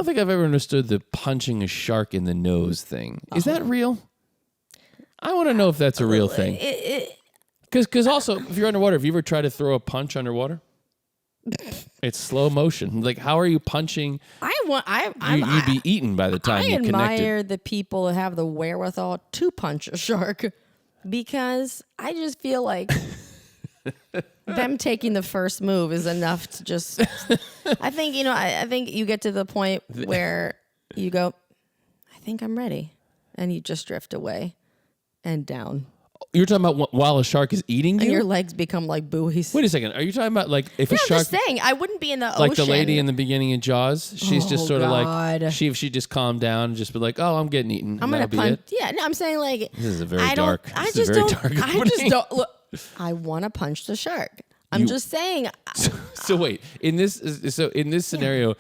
don't think I've ever understood the punching a shark in the nose thing. Is that real? I want to know if that's a real thing. Because also, if you're underwater, have you ever tried to throw a punch underwater? It's slow motion. Like, how are you punching? You'd be eaten by the time you connected. I admire the people who have the wherewithal to punch a shark because I just feel like them taking the first move is enough to just. I think you get to the point where you go, I think I'm ready, and you just drift away and down. You're talking about while a shark is eating you? And your legs become like buoys. Wait a second. Are you talking about like if a shark... I'm just saying, I wouldn't be in the ocean. Like the lady in the beginning of Jaws? She's just sort of God. like... If she just calmed down and just be like, oh, I'm getting eaten. I'm going to punch... Yeah, no, I'm saying like... This is a very dark... I just don't... Look, I want to punch the shark. I'm just saying... So wait. In this scenario,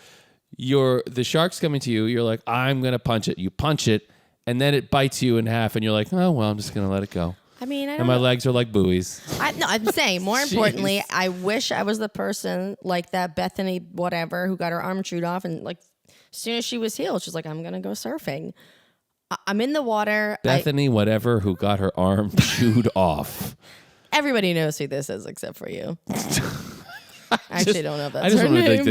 the shark's coming to you. You're like, I'm going to punch it. You punch it, and then it bites you in half, and you're like, oh, well, I'm just going to let it go. I mean, and my legs are like buoys. I'm saying, more importantly, I wish I was the person like that Bethany whatever who got her arm chewed off, and like as soon as she was healed, she's like, I'm gonna go surfing. I'm in the water. Bethany whatever who got her arm chewed off. Everybody knows who this is except for you. I actually don't know if that's I just her want to name. like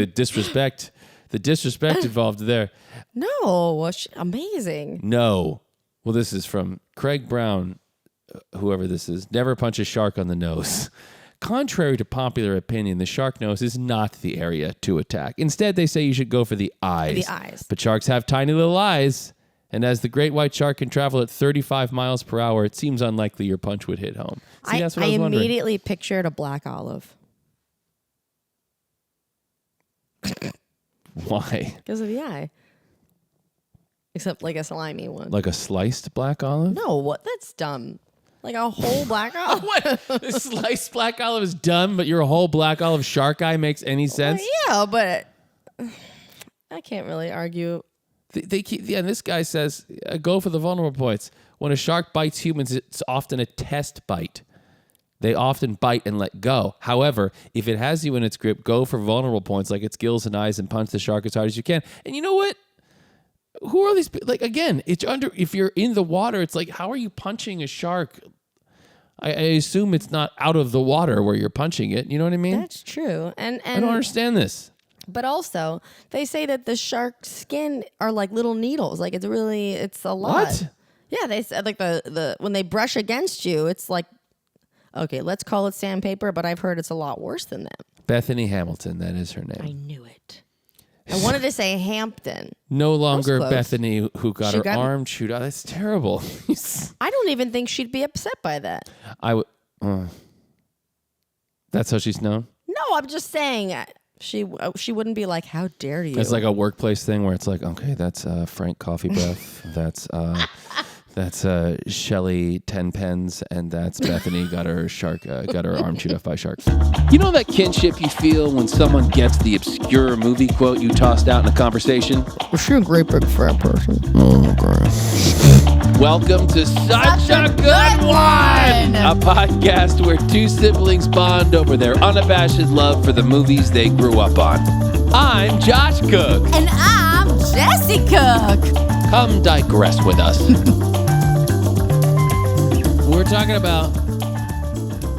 the disrespect involved there. No, amazing. No. Well, this is from Craig Brown. Whoever this is, never punch a shark on the nose. Contrary to popular opinion, the shark nose is not the area to attack. Instead, they say you should go for the eyes. The eyes. But sharks have tiny little eyes, and as the great white shark can travel at 35 miles per hour, it seems unlikely your punch would hit home. See, that's what I was wondering. Immediately pictured a black olive. Why? Because of the eye. Except like a slimy one. Like a sliced black olive? No, what? That's dumb. Like a whole black olive. What? The sliced black olive is dumb, but your whole black olive shark eye makes any sense? Well, yeah, but I can't really argue. This guy says, go for the vulnerable points. When a shark bites humans, it's often a test bite. They often bite and let go. However, if it has you in its grip, go for vulnerable points like its gills and eyes and punch the shark as hard as you can. And you know what? Who are these people? Like, again, if you're in the water, it's like, how are you punching a shark? I assume it's not out of the water where you're punching it. You know what I mean? That's true. And I don't understand this. But also, they say that the shark skin are like little needles. Like, it's a lot. What? Yeah, they said like the when they brush against you, it's like, okay, let's call it sandpaper, but I've heard it's a lot worse than that. Bethany Hamilton, that is her name. I knew it. I wanted to say Hampton. No longer Bethany who got her arm chewed out. That's terrible. I don't even think she'd be upset by that. That's how she's known? No, I'm just saying she wouldn't be like, how dare you? It's like a workplace thing where it's like, okay, that's Frank Coffee Breath. That's Shelly 10 Pens, and that's Bethany got her arm chewed off by a shark. You know that kinship you feel when someone gets the obscure movie quote you tossed out in a conversation? Was she a great big fat person? Oh, great. Welcome to Such a Good One! A podcast where two siblings bond over their unabashed love for the movies they grew up on. I'm Josh Cook. And I'm Jessi Cook. Come digress with us. We're talking about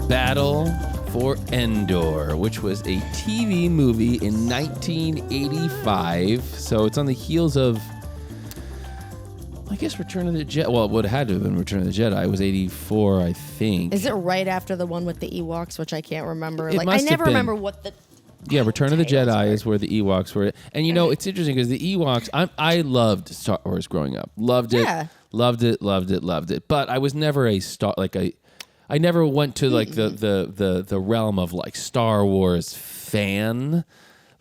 Battle for Endor, which was a TV movie in 1985. So it's on the heels of, I guess, Return of the Jedi. Well, it would have had to have been Return of the Jedi. It was 84, I think. Is it right after the one with the Ewoks, which I can't remember? It must I never have been. remember what the... Yeah, Return of the Jedi is where the Ewoks were. And you know, it's interesting because the Ewoks, I loved Star Wars growing up. Loved it. Yeah. Loved it. But I was never I never went to like the realm of like Star Wars fan.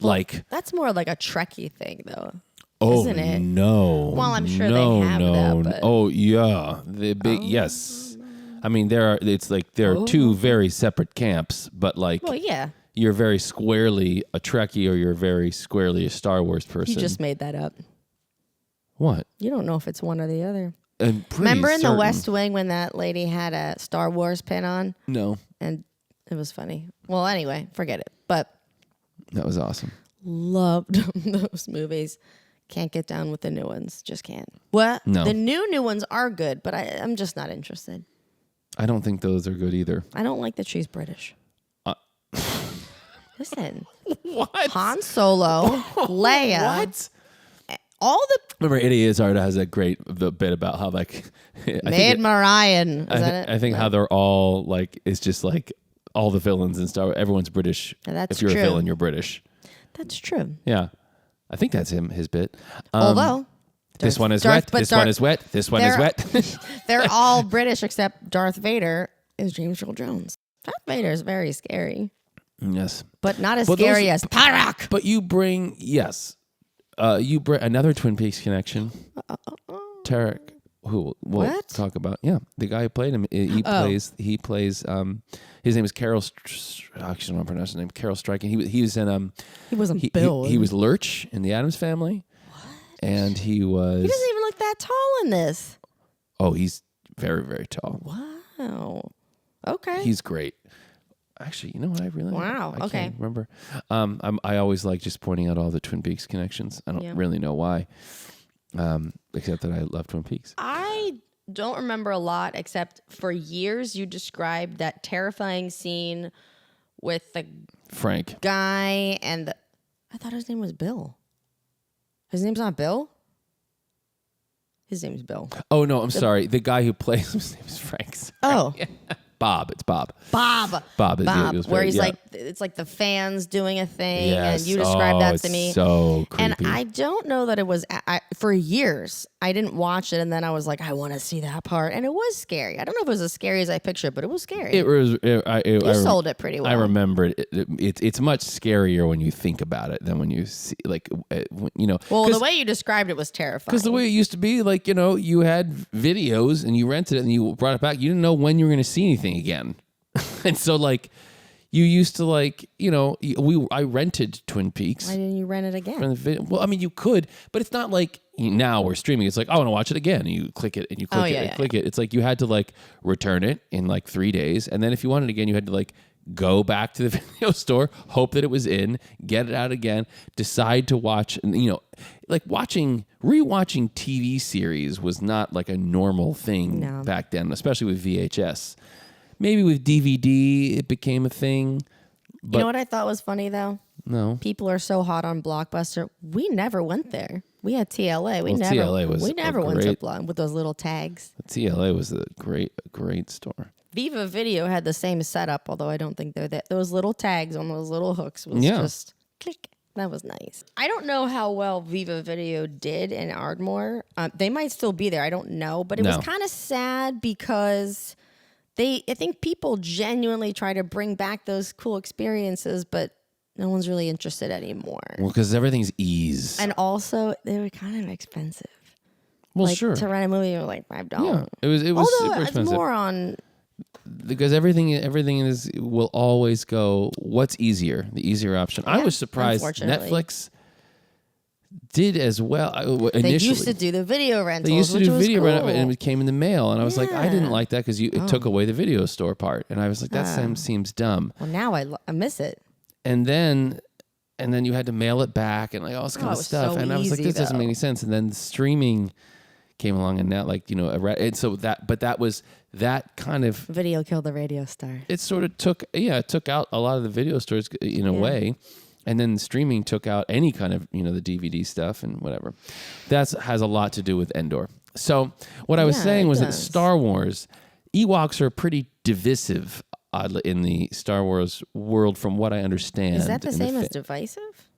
Well, that's more like a Trekkie thing though. Oh, isn't it? No. Well, I'm sure they have that. But... Oh yeah. The big yes. I mean there are two very separate camps, but like well, yeah. You're very squarely a Trekkie or you're very squarely a Star Wars person. You just made that up. What? You don't know if it's one or the other. Remember in the West Wing when that lady had a Star Wars pin on? No. And it was funny. Well, anyway, forget it. But that was awesome. Loved those movies. Can't get down with the new ones. Just can't. What? No. The new ones are good, but I'm just not interested. I don't think those are good either. I don't like that she's British. Listen. What? Han Solo, Leia. What? All the Remember, Idiot has a great bit about how like Maid Marian. Is that it? I think how they're all like it's just like all the villains and Star Wars. Everyone's British. Yeah, that's if you're true. a villain, you're British. That's true. Yeah, I think that's his bit. Although this one is wet. This one is wet. This one is wet. They're all British except Darth Vader is James Earl Jones. Darth Vader is very scary, Yes, but not as scary as Tarak. But you bring you bring another Twin Peaks connection. Tarek, who we'll What? talk about. Yeah, the guy who played him. He plays. His name is Carol. Actually, I don't pronounce his name. Carol Striking. He was in. He wasn't Bill. He was Lurch in the Addams Family. What? And he was. He doesn't even look that tall in this. Oh, he's very, very tall. Wow. Okay. He's great. Actually, you know what I really Wow, I okay. can't remember. I always like just pointing out all the Twin Peaks connections. I don't really know why, except that I love Twin Peaks. I don't remember a lot, except for years you described that terrifying scene with the Frank. guy and I thought his name was Bill. His name's not Bill? His name's Bill. Oh no, I'm sorry. The guy who plays his name is Frank. Sorry. Oh. Bob. It's Bob. Bob. Bob. Where he's like, it's like the fans doing a thing, Yes. and you described that to me. It's so creepy. And I don't know that it was, for years, I didn't watch it, and then I was like, I want to see that part. And it was scary. I don't know if it was as scary as I pictured, but it was scary. You sold it pretty well. I remember it. It's much scarier when you think about it than when you see, like, Well, the way you described it was terrifying. Because the way it used to be, like, you had videos and you rented it and you brought it back. You didn't know when you were going to see anything again. And so, like, you used to, like, I rented Twin Peaks. Why didn't you rent it again? From the video. Well, I mean, you could, but it's not like now we're streaming. It's like, I want to watch it again. And you click it and you click it and click it. It's like you had to, like, return it in, like, 3 days. And then if you wanted it again, you had to, like, go back to the video store, hope that it was in, get it out again, decide to watch. And, like, rewatching TV series was not, like, a normal thing back then, especially with VHS. Maybe with DVD, it became a thing. But you know what I thought was funny, though? No. People are so hot on Blockbuster. We never went there. We had TLA. We never went to Block with those little tags. TLA was a great store. Viva Video had the same setup, although I don't think they're that. Those little tags on those little hooks was just click. That was nice. I don't know how well Viva Video did in Ardmore. They might still be there. I don't know. But it was kind of sad because I think people genuinely try to bring back those cool experiences, but no one's really interested anymore. Well, because everything's ease. And also, they were kind of expensive. Well, like, sure. To rent a movie was like $5. Yeah, it was Although super expensive. it's more on... Because everything will always go, what's easier? The easier option. I was surprised Netflix did as well initially. They used to do the video rentals. They used to do video rental, cool. and it came in the mail. And I was like, I didn't like that because it took away the video store part. And I was like, that seems dumb. Well, now I miss it. And then you had to mail it back and like all this kind of stuff. So and I was like, this doesn't make any though. sense. And then streaming came along, and now and so that was that kind of video killed the radio star. It sort of took out a lot of the video stores in a way. And then streaming took out any kind of, the DVD stuff and whatever. That has a lot to do with Endor. So what I was saying was that Star Wars, Ewoks are pretty divisive in the Star Wars world from what I understand. Is that the same as divisive?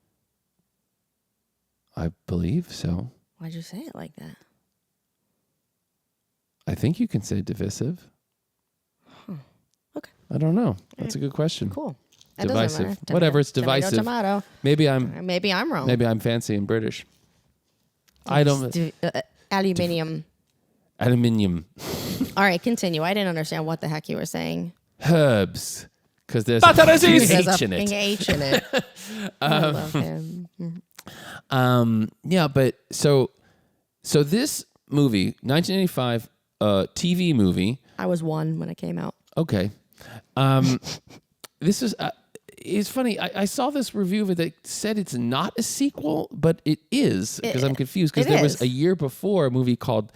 I believe so. Why'd you say it like that? I think you can say divisive. Huh. Okay. I don't know. That's a good question. Cool. Divisive. Whatever, it's divisive. Tomato. Maybe I'm wrong. Maybe I'm fancy and British. I don't. Aluminium. Aluminium. All right, continue. I didn't understand what the heck you were saying. Herbs. Because there's H in it. H in it. I love him. Yeah, but so this movie, 1985 TV movie. I was 1 when it came out. Okay. This is it's funny. I saw this review of it that said it's not a sequel, but it is, because I'm confused, because there was a year before a movie called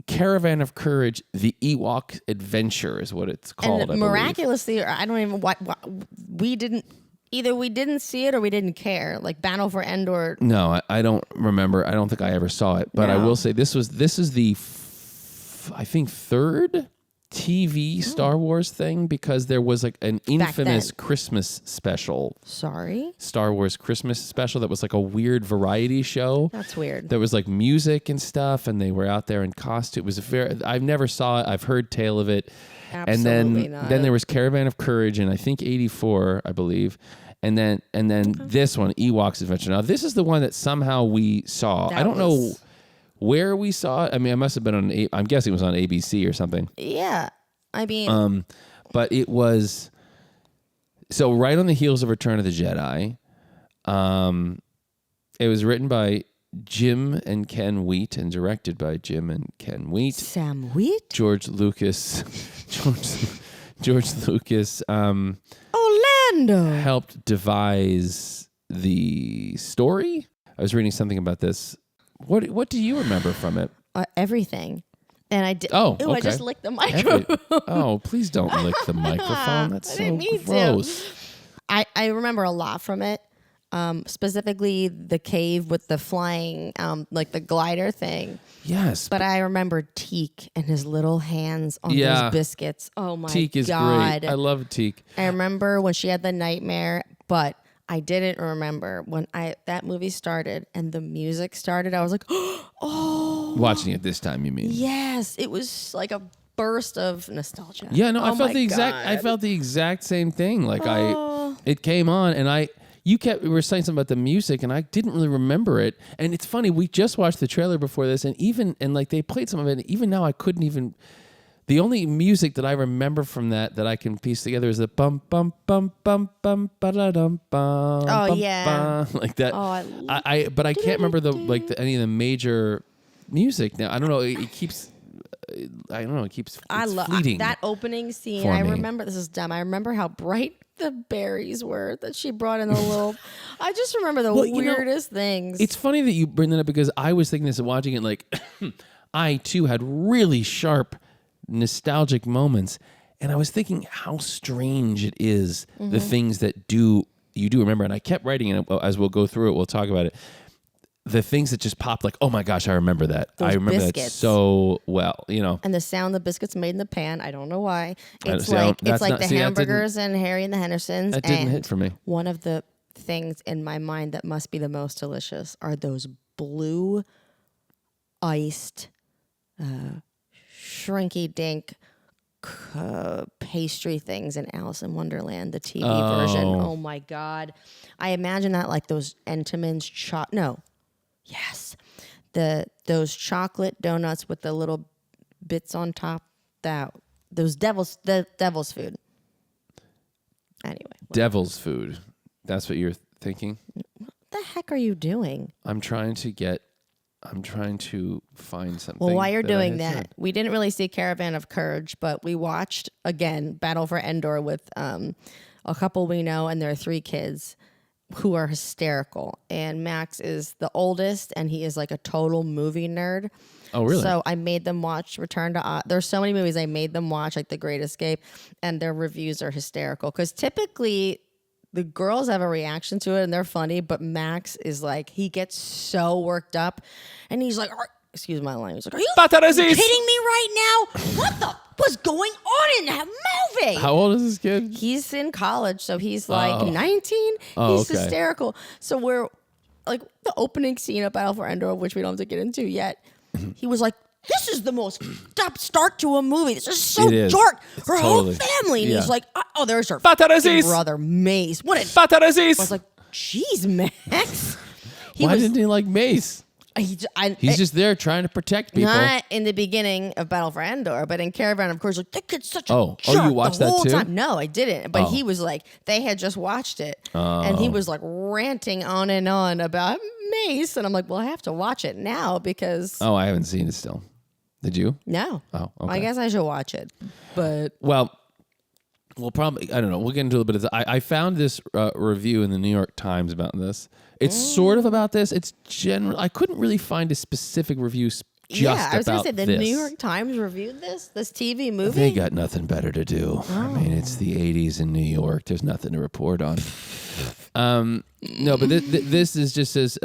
Caravan of Courage, The Ewok Adventure is what it's called. And miraculously, or I don't even we didn't see it or we didn't care. Like Battle for Endor. No, I don't remember. I don't think I ever saw it. But I will say this is the I think third TV Star Wars thing, because there was like an infamous Christmas special. Sorry? Star Wars Christmas special that was like a weird variety show. That's weird. There was like music and stuff, and they were out there in costume. It was I've never saw it. I've heard tale of it. Absolutely and then there was Caravan of Courage in I think 84, I believe. And then this one, Ewok's Adventure. Now this is the one that somehow we saw. I don't know where we saw it. I mean, it must have been on. I'm guessing it was on ABC or something. Yeah, I mean, but it was so right on the heels of Return of the Jedi. It was written by Jim and Ken Wheat and directed by Jim and Ken Wheat. Sam Wheat, George Lucas. George Lucas. Orlando helped devise the story. I was reading something about this. What do you remember from it? Everything. And I did. Oh, okay. I just licked the microphone. Please don't lick the microphone. That's so gross. I remember a lot from it. Specifically the cave with the flying, like the glider thing. Yes. But I remember Teak and his little hands on those biscuits. Oh my God. Teak is great. I love Teak. I remember when she had the nightmare, but I didn't remember when that movie started and the music started. I was like, oh. Watching it this time, you mean? Yes. It was like a burst of nostalgia. Yeah, no, I felt the exact same thing. Like it came on and you were saying something about the music and I didn't really remember it. And it's funny, we just watched the trailer before this and like they played some of it. And even now I couldn't even. The only music that I remember from that I can piece together is the bum bum bum bum bum ba da dum bum. Oh bum, yeah, bum, like that. Oh, but I can't remember any of the major music now. I don't know. It keeps. I don't know. It keeps. I love that opening scene. I remember this is dumb. I remember how bright the berries were that she brought in the little. I just remember the weirdest things. It's funny that you bring that up because I was thinking this and watching it. Like, I too had really sharp nostalgic moments, and I was thinking how strange it is the things that you do remember. And I kept writing it as we'll go through it. We'll talk about it. The things that just popped, like, oh my gosh, I remember that. I remember biscuits. That so well, And the sound the biscuits made in the pan. I don't know why. It's like the hamburgers and Harry and the Hendersons. That didn't hit for me. One of the things in my mind that must be the most delicious are those blue iced shrinky dink pastry things in Alice in Wonderland, the TV version. Oh my God. I imagine that like those Entenmann's those chocolate donuts with the little bits on top, the devil's food. Anyway. Devil's food. That's what you're thinking? What the heck are you doing? I'm trying to find something. Well, while you're doing that, we didn't really see Caravan of Courage, but we watched, again, Battle for Endor with a couple we know and their 3 kids who are hysterical. And Max is the oldest, and he is like a total movie nerd. Oh, really? So I made them watch Return to Oz. There's so many movies I made them watch, like The Great Escape, and their reviews are hysterical. Because typically the girls have a reaction to it and they're funny, but Max is like, he gets so worked up and he's like, excuse my language, he's like, are you kidding me right now? What the was going on in that movie? How old is this kid? He's in college, so he's like 19. He's hysterical. So we're like the opening scene of Battle for Endor, which we don't have to get into yet. He was like, this is the most start to a movie. This is so dark. Her whole family. And he's like, oh, there's her brother, Mace. What I was like, jeez, Max. Why didn't he like Mace? He's just there trying to protect people. Not in the beginning of Battle for Endor, but in Caravan, of course, like, that kid's such a jerk. Oh, you watched that too? Time. No, I didn't. But he was like, they had just watched it. And he was like ranting on and on about Mace. And I'm like, well, I have to watch it now because... Oh, I haven't seen it still. Did you? No. Oh, okay. I guess I should watch it. But... Well, Well, probably, I don't know. We'll get into a little bit of this. I found this review in the New York Times about this. It's sort of about this. It's general. I couldn't really find a specific review just I was about gonna say the this. New York Times reviewed this TV movie. They got nothing better to do. I mean, it's the 80s in New York. There's nothing to report on. No, but this is just says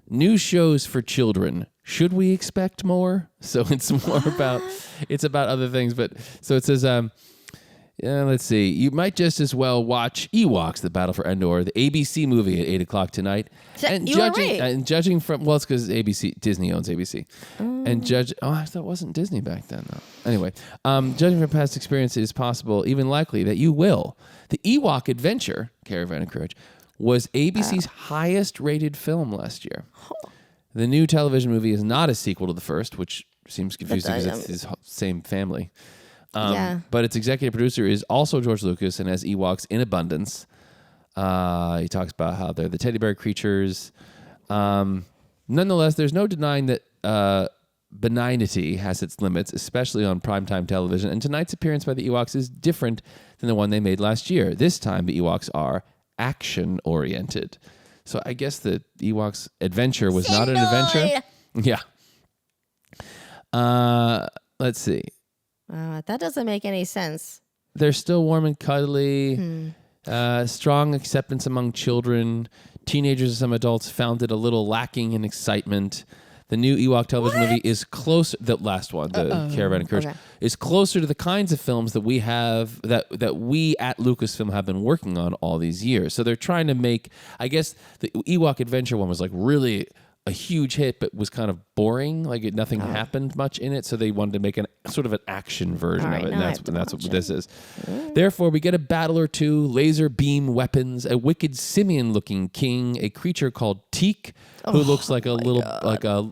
new shows for children. Should we expect more? So it's more about other things. But so it says, let's see. You might just as well watch Ewoks: The Battle for Endor, the ABC movie at 8:00 tonight. You were right. And judging from it's because Disney owns ABC, and I thought it wasn't Disney back then though. Anyway, judging from past experience, it is possible, even likely, that you will. The Ewok Adventure, Caravan of Courage, was ABC's highest rated film last year. The new television movie is not a sequel to the first, which seems confusing because it's the same family. But its executive producer is also George Lucas and has Ewoks in abundance. He talks about how they're the teddy bear creatures. Nonetheless, there's no denying that benignity has its limits, especially on primetime television. And tonight's appearance by the Ewoks is different than the one they made last year. This time, the Ewoks are action-oriented. So I guess the Ewoks Adventure was not an adventure. Yeah. Let's see. That doesn't make any sense. They're still warm and cuddly. Strong acceptance among children. Teenagers and some adults found it a little lacking in excitement. The new Ewok television movie is closer. The last one, the Caravan of Courage, is closer to the kinds of films that we have that we at Lucasfilm have been working on all these years. So they're trying to make. I guess the Ewok Adventure one was like really a huge hit, but was kind of boring. Like nothing happened much in it. So they wanted to make an sort of an action version of it, and that's what this is. Therefore, we get a battle or two, laser beam weapons, a wicked simian-looking king, a creature called Teak, who looks like a little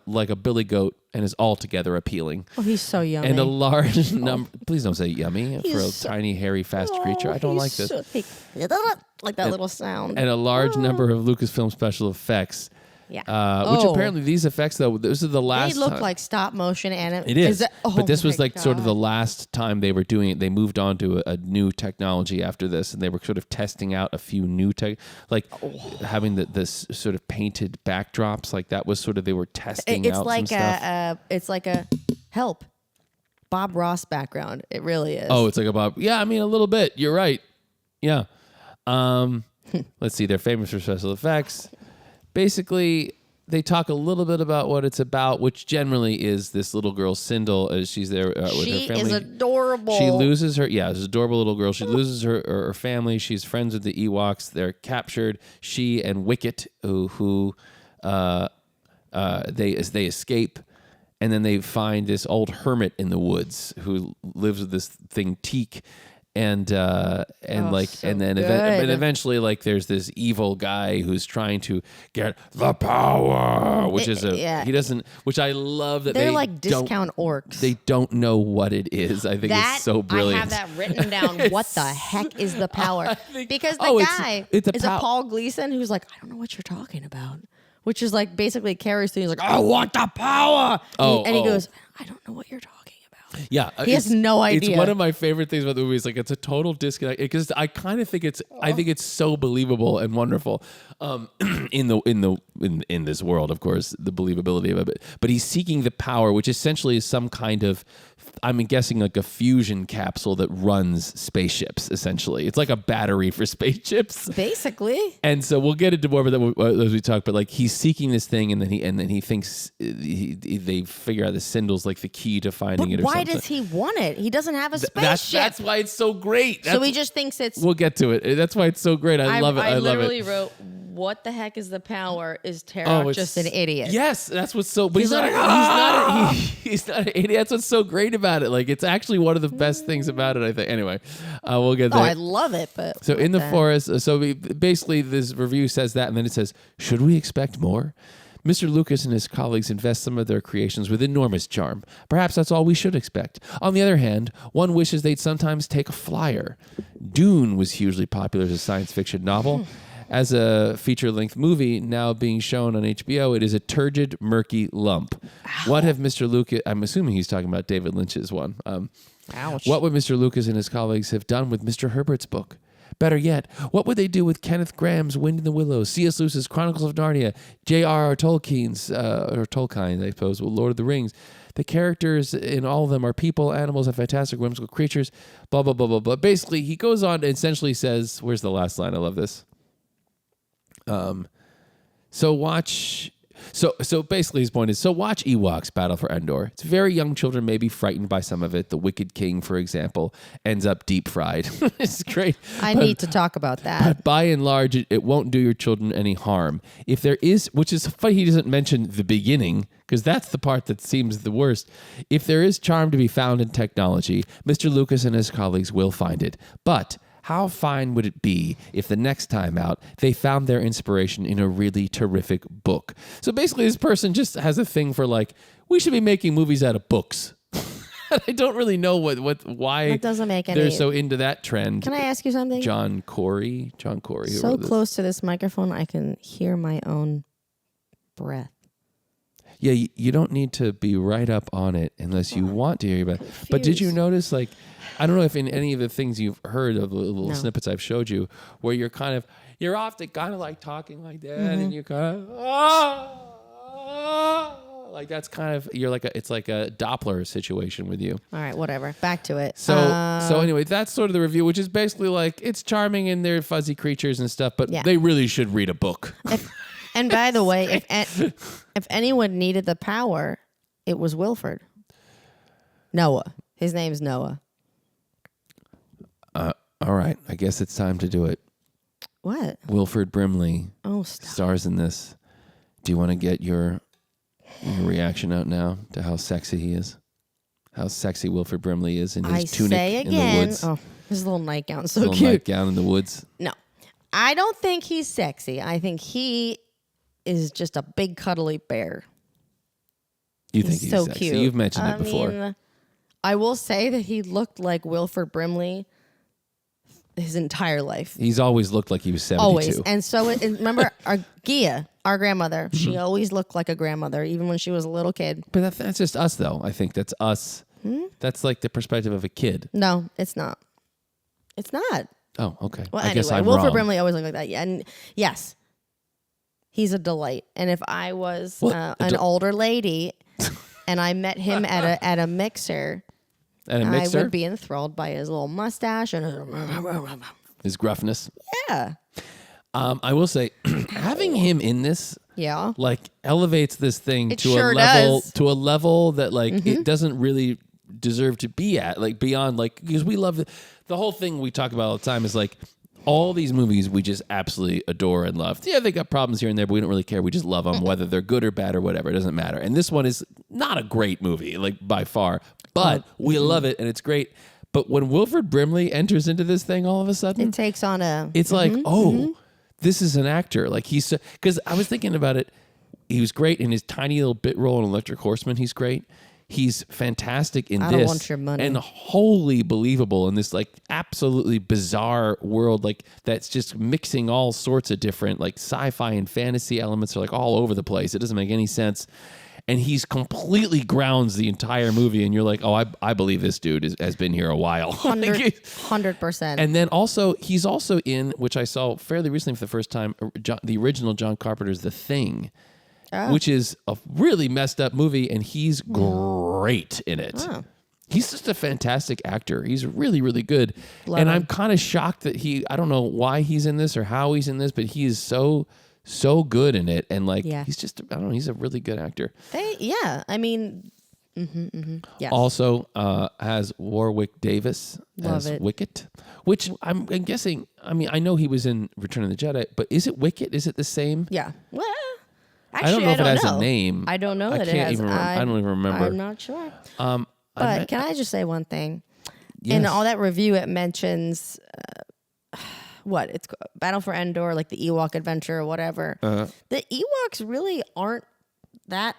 like a billy goat and is altogether appealing. Oh, he's so yummy. And a large number. Please don't say yummy for a tiny, hairy, fast creature. I don't like this. Like that little sound. And a large number of Lucasfilm special effects. Yeah. Which apparently these effects, though, this is the last They look time. like stop motion and it is. But this was like God. sort of the last time they were doing it. They moved on to a new technology after this, and they were sort of testing out a few new having this sort of painted backdrops. Like that was sort of, they were testing out some stuff. It's like a help Bob Ross background. It really is. Oh, it's like a Bob. Yeah, I mean a little bit. You're right. Yeah. Let's see. They're famous for special effects. Basically, they talk a little bit about what it's about, which generally is this little girl, Sindel, as she's there with her family. She is adorable. She loses her, this adorable little girl. She loses her family. She's friends with the Ewoks. They're captured. She and Wicket, who they escape, and then they find this old hermit in the woods who lives with this thing, Teak. And eventually, like, there's this evil guy who's trying to get the power, which is he doesn't, which I love that they're like discount orcs. They don't know what it is. I think it's so brilliant. I have that written down. What the heck is the power? Because the guy is a Paul Gleason who's like, I don't know what you're talking about. Which is like basically carries through. He's like, I want the power. And he goes, I don't know what you're talking about. Yeah, he has no idea. It's one of my favorite things about the movie. Is like it's a total disconnect because I kind of think I think it's so believable and wonderful in this world. Of course, the believability of it. But he's seeking the power, which essentially is some kind of, I'm guessing, like a fusion capsule that runs spaceships. Essentially, it's like a battery for spaceships, basically. And so we'll get into more of that as we talk. But like he's seeking this thing, and then he thinks they figure out the Sindel's like the key to finding it. Or why something. does he want it? He doesn't have a spaceship. That's why it's so great. So he just thinks it's. We'll get to it. That's why it's so great. I love it. I love it. literally wrote, "What the heck is the power? Is Tarok just an idiot?" Yes, that's what's so. But he's not an idiot. That's what's so great about it. Like it's actually one of the best things about it. I think. Anyway, we'll get there. I love it. But so in the forest. So basically, this review says that, and then it says, "Should we expect more?" Mr. Lucas and his colleagues invest some of their creations with enormous charm. Perhaps that's all we should expect. On the other hand, one wishes they'd sometimes take a flyer. Dune was hugely popular as a science fiction novel. As a feature-length movie now being shown on HBO, it is a turgid, murky lump. What have Mr. Lucas... I'm assuming he's talking about David Lynch's one. Ouch. What would Mr. Lucas and his colleagues have done with Mr. Herbert's book? Better yet, what would they do with Kenneth Graham's Wind in the Willows, C.S. Lewis's Chronicles of Narnia, J.R.R. Tolkien's, or Tolkien, I suppose, Lord of the Rings? The characters in all of them are people, animals, and fantastic whimsical creatures, blah, blah, blah, blah, blah. Basically, he goes on and essentially says, where's the last line? I love this. So basically his point is, so watch Ewoks Battle for Endor. It's very young children may be frightened by some of it. The Wicked King, for example, ends up deep fried. It's great. I need to talk about that. But by and large, it won't do your children any harm. If there is, which is funny, he doesn't mention the beginning, because that's the part that seems the worst. If there is charm to be found in technology, Mr. Lucas and his colleagues will find it. But how fine would it be if the next time out they found their inspiration in a really terrific book? So basically, this person just has a thing for like, we should be making movies out of books. I don't really know why That doesn't make they're any... so into that trend. Can I ask you something? John Corey. Who So wrote this? close to this microphone, I can hear my own breath. Yeah, you don't need to be right up on it unless you want to hear about it. But did you notice, like, I don't know if in any of the things you've heard of the little snippets I've showed you, where you're often kind of like talking like that, and you're kind of like that's kind of it's like a Doppler situation with you. All right, whatever. Back to it. So anyway, that's sort of the review, which is basically like it's charming and they're fuzzy creatures and stuff, but they really should read a book. And by the way, if anyone needed the power, it was Wilford. Noah. His name's Noah. All right, I guess it's time to do it. What? Wilford Brimley Stop. stars in this. Do you want to get your reaction out now to how sexy he is? How sexy Wilford Brimley is in his tunic in the woods. Oh, his little nightgown, so little cute. nightgown in the woods. No, I don't think he's sexy. I think he is just a big cuddly bear. You think he's so sexy? cute. You've mentioned it before. Mean, I will say that he looked like Wilford Brimley his entire life. He's always looked like he was 72. Always. And so, remember our Gia, our grandmother, she always looked like a grandmother, even when she was a little kid. But that's just us, though. I think that's us. That's like the perspective of a kid. No, it's not. It's not. Oh, okay. Well, I guess anyway, I'm Wilford wrong. Brimley always looked like that. Yeah, and yes, he's a delight. And if I was an older lady and I met him at a mixer, And a mixer? I would be enthralled by his little mustache and his gruffness. yeah. I will say, having him in this, Yeah. like, elevates this thing It to sure a level that like it doesn't really deserve to be at. Like beyond like because we love the whole thing we talk about all the time is like all these movies we just absolutely adore and love. Yeah, they got problems here and there, but we don't really care. We just love them, whether they're good or bad or whatever. It doesn't matter. And this one is not a great movie, like by far, but we love it and it's great. But when Wilford Brimley enters into this thing, all of a sudden, It takes on a... it's like, this is an actor. Like he's because I was thinking about it. He was great in his tiny little bit role in Electric Horseman. He's great. He's fantastic in I this. don't want your money. And wholly believable in this like absolutely bizarre world like that's just mixing all sorts of different like sci-fi and fantasy elements are like all over the place. It doesn't make any sense. And he's completely grounds the entire movie, and you're like, oh, I believe this dude has been here a while. 100%. And then also, he's also in, which I saw fairly recently for the first time, the original John Carpenter's The Thing, which is a really messed up movie, and he's great in it. Oh. He's just a fantastic actor. He's really, really good. Love and him. I'm kind of shocked that I don't know why he's in this or how he's in this, but he is so good in it. And like, he's just, I don't know, he's a really good actor. I mean, yes. Also has Warwick Davis as it. Wicket, which I'm guessing, I mean, I know he was in Return of the Jedi, but is it Wicket? Is it the same? Yeah. Well, I don't know if it has a name. I don't know I that can't it has. even I don't even remember. I'm not sure. But can I just say one thing? Yes. In all that review, it mentions what it's Battle for Endor, like the Ewok adventure or whatever. The Ewoks really aren't that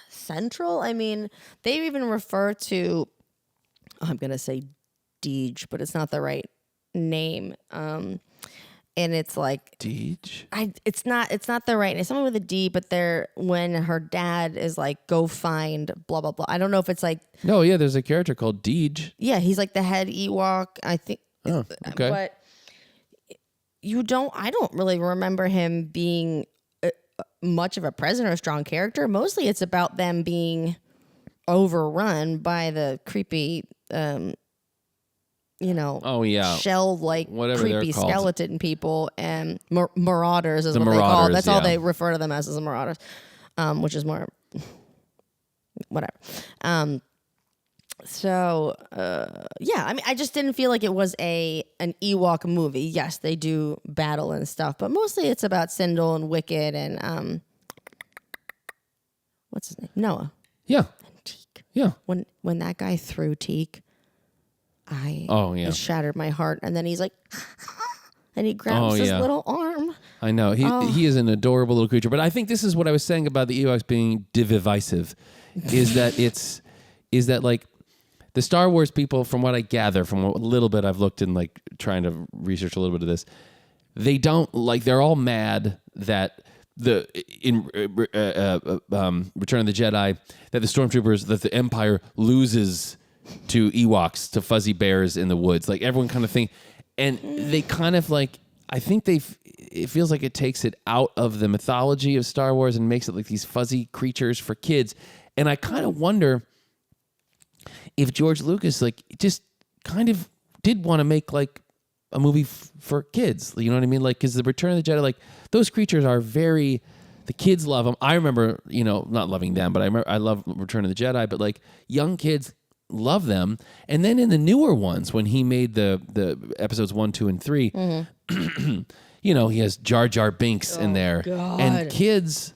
central. I mean, they even refer to. I'm gonna say Deej, but it's not the right name. and it's like Deej? it's not the right name. It's someone with a D, but they're when her dad is like, go find blah blah blah. I don't know if it's like No, yeah, there's a character called Deej. yeah, he's like the head Ewok, I think. Oh, okay. But I don't really remember him being much of a present or a strong character. Mostly it's about them being overrun by the creepy Oh yeah, shell like Whatever creepy they're called. skeleton people and marauders is The what they call. Marauders, That's all yeah. they refer to them as the marauders, which is more whatever. Yeah, I mean, I just didn't feel like it was an Ewok movie. Yes, they do battle and stuff, but mostly it's about Sindel and Wicked and what's his name? Noah. yeah, And Teak. yeah. When that guy threw Teak, Yeah. it shattered my heart. And then he's like, and he grabs his yeah. little arm. I know he is an adorable little creature, but I think this is what I was saying about the Ewoks being divisive, is that like the Star Wars people, from what I gather, from what little bit I've looked in, like trying to research a little bit of this, they don't like. They're all mad that in Return of the Jedi that the stormtroopers, that the Empire loses to Ewoks, to fuzzy bears in the woods. Like everyone kind of think, and they kind of like. I think it feels like it takes it out of the mythology of Star Wars and makes it like these fuzzy creatures for kids. And I kind of wonder if George Lucas like just kind of did want to make like a movie for kids. You know what I mean? Like, because the Return of the Jedi, like those creatures are the kids love them. I remember, not loving them, but I love Return of the Jedi, but like young kids love them. And then in the newer ones, when he made the episodes 1, 2, and 3, he has Jar Jar Binks in there, God. and kids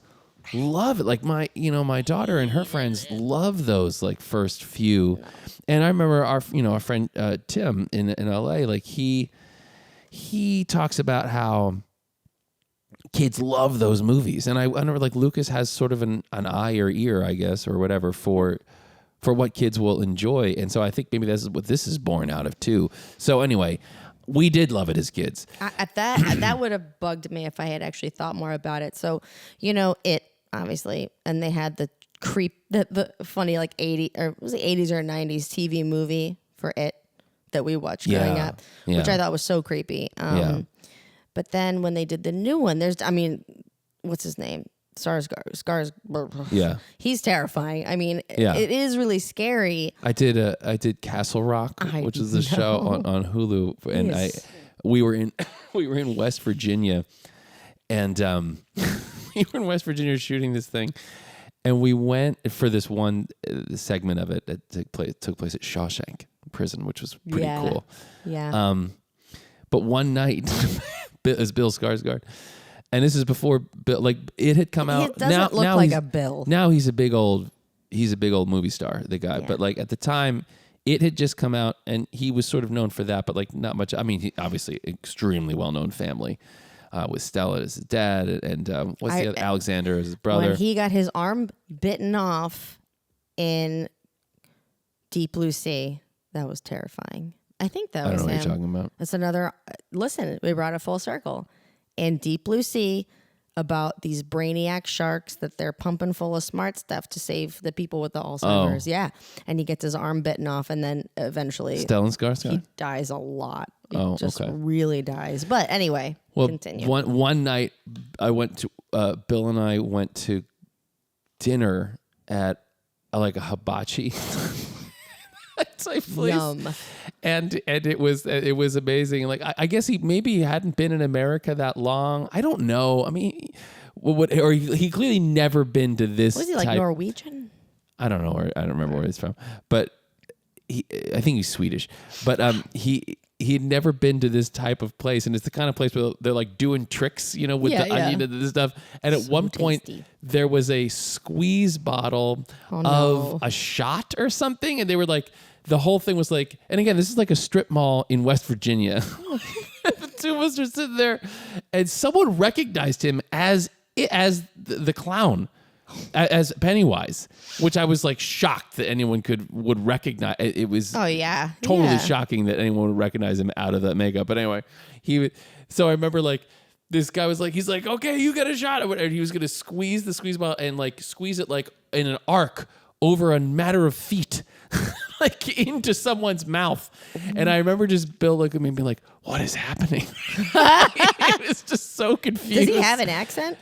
love it. Like my daughter and her friends love those like first few. And I remember our friend Tim in LA, like he talks about how kids love those movies. And I remember like Lucas has sort of an eye or ear, I guess, or whatever for what kids will enjoy. And so I think maybe that's what this is born out of too. So anyway, we did love it as kids. That would have bugged me if I had actually thought more about it. So, it obviously, and they had the funny like 80 or was it 80s or 90s TV movie for it that we watched growing up, which I thought was so creepy. But then when they did the new one, what's his name? Scars. Yeah. He's terrifying. I mean, Yeah. it is really scary. I did Castle Rock, which is the show on Hulu, and Yes. we were in West Virginia, and we were in West Virginia shooting this thing, and we went for this one segment of it that took place at Shawshank Prison, which was pretty cool. Yeah. But one night, as Bill Skarsgård, and this is before Bill, like it had come out. It doesn't look like a Bill. Now he's a big old movie star, the guy. Yeah. But like at the time, it had just come out, and he was sort of known for that, but like not much. I mean, he obviously extremely well known family, with Stella as his dad, and what's the other, Alexander as his brother. When he got his arm bitten off in Deep Blue Sea, that was terrifying. I think that I don't was know him. what you're talking about. That's another. Listen, we brought it full circle. In Deep Blue Sea, about these brainiac sharks that they're pumping full of smart stuff to save the people with the Alzheimer's. Oh. Yeah, and he gets his arm bitten off, and then eventually Stellan Skarsgård. he dies a lot. He just okay. really dies. But anyway, continue. One night, Bill and I went to dinner at like a hibachi type place. Yum. And it was amazing. Like I guess he hadn't been in America that long. I don't know. I mean, he clearly never been to this. Was he like Norwegian? I don't know. I don't remember where he's from, but I think he's Swedish. But he had never been to this type of place, and it's the kind of place where they're like doing tricks, with the onion and this stuff. And at one point, there was a squeeze bottle of a shot or something, and they were like. The whole thing was like, and again, this is like a strip mall in West Virginia. The two of us are sitting there, and someone recognized him as the clown, as Pennywise, which I was like shocked that anyone would recognize. It was Oh yeah, totally shocking that anyone would recognize him out of that makeup. But anyway, So I remember like this guy was like, he's like, okay, you get a shot. And he was going to squeeze the squeeze bottle and like squeeze it like in an arc over a matter of feet, like into someone's mouth. And I remember just Bill looking at me and being like, what is happening? He was just so confused. Does he have an accent?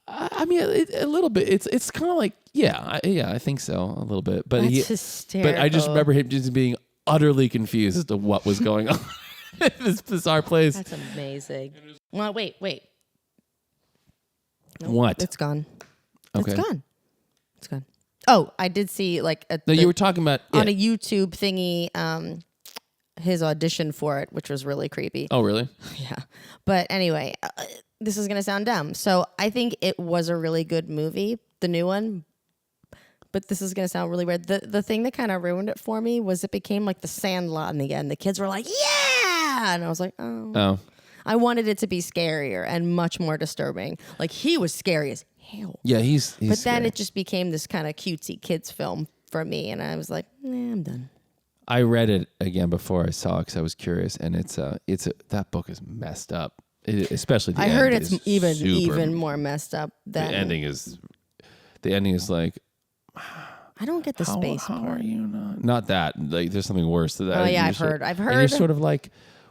I mean, a little bit. It's kind of like, I think so, a little bit. But That's hysterical. But I just remember him just being utterly confused as to what was going on. This bizarre place. That's amazing. Well, wait. Nope, What? It's gone. Okay. It's gone. Oh, I did see like you were talking about on a YouTube thingy, his audition for it, which was really creepy. Oh, really? Yeah. But anyway, this is gonna sound dumb. So I think it was a really good movie, the new one. But this is gonna sound really weird. The thing that kind of ruined it for me was it became like the Sandlot in the end. The kids were like, yeah, and I was like, oh. I wanted it to be scarier and much more disturbing. Like he was scary as hell. Yeah, he's But scary. then it just became this kind of cutesy kids film for me, and I was like, I'm done. I read it again before I saw it because I was curious, and that book is messed up. Especially the I end heard is it's even more messed up than the ending is like, I don't get the space how part. are you not that, like there's something worse to that. Oh yeah, I've heard. heard. And you're sort of like,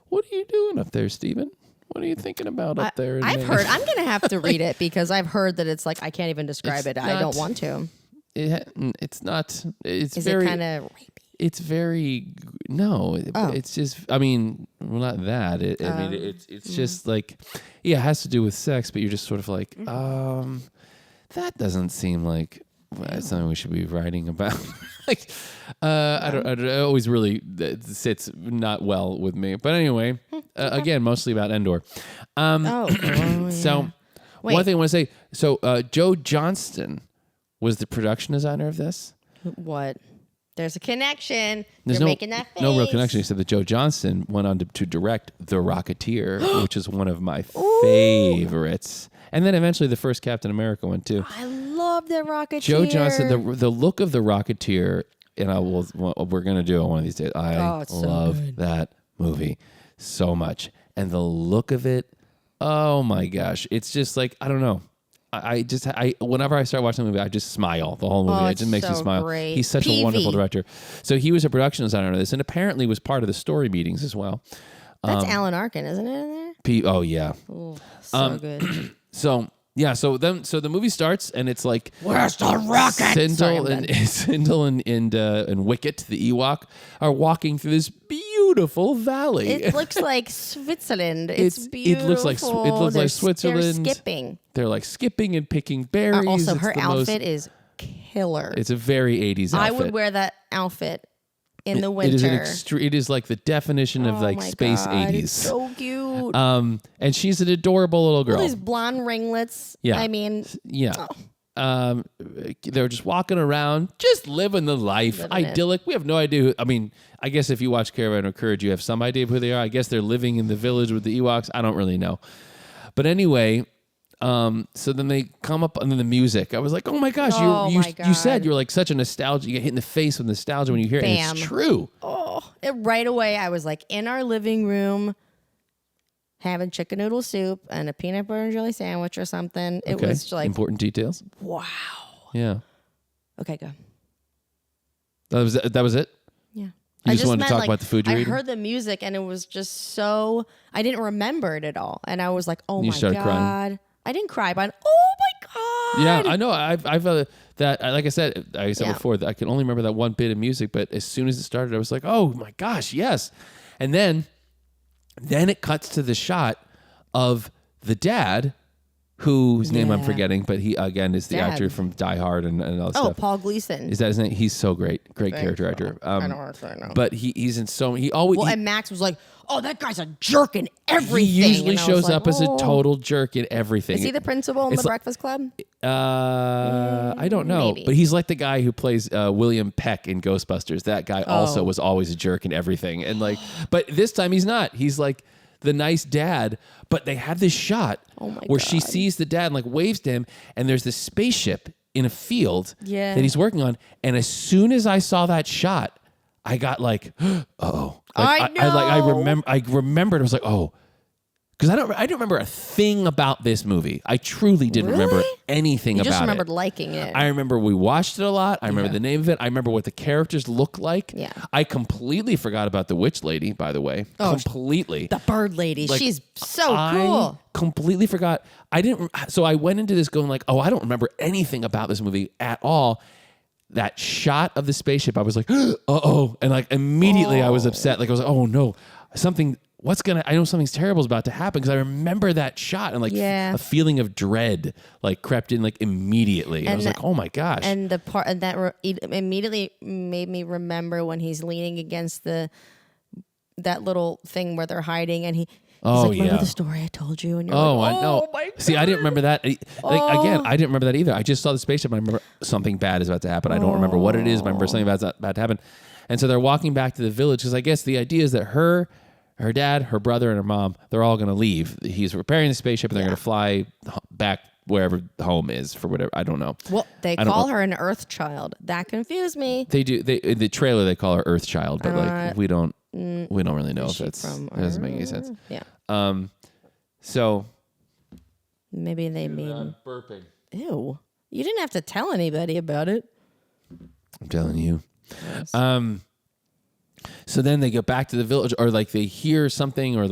what are you doing up there, Steven? What are you thinking about up there? I've heard. I'm gonna have to read it because I've heard that it's like I can't even describe it. I don't want to. It's not. It's Is very. it kind of rapey? It's very no. It's just. I mean, well, not that. I mean, it's just like, yeah, it has to do with sex, but you're just sort of like, that doesn't seem like something we should be writing about. Like, I don't. It always really sits not well with me. But anyway, again, mostly about Endor. So, one thing I want to say. So, Joe Johnston was the production designer of this. What? There's a connection. There's You're making that face. no real connection except that Joe Johnston went on to direct The Rocketeer, which is one of my favorites. And then eventually the first Captain America one too. I love The Rocketeer. Joe Johnston, the look of The Rocketeer, and we're going to do it one of these days. I love that movie so much. And the look of it, oh my gosh. It's just like, I don't know. Whenever I start watching the movie, I just smile the whole movie. It just makes me smile. Great. He's such a wonderful director. So he was a production designer of this, and apparently was part of the story meetings as well. That's Alan Arkin, isn't it? In there? Oh yeah. Ooh, so good. So the movie starts, and it's like, where's the rocket? Sindel and Wicket, the Ewok, are walking through this beautiful valley. It looks like Switzerland. It's beautiful. It looks like Switzerland. They're skipping. They're like skipping and picking berries. Also, her outfit is killer. It's a very 80s outfit. I would wear that outfit in the winter. It is like the definition of like space 80s. It's so cute. And she's an adorable little girl. All these blonde ringlets. Yeah. I mean, yeah. They're just walking around, just living the life, idyllic. We have no idea. I mean, I guess if you watch Caravan of Courage, you have some idea of who they are. I guess they're living in the village with the Ewoks. I don't really know. But anyway, so then they come up, and then the music. I was like, oh my gosh, you said you were like such a nostalgia. You get hit in the face with nostalgia when you hear it. And it's true. Right away, I was like in our living room having chicken noodle soup and a peanut butter and jelly sandwich or something. It was like important details. Wow. Yeah. Okay, go. That was it? Yeah. You just wanted to talk about the food you're eating? I heard the music and it was just so, I didn't remember it at all. And I was like, oh my God. Crying. I didn't cry, but oh my God. Yeah, I know. I've that, like I said before, I can only remember that one bit of music, but as soon as it started, I was like, oh my gosh, yes. And then it cuts to the shot of the dad, whose name I'm forgetting, but he, again, is the actor from Die Hard and all that stuff. Oh, Paul Gleason. Is that his name? He's so great. Great character actor. I know. But he's in so many. And Max was like, oh, that guy's a jerk in everything. He usually shows up as a total jerk in everything. Is he the principal in the Breakfast Club? I don't know. Maybe. But he's like the guy who plays William Peck in Ghostbusters. That guy also was always a jerk in everything. And like, but this time he's not. He's like the nice dad. But they have this shot where she sees the dad and like waves to him, and there's this spaceship in a field that he's working on. And as soon as I saw that shot, I got like, oh, I know. I remembered. I was like, oh, because I didn't remember a thing about this movie. I truly didn't remember anything You about just remembered it. liking it. I remember we watched it a lot. I remember the name of it. I remember what the characters look like. Yeah. I completely forgot about the witch lady, by the way. Completely. the bird lady. Like, She's so I cool. completely forgot. So I went into this going like, oh, I don't remember anything about this movie at all. That shot of the spaceship, I was like, uh-oh. And like immediately I was upset. Like I was like, oh no, I know something's terrible is about to happen, because I remember that shot and like a feeling of dread like crept in like immediately. And I was like, oh my gosh. And the part that it immediately made me remember when he's leaning against that little thing where they're hiding, and he's like, remember the story I told you? And you're like, I know. My God. See, I didn't remember that. Again, I didn't remember that either. I just saw the spaceship. I remember something bad is about to happen. I don't remember what it is. I remember something bad's about to happen. And so they're walking back to the village, because I guess the idea is that her dad, her brother, and her mom, they're all going to leave. He's repairing the spaceship, and they're going to fly back wherever home is for whatever. I don't know. Well, they call her an Earth Child. That confused me. They do. In the trailer, they call her Earth Child, but like we don't really know if that's. It doesn't make any sense. Yeah. So maybe they mean burping. Ew. You didn't have to tell anybody about it. I'm telling you. Yes. So then they go back to the village, or like they hear something, or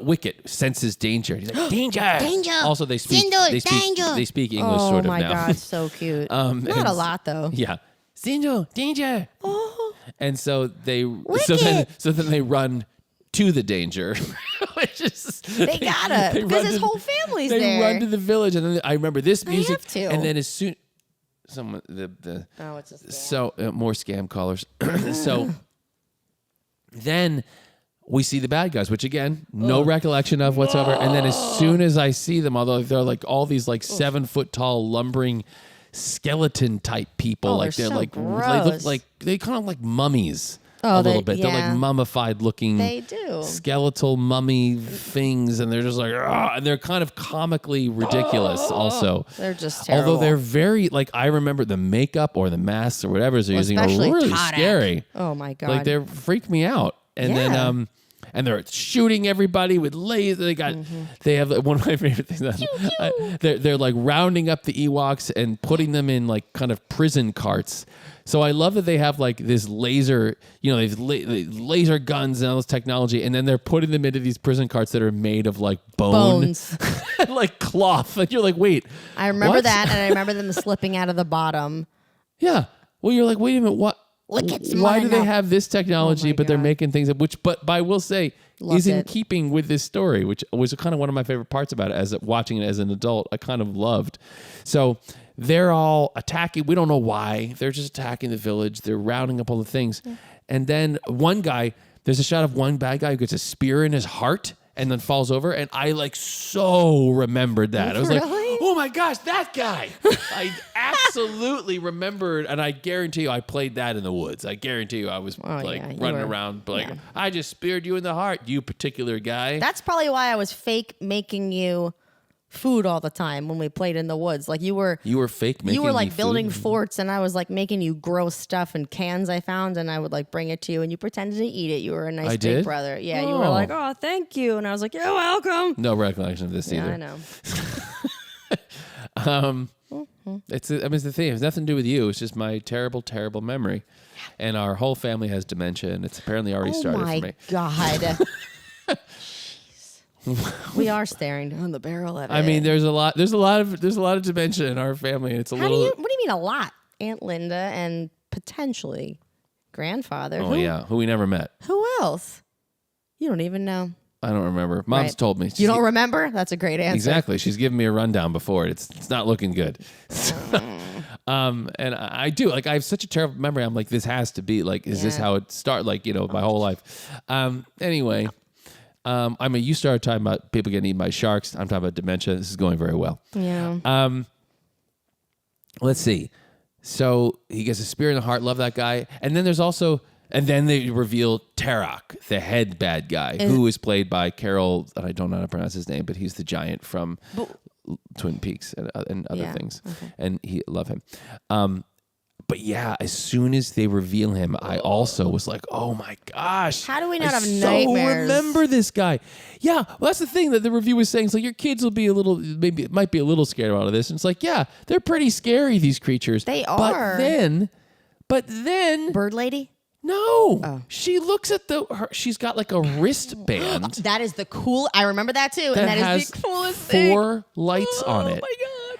Wicket senses danger. He's like, danger! Danger! Also, they speak danger! They speak English sort of now. Oh my God, so cute. Not a lot though. Yeah. Danger! Oh. And so then they run to the danger. Which is they gotta, because his whole family's there. They run to the village, and then I remember this music. They have to. And then as soon it's a scam. So more scam callers. So then we see the bad guys, which again, no recollection of whatsoever. And then as soon as I see them, although they're like all these like 7 foot tall lumbering skeleton type people, like they're so like gross. they look like they kind of like mummies. A little bit. Yeah. They're like mummified looking skeletal mummy things, and they're just like, and they're kind of comically ridiculous also. They're just terrible. Although they're very, like, I remember the makeup or the masks or whatever they're using are really scary. Oh my God. Like, they freak me out. And then, and they're shooting everybody with lasers. They have one of my favorite things. They're like rounding up the Ewoks and putting them in like kind of prison carts. So I love that they have like this laser, they've laser guns and all this technology, and then they're putting them into these prison carts that are made of like bones, like cloth. Like you're like, wait. I remember that, and I remember them slipping out of the bottom. Yeah. Well, you're like, wait a minute, what? Why do they have this technology, but they're making things but I will say is in keeping with this story, which was kind of one of my favorite parts about it. As watching it as an adult, I kind of loved. So they're all attacking. We don't know why. They're just attacking the village. They're rounding up all the things. Yeah. And then one guy, there's a shot of one bad guy who gets a spear in his heart and then falls over. And I like so remembered that. I was like, oh my gosh, that guy. I absolutely remembered. And I guarantee you I played that in the woods. I guarantee you I was running around. Like, I just speared you in the heart, you particular guy. That's probably why I was fake making you food all the time when we played in the woods. Like you were fake making you were like me building food. forts, and I was like making you gross stuff in cans I found, and I would like bring it to you, and you pretended to eat it. You were a nice big brother. Yeah, you were like, oh, thank you, and I was like, you're welcome. No recollection of this either. I know. It's the thing. It has nothing to do with you. It's just my terrible, terrible memory, and our whole family has dementia, and it's apparently already started for me. Oh my God. We are staring down the barrel at it. I mean, there's a lot of dementia in our family, and it's a little. What do you mean a lot? Aunt Linda and potentially grandfather. Oh who we never met. Who else? You don't even know. I don't remember. Mom's told me. You don't remember? That's a great answer. Exactly. She's given me a rundown before. It's not looking good. And I do. Like, I have such a terrible memory. I'm like, this has to be like, is this how it started? Like, my whole life. Anyway. You started talking about people getting eaten by sharks. I'm talking about dementia. This is going very well. Yeah. Let's see. So he gets a spear in the heart. Love that guy. And then then they reveal Tarak, the head bad guy, who is played by Carol, and I don't know how to pronounce his name, but he's the giant from Twin Peaks and other things. Okay. And love him. But yeah, as soon as they reveal him, I also was like, "Oh my gosh! How do we not have I nightmares? remember this guy? Yeah, well, that's the thing that the review was saying. It's like your kids will be a little, maybe it might be a little scared out of this. And it's like, yeah, they're pretty scary. These creatures. They are. But then, Bird lady. no, she looks at she's got like a wristband That is the cool. I remember that too, and that has is the coolest thing. 4 lights on it, Oh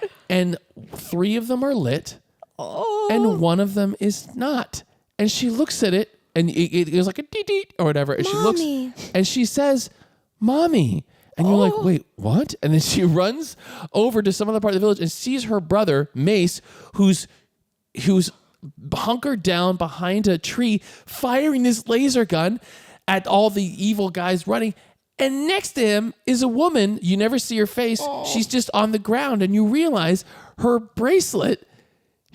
my god! and 3 of them are lit. Oh, And one of them is not. And she looks at it, and it goes like a dee-dee or whatever. And Mommy. she looks, and she says, "Mommy." And you're like, "Wait, what?" And then she runs over to some other part of the village and sees her brother, Mace, who's hunkered down behind a tree, firing this laser gun at all the evil guys running. And next to him is a woman. You never see her face. She's just on the ground. And you realize her bracelet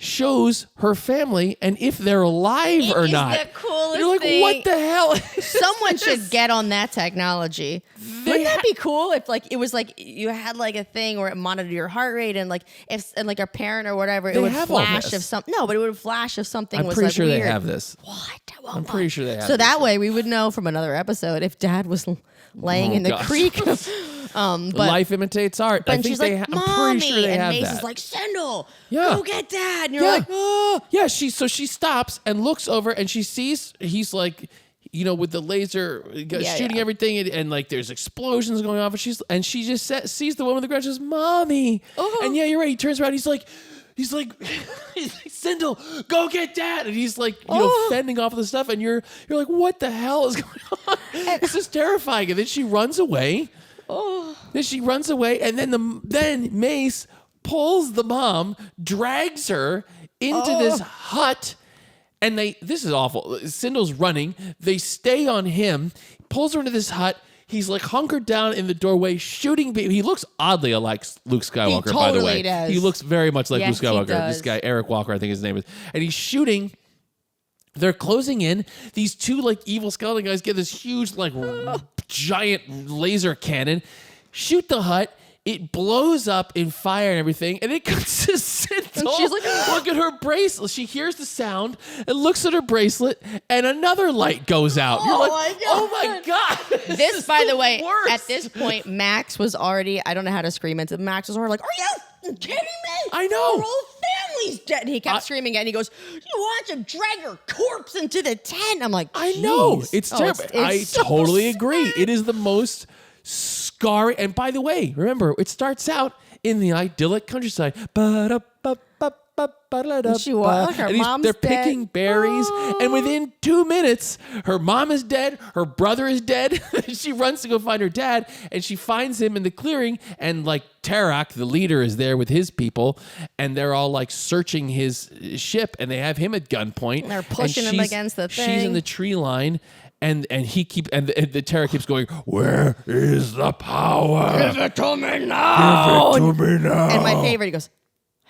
shows her family and if they're alive or is not. the coolest You're like, thing. what the hell? someone should get on that technology. Wouldn't that be cool if like it was like you had like a thing where it monitored your heart rate and like if and like a parent or whatever, it would have all flash this. if something. No, but it would flash if something I'm was pretty like sure weird. they have this. What? I'm pretty sure they have So this. that way we would know from another episode if Dad was laying Oh, in the gosh. creek. But Life imitates art. I and think she's like, I'm "Mommy," pretty sure they and have Mace that. is like, "Sindel, Yeah. go get Dad." And you're Yeah. like, "Oh." Yeah, she stops and looks over and she sees he's like, with the laser shooting yeah. everything and like there's explosions going off and she just sees the woman on the ground. She says, "Mommy," and yeah, you're right. He turns around. He's like, "Sindel, go get Dad," and he's like, fending off the stuff, and you're like, "What the hell is going on?" This is terrifying. And then she runs away. Then she runs away, and then Mace pulls the mom, drags her into this hut, and this is awful. Sindel's running. They stay on him, pulls her into this hut. He's like hunkered down in the doorway, shooting people. He looks oddly like Luke Skywalker, by the way. totally does. He looks very much like Yes, Luke he Skywalker. does. This guy, Eric Walker, I think his name is. And he's shooting. They're closing in. These 2 like evil skeleton guys get this huge like giant laser cannon, shoot the hut. It blows up in fire and everything, and it comes to Sindel. And she's like, look at her bracelet. She hears the sound and looks at her bracelet, and another light goes out. You're like, my God. oh my God. This, by the way, worst. at this point, Max was already, I don't know how to scream into Max was already like, "Are you kidding me? I know. Our whole family's dead." And he kept screaming and he goes, "You watch him drag her corpse into the tent." I'm like, I know. "Jeez." It's Oh, terrible. I it's so totally agree. sad. It is the most scarring. And by the way, remember, it starts out in the idyllic countryside. She was- her mom's they're dead. picking berries, and within 2 minutes, her mom is dead, her brother is dead. She runs to go find her dad, and she finds him in the clearing, and like Tarak, the leader, is there with his people, and they're all like searching his ship, and they have him at gunpoint. And they're pushing him against the She's in thing. the tree line. And the terror keeps going, "Where is the power? Give it to me now. Give it to me now." And my favorite, he goes,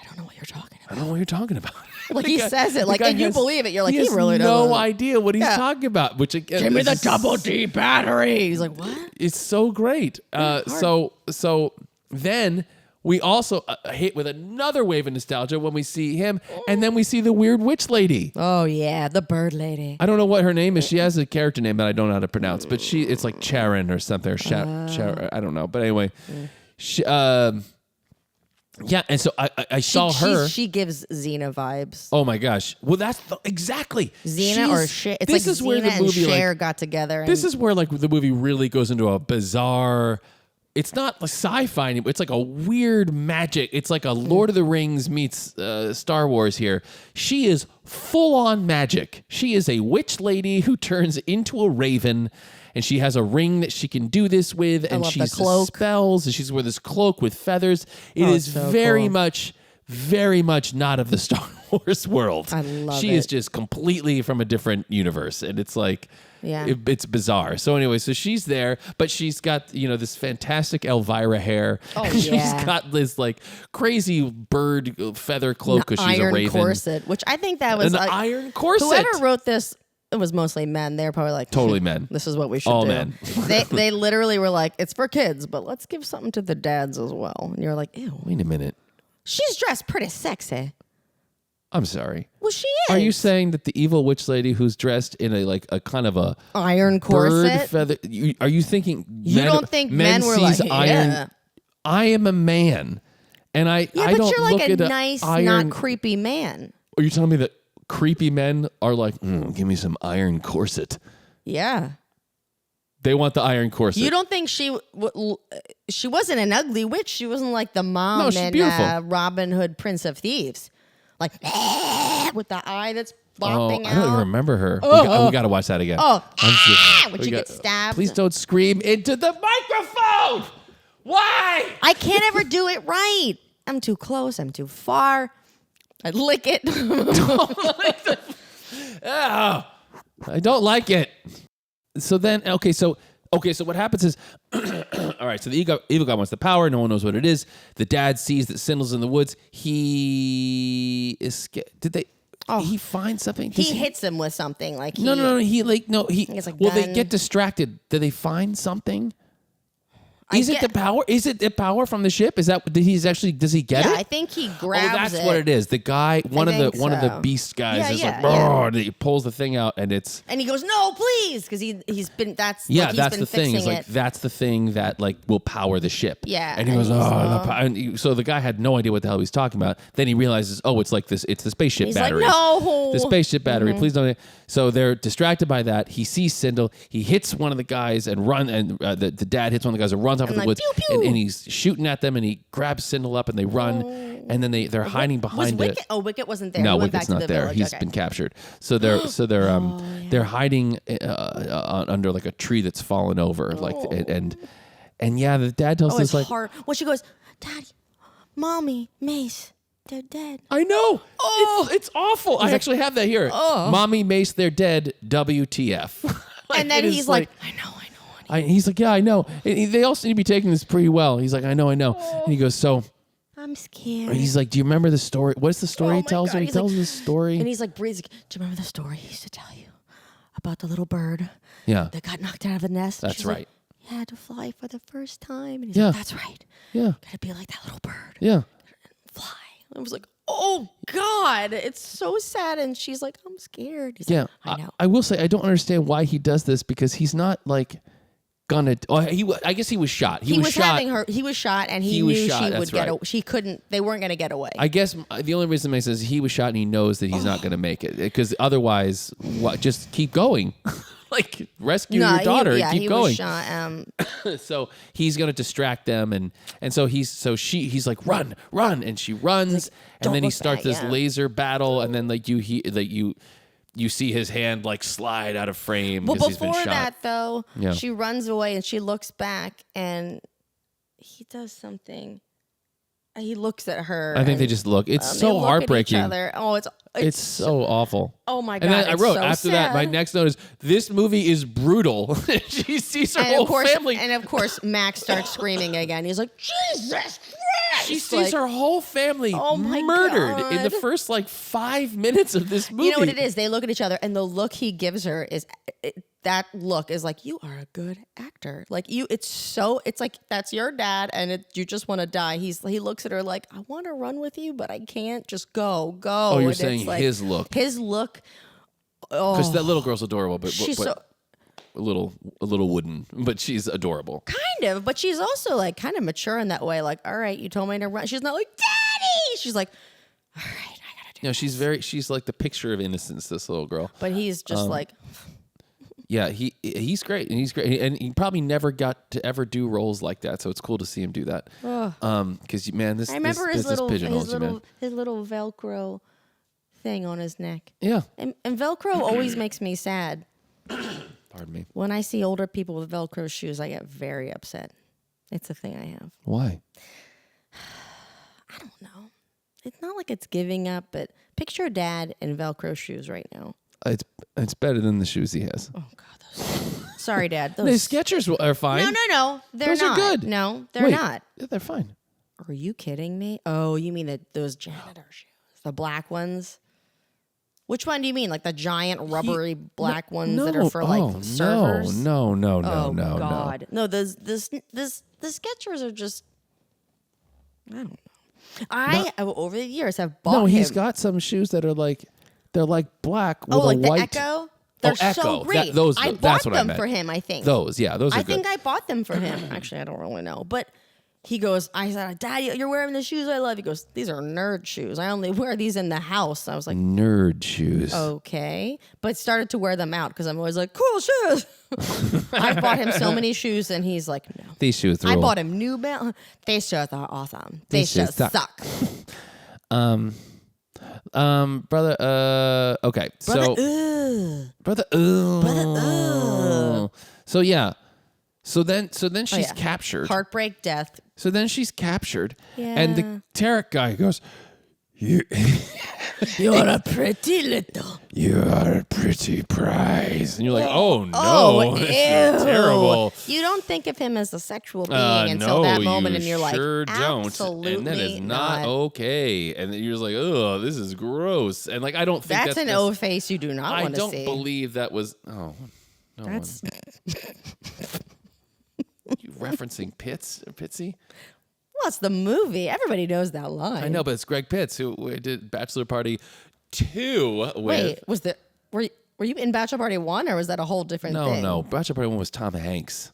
"I don't know what you're talking I about." don't know what you're talking about. Like The he guy- says it, the like, guy and you has- believe it. You're like, he has really no doesn't. idea what he's Yeah. talking about. Which again, "Give me the is- double D battery." He's like, "What?" It's so great. So then we also hit with another wave of nostalgia when we see him, and then we see the weird witch lady. Oh yeah, the bird lady. I don't know what her name is. She has a character name that I don't know how to pronounce, but it's like Charon or something. Or I don't know. But anyway, she, yeah. And so I saw her. She gives Xena vibes. Oh my gosh. Well, that's exactly Xena or She's- Cher. It's this like is where Xena the and movie Cher like, got together. this and- is where like the movie really goes into a bizarre. It's not like sci-fi anymore. It's like a weird magic. It's like a Lord of the Rings meets Star Wars here. She is full on magic. She is a witch lady who turns into a raven, and she has a ring that she can do this with, and love the she's cloak. spells, and she's wearing this cloak with feathers. It Oh, is it's so very cool. very much not of the Star Wars world. I love She is it. just completely from a different universe, and it's like, Yeah. it's bizarre. So anyway, so she's there, but she's got this fantastic Elvira hair. Oh, She's yeah. got this like crazy bird feather cloak because she's a iron raven. corset, which I think that was An like, iron corset. whoever wrote this. It was mostly men. They were probably like, Totally men. This is what we should All do. men. they literally were like, it's for kids, but let's give something to the dads as well. And you're like, ew. Wait a minute. She's dressed pretty sexy. I'm sorry. Well, she Are you saying that the evil witch lady who's dressed in a kind of a iron bird corset? feather? Are you thinking? You don't think men were sees like, iron? yeah. I am a man, and I Yeah, I but don't you're like look a at nice, iron. not creepy man. Are you telling me that creepy men are like, give me some iron corset? Yeah. They want the iron corset. You don't think she wasn't an ugly witch? She wasn't like the mom No, she's in beautiful. Robin Hood, Prince of Thieves, like with the eye that's bopping out. I don't even remember her. We got to watch that again. Oh, I'm would you get stabbed? Please don't scream into the microphone. Why? I can't ever do it right. I'm too close. I'm too far. I lick it. Oh, I don't like it. So then, so what happens is, all right, so the evil guy wants the power. No one knows what it is. The dad sees that Cindel's in the woods. He is scared. He find something? He hits him with something. Like No. He it's like well, they gun. get distracted. Do they find something? I Is it get- the power? Is it the power from the ship? Is that does he get Yeah, it? I think he grabs that's it. what it is. The guy, one of the so. beast guys Yeah, is yeah, like, yeah. and he pulls the thing out, and it's And he goes, "No, please," because he's been that's yeah, like, that's been the thing. It's fixing like it. that's the thing that like will power the ship. Yeah, and he and goes, so the guy had no idea what the hell he was talking about. Then he realizes, it's like this. It's the spaceship He's battery. like, "No, The spaceship battery. Please don't. So they're distracted by that. He sees Sindel. He hits one of the guys and the dad hits one of the guys and runs off in the like, woods. pew, pew. And he's shooting at them, and he grabs Sindel up, and they run, and then they're hiding behind was it. Wicket? Oh, Wicket wasn't there. No, He went back Wicket's to not the there. village. He's Okay. been captured. So they're hiding under like a tree that's fallen over, and yeah, the dad tells Oh, us it's like, hard. Well, she goes, "Daddy, Mommy, Mace, they're dead." I know. It's awful. I actually have that here. Mommy, Mace, they're dead. WTF? And then it is he's like, "I know, honey. he's like, yeah, I know. And they all seem to be taking this pretty well. He's like, I know. And he goes, so I'm scared." he's like, do you remember the story? What's the story he my tells God. her? He He's tells like- her the story. And he's like, breathes. Do you remember the story he used to tell you about the little bird Yeah. that got knocked out of the nest? That's She's like, right. "He had to fly for the first time." And he's Yeah. like, "That's right. Yeah. Gotta be like that little bird. Yeah. Fly." I was like, "Oh God, it's so sad." And she's like, "I'm scared." He's Yeah. like, "I know." I will say, I don't understand why he does this because he's not like gonna. I guess he was shot. He was shot. having her. He was shot, and he was knew shot, she that's would get. right. She couldn't. They weren't going to get away. I guess the only reason it makes sense is he was shot and he knows that he's not going to make it because otherwise, just keep going, like rescue your daughter and keep he going. was shot. So he's going to distract them and so he's like run, and she runs and "Don't then he look starts back," this yeah. laser battle and then like you see his hand like slide out of frame But because he's been before shot. that, though, Yeah. she runs away and she looks back, and he does something. He looks at her. I think and, they just look. It's they so look at heartbreaking. each other. Oh, It's so awful. Oh my God! And then I it's wrote so after that. My sad. next note is this movie is brutal. She sees her And whole of course, family. and of course, Max starts screaming again. He's like, "Jesus Christ!" She sees her whole family Oh my murdered in the God. first like 5 minutes of this movie. You know what it is? They look at each other, and the look he gives her is that look is like, "You are a good actor." Like you, it's like that's your dad, and you just want to die. He looks at her like, "I want to run with you, but I can't. Just go." Oh, you're And saying it's like, his look. His look. Oh, Because that little girl's adorable, but she's so a little wooden, but she's adorable. kind of, but she's also like kind of mature in that way. Like, all right, you told me to run. She's not like, "Daddy." She's like, "All right, I gotta do." No, she's like the picture of innocence. This little girl. But he's just like, Yeah, he's great, and he's great, and he probably never got to ever do roles like that. So it's cool to see him do that. Because man, this I remember this pigeonholes you, man. his little Velcro thing on his neck. Yeah, And Velcro always makes me sad. pardon me. When I see older people with Velcro shoes, I get very upset. It's a thing I have. Why? I don't know. It's not like it's giving up, but picture Dad in Velcro shoes right now. It's better than the shoes he has. Oh God, sorry, Dad. The Those Skechers are fine. no, they're Those not. are good. No, they're Wait, not. yeah, they're fine. Are you kidding me? Oh, you mean those janitor shoes, the black ones? Which one do you mean? Like the giant rubbery black ones that are for like surfers? No, Oh no. God, no. The Skechers are just. I don't know. Over the years have bought No, he's him. got some shoes that are like They're like black with Oh, a like the white. Echo? They're so Echo. great. Those. I That's bought what I them meant. for him, I think. Those. Yeah, those are I good. think I bought them for him. Actually, I don't really know. But he goes, I said, Daddy, you're wearing the shoes I love. He goes, these are nerd shoes. I only wear these in the house. I was like, Nerd shoes. okay. But started to wear them out because I'm always like, cool shoes. I bought him so many shoes and he's like, no. These shoes rule. I bought him New Balance. These shoes are awesome. These shoes suck. Brother, okay. Brother, So yeah. So then she's captured. Heartbreak, death. So then she's captured. Yeah. And the Tarek guy goes, You're a pretty little. You are a pretty prize. And you're like, oh no, Oh, this ew. is terrible. You don't think of him as a sexual being until that moment, and you're sure like, don't. absolutely And that is not okay. And then you're just like, oh, this is gross. And like, I don't think that's an O face you do not want to see. I don't believe that was. Oh, no. That's You referencing Pitsy? well, it's the movie. Everybody knows that line. I know, but it's Greg Pitts who did Bachelor Party 2 with. Wait, were you in Bachelor Party 1 or was that a whole different thing? No. Bachelor Party 1 was Tom Hanks.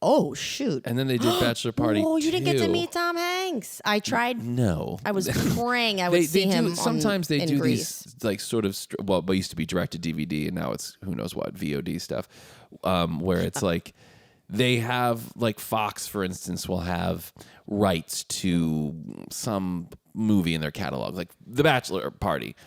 Oh, shoot. And then they did Bachelor Party 2. Oh, you didn't get to meet Tom Hanks. I tried. No. I was praying I would see him sometimes they in do Greece. these like sort of well, it used to be direct to DVD and now it's who knows what VOD stuff, where it's like they have like Fox, for instance, will have rights to some movie in their catalog, like The Bachelor Party,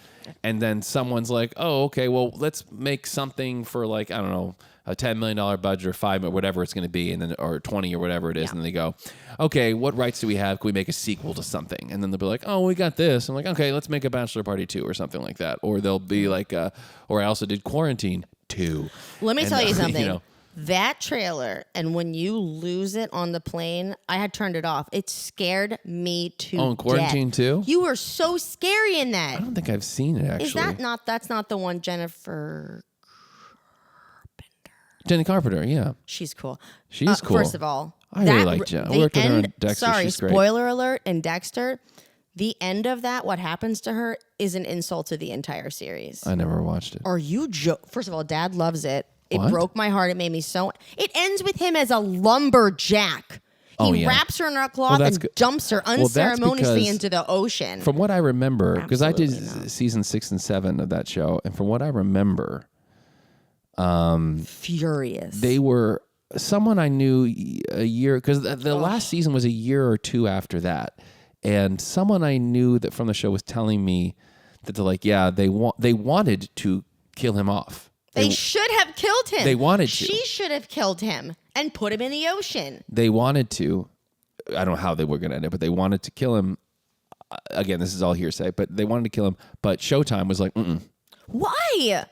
and then someone's like, oh, okay, well, let's make something for like I don't know, a $10 million budget or $5 or whatever it's going to be, and then or 20 or whatever it is, and then they go, okay, what rights do we have? Can we make a sequel to something? And then they'll be like, oh, we got this. I'm like, okay, let's make a Bachelor Party 2 or something like that. Or they'll be like, or I also did Quarantine 2. Let me tell you something. You know, that trailer, and when you lose it on the plane, I had turned it off. It scared me to in Quarantine death. 2? You were so scary in that. I don't think I've seen it actually. Is that not? That's not the one Jennifer. Jenny Carpenter? Yeah, She's cool. she's cool. First of all, I really like Jen. I the worked with her on end- Dexter. Sorry, She's great. spoiler alert. In Dexter, the end of that, what happens to her, is an insult to the entire series. I never watched it. Are you First of all, Dad loves it. It What? broke my heart. It made me so. It ends with him as a lumberjack. He wraps her in a cloth that's and good. dumps her Well, that's unceremoniously because into the ocean. From what I remember, because I did Absolutely not. season 6 and 7 of that show, and from what I remember, Furious. they were someone I knew a year because the last season was a year or two after that, and someone I knew that from the show was telling me that they're like, yeah, they wanted to kill him off. They should have killed him. They wanted to. She should have killed him and put him in the ocean. They wanted to. I don't know how they were going to end it, but they wanted to kill him. Again, this is all hearsay, but they wanted to kill him. But Showtime was like, Why?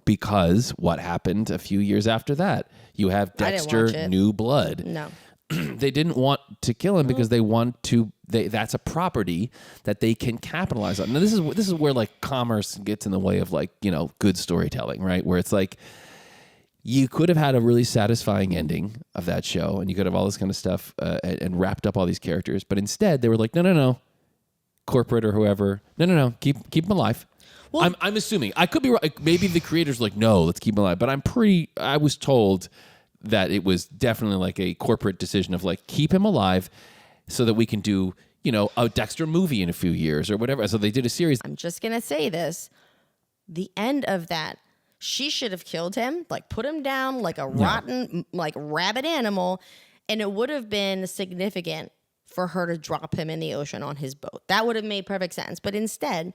because what happened a few years after that? You have I didn't Dexter, watch it. New Blood. No. They didn't want to kill him because they want to. That's a property that they can capitalize on. Now this is where like commerce gets in the way of like good storytelling, right? Where it's like you could have had a really satisfying ending of that show, and you could have all this kind of stuff and wrapped up all these characters, but instead they were like, no, corporate or whoever, no, keep them alive. Well, I'm assuming I could be right. Maybe the creators were like, no, let's keep them alive, but I was told that it was definitely like a corporate decision of like keep him alive so that we can do a Dexter movie in a few years or whatever. So they did a series. I'm just going to say this. The end of that, she should have killed him, like put him down like a rotten, like rabid animal, and it would have been significant for her to drop him in the ocean on his boat. That would have made perfect sense. But instead,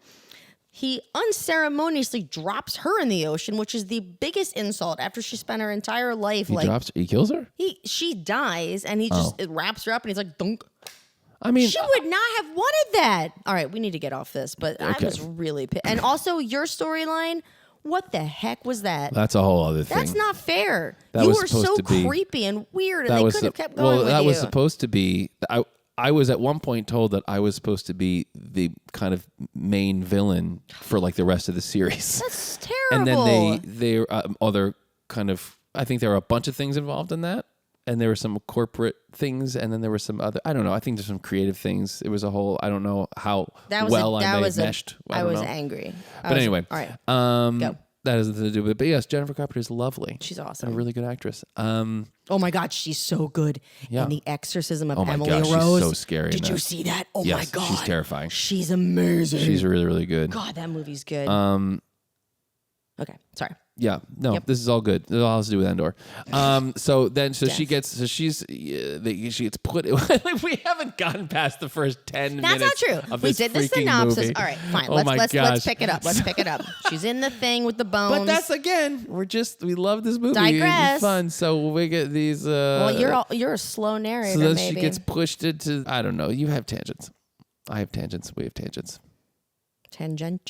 he unceremoniously drops her in the ocean, which is the biggest insult after she spent her entire life He kills her? she dies and he just wraps her up and he's like, dunk. I mean, She would not have wanted that. All right, we need to get off this, but I Okay. was really pissed. And also your storyline, what the heck was that? that's a whole other thing. That's not fair. That You was were supposed so to be- creepy and weird, and they could have kept going well, with that you. was supposed to be. I was at one point told that I was supposed to be the kind of main villain for like the rest of the series. That's And terrible. then they other kind of. I think there are a bunch of things involved in that, and there were some corporate things, and then there were some other. I don't know. I think there's some creative things. It was a whole. I don't know how I may have meshed. I was know. angry. But anyway, all right. Go. That has nothing to do with it. But yes, Jennifer Carpenter is lovely. She's awesome. And a really good actress. Oh my God, she's so good in The Exorcism of Emily gosh, Rose. she's so scary. Did you see that? Oh yes, my God, she's terrifying. She's amazing. She's really, really good. God, that movie's good. Okay, sorry. Yeah, no, This is all good. It all has to do with Endor. She gets put. We haven't gotten past the first 10 minutes. That's not true. Of We this did the freaking synopsis. movie. All right, fine. Oh Let's pick it up. Let's pick it up. She's in the thing with the bones. But that's again, we love this movie. Digress. It's fun. So we get these. Well, you're a slow narrator. So then maybe. she gets pushed into. I don't know. You have tangents. I have tangents. We have tangents. Tangential.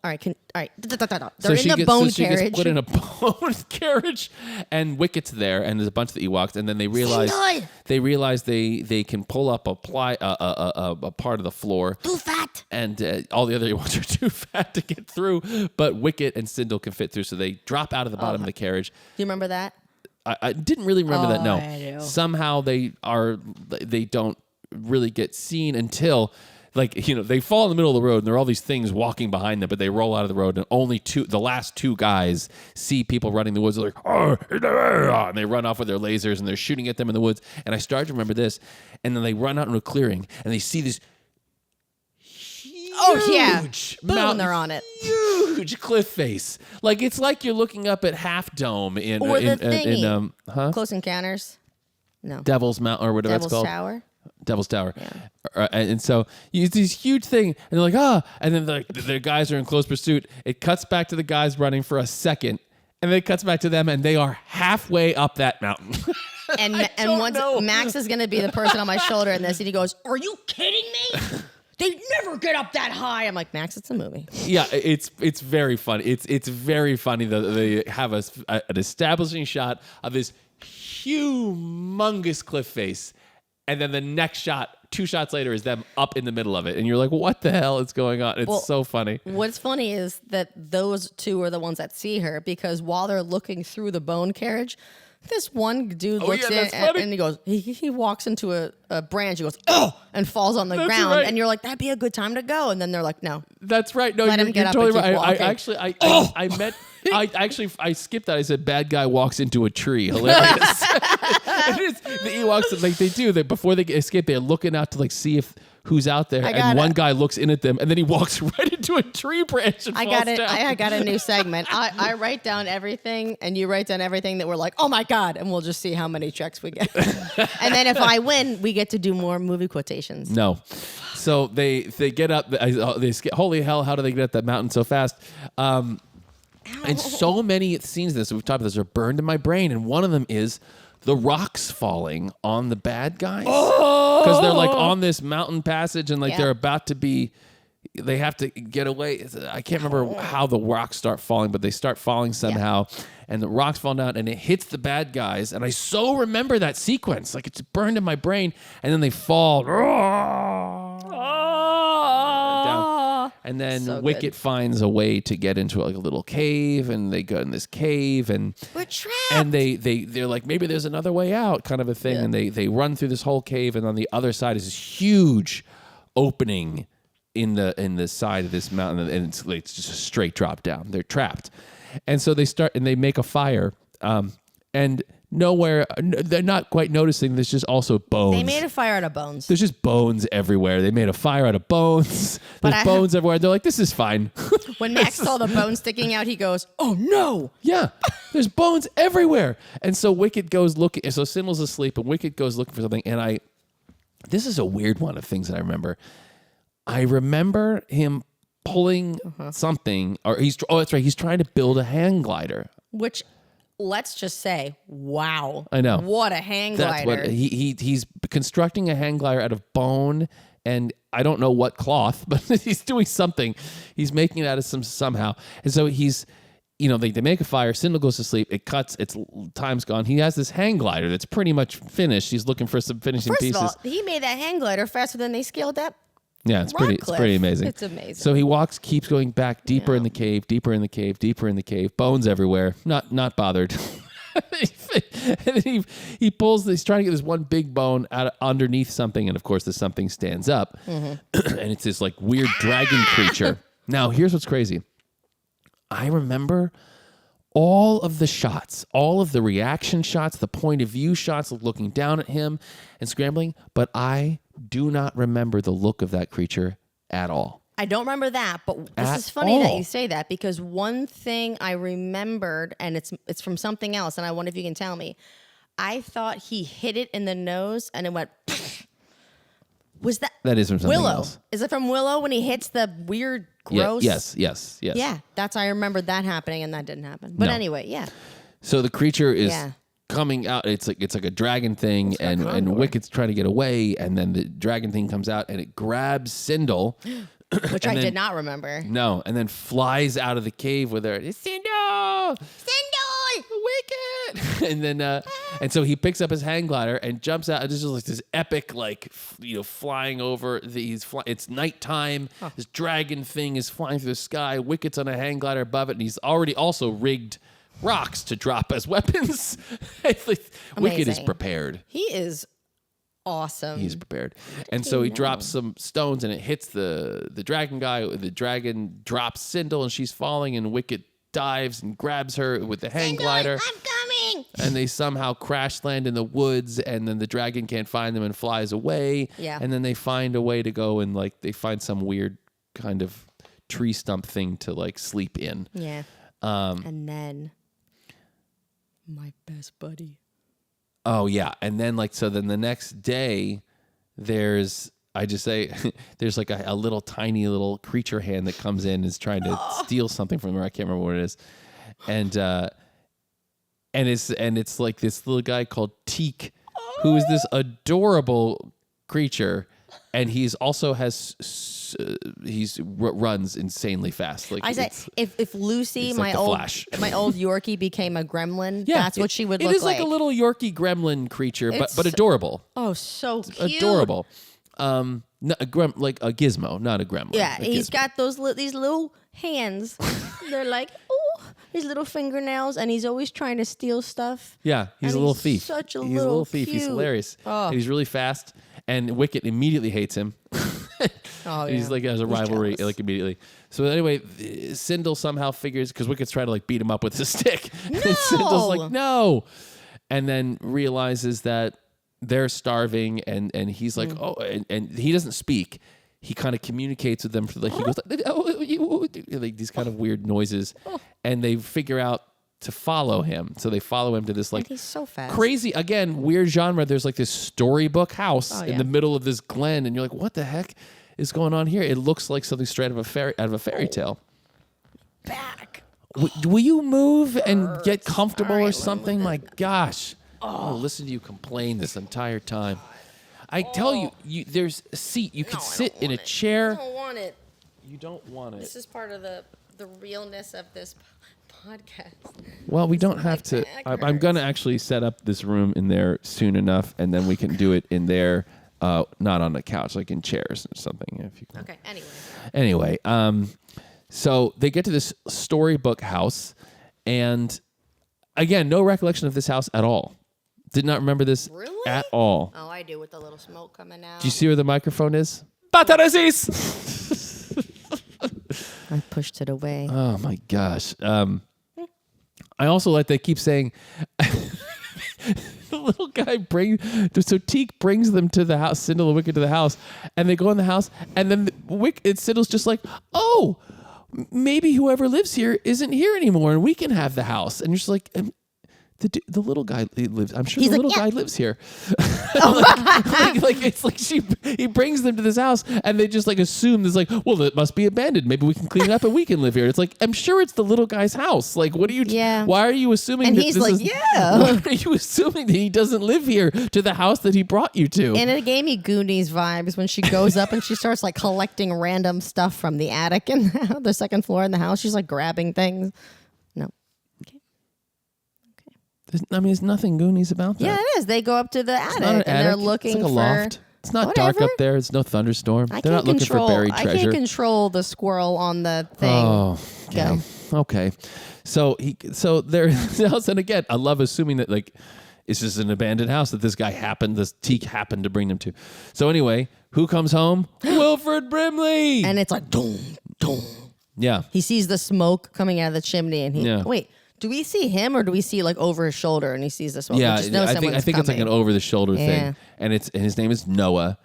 All right. They're in the bone carriage. She gets put in a bone carriage, and Wicket's there, and there's a bunch of the Ewoks, and then they realize they can pull up a part of the floor. Too fat. And all the other Ewoks are too fat to get through, but Wicket and Sindel can fit through, so they drop out of the bottom of the carriage. Do you remember that? I didn't really remember that. No, I do. Somehow they don't really get seen until. They fall in the middle of the road and there are all these things walking behind them, but they roll out of the road and only the last two guys see people running the woods. They're like, and they run off with their lasers and they're shooting at them in the woods. And I started to remember this. And then they run out into a clearing and they see this huge boom, they're on it. Huge cliff face. It's like you're looking up at Half Dome in Close Encounters. No. Devil's Mountain or whatever it's called. Devil's Tower. Yeah. And so it's this huge thing, and they're like, and then the guys are in close pursuit. It cuts back to the guys running for a second, and then it cuts back to them, and they are halfway up that mountain. And Max is going to be the person on my shoulder in this, and he goes, "Are you kidding me? They never get up that high." I'm like, Max, it's a movie. Yeah, it's very funny. It's very funny that they have an establishing shot of this humongous cliff face. And then the next shot, 2 shots later, is them up in the middle of it. And you're like, what the hell is going on? It's so funny. What's funny is that those two are the ones that see her, because while they're looking through the bone carriage, this one dude looks in and he goes, he walks into a branch, he goes, and falls on the ground. Right. And you're like, that'd be a good time to go. And then they're like, no. That's right. No, you're totally right. I skipped that. I said, bad guy walks into a tree. Hilarious. The Ewoks, before they escape, they're looking out to see if who's out there. And one guy looks in at them, and then he walks right into a tree branch and falls down. I got a new segment. I write down everything, and you write down everything that we're like, oh my God, and we'll just see how many checks we get. And then if I win, we get to do more movie quotations. No. So they get up. They holy hell, how do they get up that mountain so fast? And so many scenes of this, we've talked about this, are burned in my brain, and one of them is the rocks falling on the bad guys. Because they're on this mountain passage and they're about to be, they have to get away. I can't remember how the rocks start falling, but they start falling somehow. And the rocks fall down and it hits the bad guys. And I so remember that sequence. It's burned in my brain. And then they fall. Down. And then Wicket finds a way to get into a little cave, and they go in this cave, and we're trapped. And they're like, maybe there's another way out, kind of a thing. Yeah. And they run through this whole cave, and on the other side is this huge opening in the side of this mountain, and it's just a straight drop down. They're trapped, and so they make a fire, and nowhere, they're not quite noticing there's just also bones. They made a fire out of bones. There's just bones everywhere. They made a fire out of bones. There's bones everywhere. They're like, this is fine. When Max saw the bones sticking out, he goes, oh no. Yeah, there's bones everywhere. And so Wicket goes looking. So Sindel's asleep, and Wicket goes looking for something. And this is a weird one of things that I remember. I remember him pulling something, or that's right. He's trying to build a hang glider. Which, let's just say, wow. I know. What a hang glider. That's what he's constructing a hang glider out of bone, and I don't know what cloth, but he's doing something. He's making it out of somehow. And so he's, they make a fire. Sindel goes to sleep. It cuts. Time's gone. He has this hang glider that's pretty much finished. He's looking for some finishing pieces. First of all, he made that hang glider faster than they scaled that Yeah, it's pretty amazing. It's amazing. So he keeps going back deeper in the cave, deeper in the cave, deeper in the cave. Bones everywhere. Not bothered. And then he pulls. He's trying to get this one big bone out underneath something, and of course, the something stands up, and it's this like weird dragon creature. Now, here's what's crazy. I remember all of the shots, all of the reaction shots, the point of view shots of looking down at him and scrambling, but I do not remember the look of that creature at all. I don't remember that, but this is funny that you say that, because one thing I remembered, and it's from something else, and I wonder if you can tell me. I thought he hit it in the nose, and it went. Was that? That is from something Willow. else. Is it from Willow when he hits the weird, gross? Yes. Yeah, I remembered that happening, and that didn't happen. But anyway, yeah. So the creature is coming out. It's like a dragon thing, and Wicked's trying to get away, and then the dragon thing comes out, and it grabs Sindel. Which I did not remember. No, and then flies out of the cave with her. Sindel! Wicked! And then, and so he picks up his hang glider and jumps out. This is like this epic, flying over. It's nighttime. Huh. This dragon thing is flying through the sky. Wicked's on a hang glider above it, and he's already also rigged rocks to drop as weapons. Wicked is prepared. He is awesome. He's prepared. And so he drops some stones, and it hits the dragon guy. The dragon drops Sindel, and she's falling, and Wicked dives and grabs her with the hang glider. I'm coming! And they somehow crash land in the woods, and then the dragon can't find them and flies away. Yeah. And then they find a way to go, and they find some weird kind of tree stump thing to sleep in. Yeah. And then my best buddy. Oh yeah, and then then the next day, there's a little tiny little creature hand that comes in and is trying to steal something from her. I can't remember what it is, and it's like this little guy called Teak, who is this adorable creature, and he's also runs insanely fast. I say, if Lucy, my old Yorkie, became a gremlin, that's what she would look like. It is like a little Yorkie gremlin creature, but adorable. Oh, so cute. Adorable. Not like a gizmo, not a gremlin. Yeah, he's got these little hands. They're like, oh, his little fingernails, and he's always trying to steal stuff. Yeah, he's a little thief. He's a little thief. Cute. He's hilarious. Oh. And he's really fast, and Wicket immediately hates him. He's has a rivalry immediately. So anyway, Sindel somehow figures, because Wicket's trying to beat him up with a stick. No! And Sindel's like, no, and then realizes that they're starving, and he's like, oh, and he doesn't speak. He kind of communicates with them. He goes like these kind of weird noises, and they figure out to follow him. So they follow him to this he's so fast. Crazy, again, weird genre. There's this storybook house in the middle of this glen, and you're like, what the heck is going on here? It looks like something straight out of a fairy tale. Back. Will you move and get comfortable or something? My gosh. Oh, listen to you complain this entire time. I tell you, there's a seat. You can sit in a chair. I don't want it. You don't want it. This is part of the realness of this podcast. Well, we don't have to. I'm going to actually set up this room in there soon enough, and then we can do it in there, not on the couch, like in chairs or something. If you can. Okay, Anyway, so they get to this storybook house, and again, no recollection of this house at all. Did not remember this at all. Oh, I do, with the little smoke coming out. Do you see where the microphone is? Batarazis! I pushed it away. Oh my gosh. I also they keep saying the little guy Teak brings them to the house, Sindel and Wicked to the house, and they go in the house, and then Sindel's just like, oh, maybe whoever lives here isn't here anymore, and we can have the house. And you're just like, the little guy lives. I'm sure the little guy lives here. It's like he brings them to this house, and they just assume there's well, it must be abandoned. Maybe we can clean it up and we can live here. It's like, I'm sure it's the little guy's house. What are you? Yeah. Why are you assuming? And that he's this like, is, yeah. Why are you assuming that he doesn't live here to the house that he brought you to? And it gave me Goonies vibes when she goes up and she starts collecting random stuff from the attic and the second floor in the house. She's grabbing things. There's nothing Goonies about that. Yeah, it is. They go up to the attic not an and attic. they're looking it's like a for loft. It's not dark Whatever. up there. It's no thunderstorm. I They're not can't looking for buried I treasure. can't control the squirrel on the thing. Oh, okay. Go. Okay. So there, and again, I love assuming that like it's just an abandoned house that this Teak happened to bring them to. So anyway, who comes home? Wilfred Brimley. And it's like, boom, boom. Yeah. He sees the smoke coming out of the chimney, and wait. Do we see him, or do we see like over his shoulder, and he sees the smoke? Yeah, We just know I think it's like an over the shoulder thing, and his name is Noah,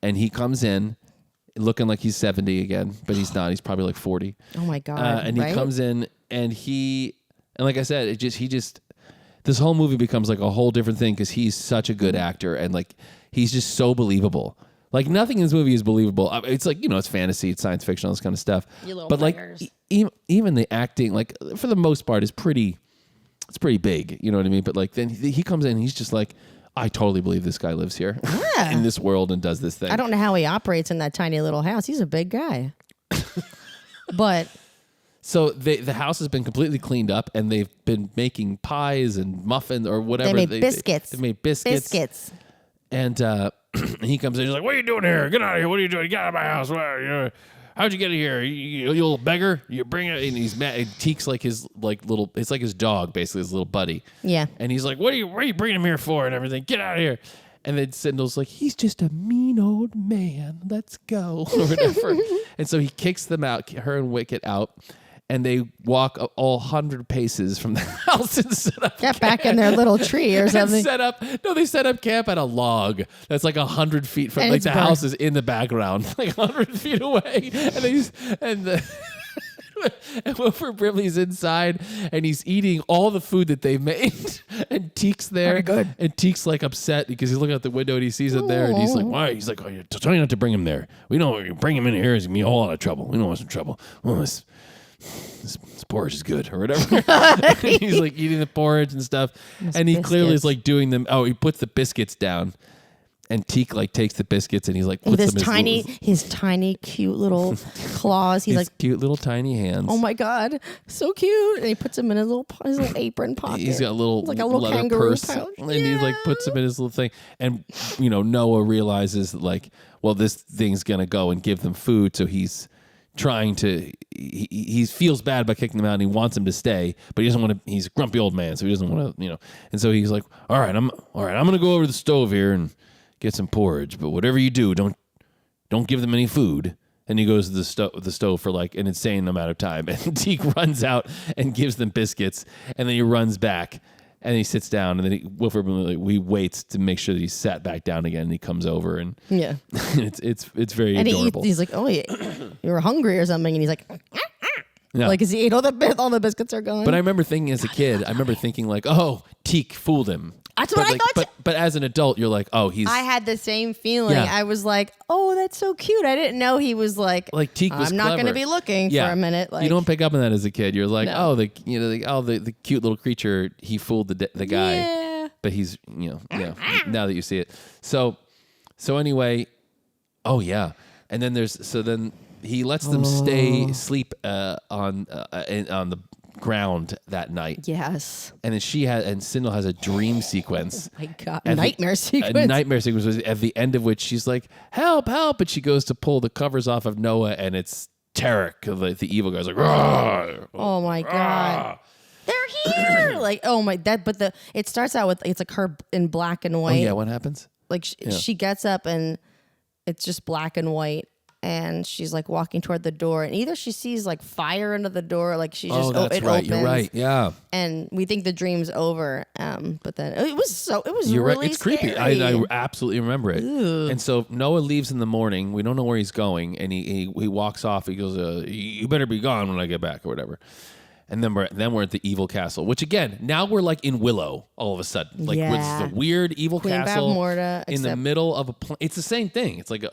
and he comes in looking like he's 70 again, but he's not. He's probably like 40. Oh my god! And he comes in, and like I said, this whole movie becomes like a whole different thing because he's such a good actor, and like he's just so believable. Like nothing in this movie is believable. It's like, it's fantasy, it's science fiction, all this kind of stuff. But like even the acting, like for the most part, it's pretty big. You know what I mean? But like then he comes in, and he's just like, I totally believe this guy lives here in this world and does this thing. I don't know how he operates in that tiny little house. He's a big guy. But so the house has been completely cleaned up, and they've been making pies and muffins or whatever. they made biscuits. They made biscuits. And he comes in, he's like, what are you doing here? Get out of here. What are you doing? Get out of my house. How'd you get in here? You little beggar. You bring it. And he's mad. And Teek's like his little, it's like his dog, basically, his little buddy. Yeah. And he's like, where are you bringing him here for and everything? Get out of here. And then Sindul's like, he's just a mean old man. Let's go. Or whatever. And so he kicks them out, her and Wicket out. And they walk all 100 paces from the house and set up Get back in their little tree or something. They set up camp at a log that's like 100 feet from, And like it's the burnt. house is in the background, like 100 feet away. And Wilford Brimley's inside, and he's eating all the food that they made. And Teek's there. Very good. And Teek's like upset because he's looking out the window and he sees it there, and he's like, why? He's like, oh, you're trying not to bring him there. We don't you bring him in here, it's gonna be a whole lot of trouble. We don't want some trouble. Well, this porridge is good or whatever. He's like eating the porridge and stuff. And he clearly is like doing them. Oh, he puts the biscuits down. And Teek like takes the biscuits and he's like puts With them in his tiny, cute little claws. He's his like, cute little tiny hands. oh my god, so cute! And he puts them in his little apron pocket. He's got a little, like a little leather kangaroo purse, pouch. and he like puts him in his little thing. And Noah realizes that like, well, this thing's gonna go and give them food, so he's trying to. He feels bad about kicking them out, and he wants them to stay, but he doesn't want to. He's a grumpy old man, so he doesn't want to. And so he's like, all right, I'm gonna go over to the stove here and get some porridge, but whatever you do, don't give them any food. And he goes to the stove for like an insane amount of time. And Teek runs out and gives them biscuits, and then he runs back and he sits down, and then Wilford we waits to make sure that he's sat back down again, and he comes over and it's very and adorable. he's like, oh, you were hungry or something, and he's like, Yeah. like, as he ate all the biscuits are gone. But I remember thinking as a kid, like, oh, Teek fooled him. That's what I thought. But as an adult, you're like, oh, he's. I had the same feeling. Yeah. I was like, oh, that's so cute. I didn't know he was like Teek was I'm not going to clever. be looking Yeah. for a minute. Like, you don't pick up on that as a kid. You're like, No. oh, the cute little creature. He fooled the guy. Yeah. But he's now that you see it. So anyway, oh yeah, and then then he lets them sleep on the ground that night. Yes. And then Sindel has a dream sequence. My God. A Nightmare sequence. A nightmare sequence was at the end of which she's like, help, help. And she goes to pull the covers off of Noah, and it's Tarek, the evil guy's like, "Rawr, Oh my God. They're here. Like, oh my, it starts out with, it's like her in black and Oh white. yeah, what happens? Like she gets up and it's just black and white. And she's like walking toward the door, and either she sees like fire under the door, like she just that's it right. opens, You're right. Yeah, and we think the dream's over. But then it was you're really right. It's creepy. scary. I absolutely remember it. Ooh. And so Noah leaves in the morning. We don't know where he's going, and he walks off. He goes, "You better be gone when I get back," or whatever. And then we're at the evil castle, which again, now we're like in Willow all of a sudden, like with the weird evil Queen castle Bavmorda, in the middle of a. It's the same thing. It's like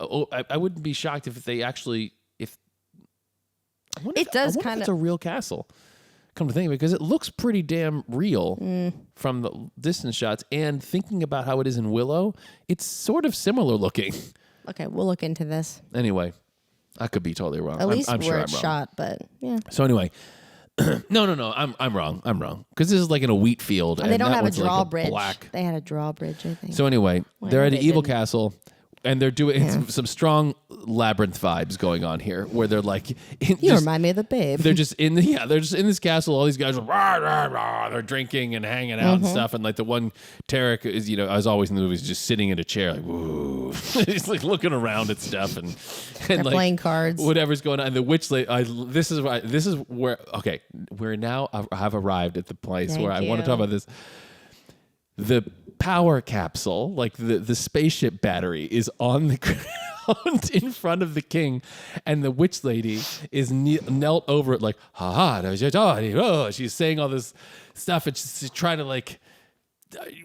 I wouldn't be shocked if they actually It does kind kind of. It's a real castle. Come to think of it, because it looks pretty damn real from the distance shots, and thinking about how it is in Willow, it's sort of similar looking. Okay, we'll look into this. Anyway, I could be totally wrong. At least I'm where sure it's I'm wrong. shot, but yeah. So anyway. No. I'm wrong. Because this is like in a wheat field. And they don't that have a one's like drawbridge. black. They had a drawbridge, I think. So anyway, they're at an they evil didn't. castle. And they're doing some strong labyrinth vibes going on here, where they're like, You remind me of the Babe. they're just in this castle. All these guys are rah, rah, rah, they're drinking and hanging out and stuff. And like the one Tarek is, as always in the movies, just sitting in a chair, like woo. He's like looking around at stuff and They're like playing cards. whatever's going on. And the witch lady, this is where okay, we're now have arrived at the place where I want to talk about this. The power capsule, like the spaceship battery, is on the ground in front of the king, and the witch lady is knelt over it like, she's saying all this stuff, and she's trying to like,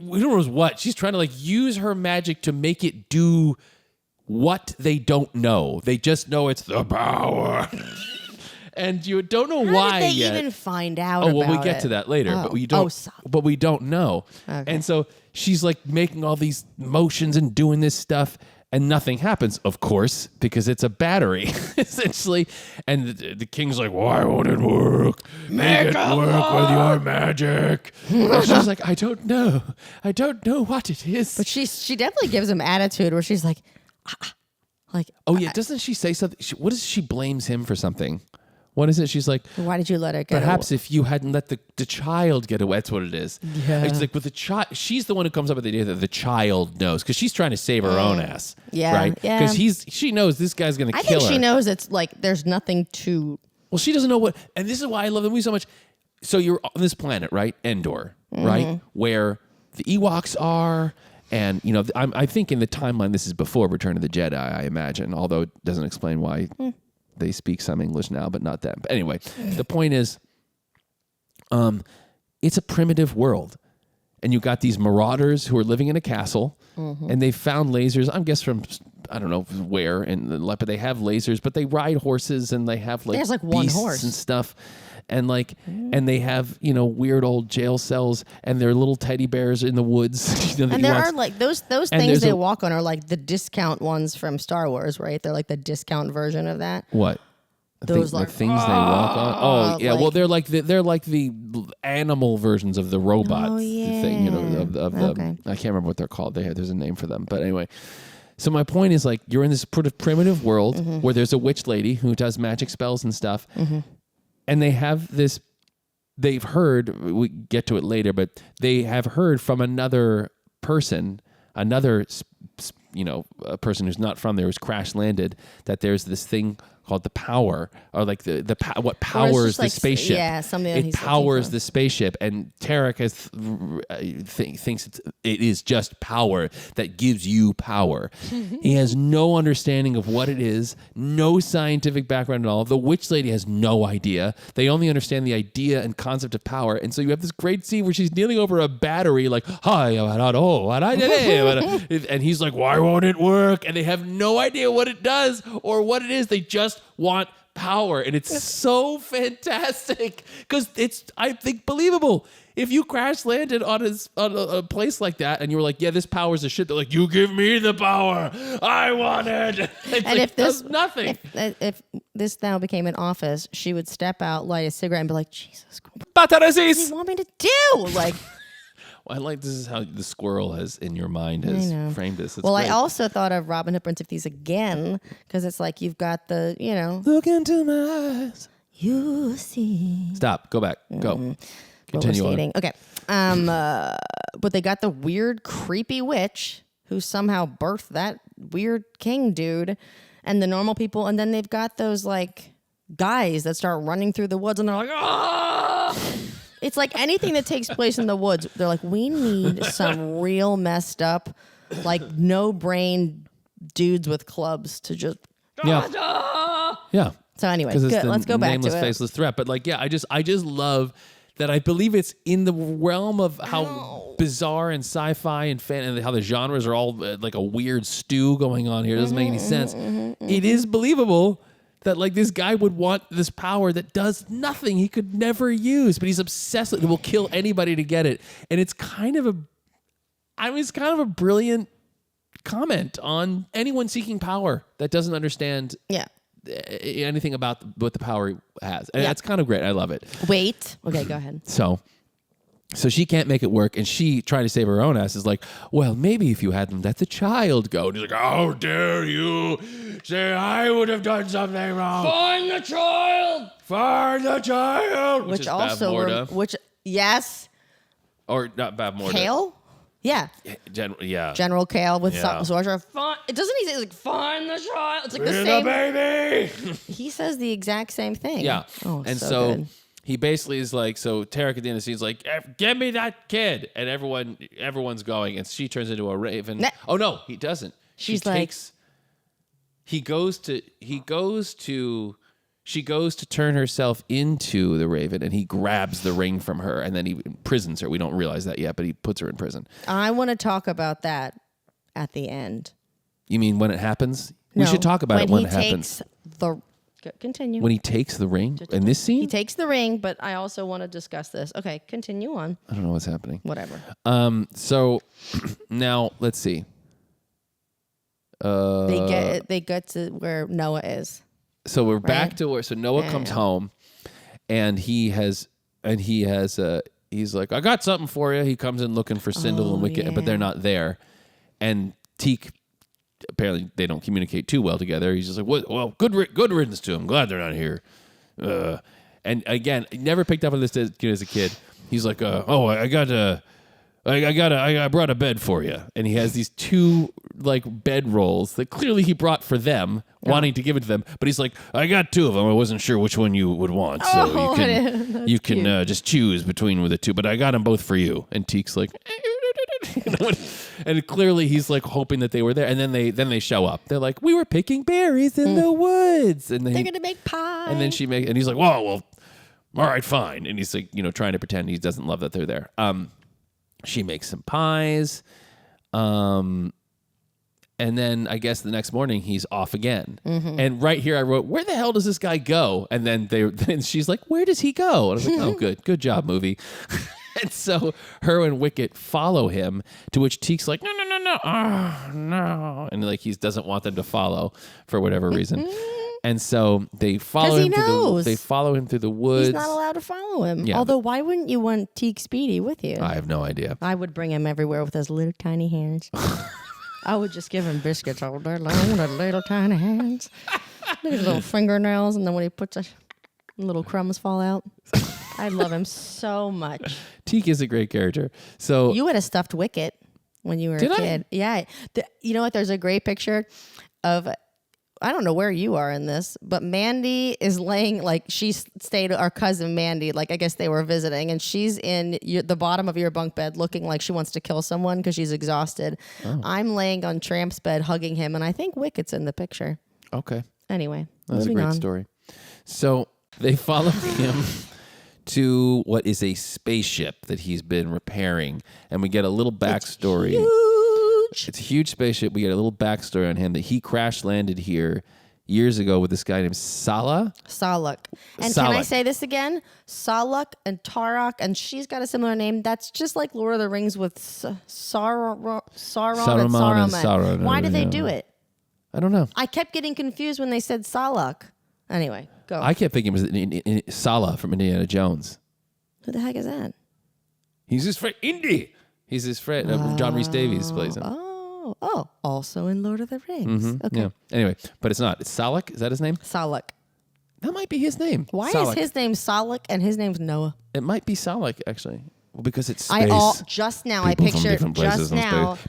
we don't know what, she's trying to like use her magic to make it do what they don't know. They just know it's the power. And you don't know why How did they yet. even find out? Oh, well, we about get it? to that later, Oh. but we don't. stop. But we don't know. Okay. And so she's like making all these motions and doing this stuff, and nothing happens, of course, because it's a battery, essentially. And the king's like, "Why won't it work? Make it work with your magic." And she's like, "I don't know. I don't know what it is." But she definitely gives him attitude where she's like, like, oh yeah, doesn't she say something? What is she blames him for something? What is it? She's like, why did you let it go? perhaps if you hadn't let the child get away, that's what it is. Yeah. It's like with the child, she's the one who comes up with the idea that the child knows, because she's trying to save her own ass. Yeah, Right? yeah. Because she knows this guy's going to I kill think her. she knows it's like there's nothing to. Well, she doesn't know what, and this is why I love the movie so much. So you're on this planet, right? Endor, right? Where the Ewoks are. And, I think in the timeline, this is before Return of the Jedi, I imagine, although it doesn't explain why they speak some English now, but not that. But anyway, the point is, it's a primitive world. And you've got these marauders who are living in a castle, and they found lasers, I guess from, I don't know where, but they have lasers, but they ride horses, and they have like, There's like one beasts horse. and stuff. And like, and they have, weird old jail cells, and they're little teddy bears in the woods. And there are like those And things there's they a- walk on are like the discount ones from Star Wars, right? They're like the discount version of that. What? Those the like, things they walk on. Oh yeah, well like- they're like the animal versions of the robot Oh, thing. Of the Okay. I can't remember what they're called. There's a name for them. But anyway, so my point is like you're in this primitive world where there's a witch lady who does magic spells and stuff, and they have this. They've heard. We get to it later, but they have heard from another person, a person who's not from there, who's crash landed, that there's this thing called the power, or like what powers just the like, spaceship. yeah, something that it he's looking powers for. the spaceship, and Tarek thinks it is just power that gives you power. He has no understanding of what it is, no scientific background at all. The witch lady has no idea. They only understand the idea and concept of power, and so you have this great scene where she's kneeling over a battery, like, "Hi, and he's like, "Why won't it work?" And they have no idea what it does or what it is. They just want power, and it's so fantastic because it's, I think, believable. If you crash landed on a place like that, and you were like, "Yeah, this power's a shit," they're like, "You give me the power, I want it." It's And like, if this does nothing, if this now became an office, she would step out, light a cigarette, and be like, "Jesus, what do Batarasis! you want me to do?" Like, I like this is how the squirrel has in your mind know. has framed this. It's well, great. I also thought of Robin Hood, Prince of Thieves again because it's like you've got the, Look into my eyes. you see. Stop. Go back. Go. Continue on. Skating. Okay. But they got the weird, creepy witch who somehow birthed that weird king dude, and the normal people, and then they've got those like guys that start running through the woods, and they're like, "Ah!" It's like anything that takes place in the woods. They're like, we need some real messed up, like no brain dudes with clubs to just. Yeah. Yeah. So anyway, Because it's good. the Let's go back nameless, to it. faceless threat. But like, yeah, I just love that. I believe it's in the realm of how bizarre and sci-fi and and how the genres are all like a weird stew going on here. It doesn't make any sense. It is believable that like this guy would want this power that does nothing he could never use, but he's obsessed with it, will kill anybody to get it. And it's kind of a brilliant comment on anyone seeking power that doesn't understand Yeah. anything about what the power he has. And Yeah. that's kind of great. I love it. Wait. Okay, go ahead. So So she can't make it work, and she, trying to save her own ass, is like, well, maybe if you had them let the child go. And he's like, how dare you say I would have done something wrong. Find the child. Find the child. Which is also, Bavmorda. yes. Or not Bavmorda. Kale? Yeah. Yeah. General Kale with Yeah. Sorcerer. It doesn't he say like find the child? It's like the Free same. baby. He says the exact same thing. Yeah. Oh, and so good. he basically is like, so Tarek at the end of the scene is like, give me that kid. And everyone's going, and she turns into a raven. Oh no, he doesn't. She's She goes to turn herself into the raven, and he grabs the ring from her, and then he imprisons her. We don't realize that yet, but he puts her in prison. I want to talk about that at the end. You mean when it happens? No, We should talk about it when it happens. Continue. When he takes the ring in this scene? He takes the ring, but I also want to discuss this. Okay, continue on. I don't know what's happening. Whatever. So now let's see. They get to where Noah is. So we're back to where. So Noah comes home, and he's like, I got something for you. He comes in looking for Sindel and Wicket, but they're not there. And Teak, apparently they don't communicate too well together. He's just like, "What? Well, good riddance to him. Glad they're not here." And again, never picked up on this as a kid. He's like, I brought a bed for you. And he has these two like bed rolls that clearly he brought for them, wanting to give it to them. But he's like, I got two of them. I wasn't sure which one you would want. So you can just choose between the two. But I got them both for you. And Teek's like, and clearly he's like hoping that they were there. And then they show up. They're like, we were picking berries in the woods. And they're going to make pie. And then and he's like, whoa, well, all right, fine. And he's like, trying to pretend he doesn't love that they're there. She makes some pies. And then I guess the next morning he's off again. Mm-hmm. And right here I wrote, where the hell does this guy go? And then she's like, where does he go? And I was like, oh, good job, movie. And so her and Wicket follow him, to which Teek's like, no. Oh, no. And like he doesn't want them to follow for whatever reason. And so they follow him through the woods. He's not allowed to follow him. Yeah, although why wouldn't you want Teek Speedy with you? I have no idea. I would bring him everywhere with his little tiny hands. I would just give him biscuits all day long with little tiny hands. Look at his little fingernails, and then when he puts little crumbs fall out. I love him so much. Teek is a great character. So you had a stuffed Wicket when you were a kid. Yeah. You know what? There's a great picture of, I don't know where you are in this, but Mandy is laying, like she stayed, our cousin Mandy, like I guess they were visiting, and she's in the bottom of your bunk bed looking like she wants to kill someone because she's exhausted. Oh. I'm laying on Tramp's bed hugging him, and I think Wicket's in the picture. Okay. Anyway, that's a great story. So they follow him to what is a spaceship that he's been repairing, and we get a little backstory. It's a huge spaceship. We get a little backstory on him that he crash landed here years ago with this guy named Salak. And can I say this again? Salak and Tarak, and she's got a similar name. That's just like Lord of the Rings with Sauron and Saruman. Why did they do it? I don't know. I kept getting confused when they said Salak. Anyway, go. I kept thinking it was Sala from Indiana Jones. Who the heck is that? He's his friend, Indy. He's his friend. John Rhys Davies plays him. Oh, also in Lord of the Rings. Mm-hmm, okay. Yeah. Anyway, but it's not. It's Salak. Is that his name? Salak. That might be his name. Why is his name Salak and his name's Noah? It might be Salak, actually. Well, because it's space.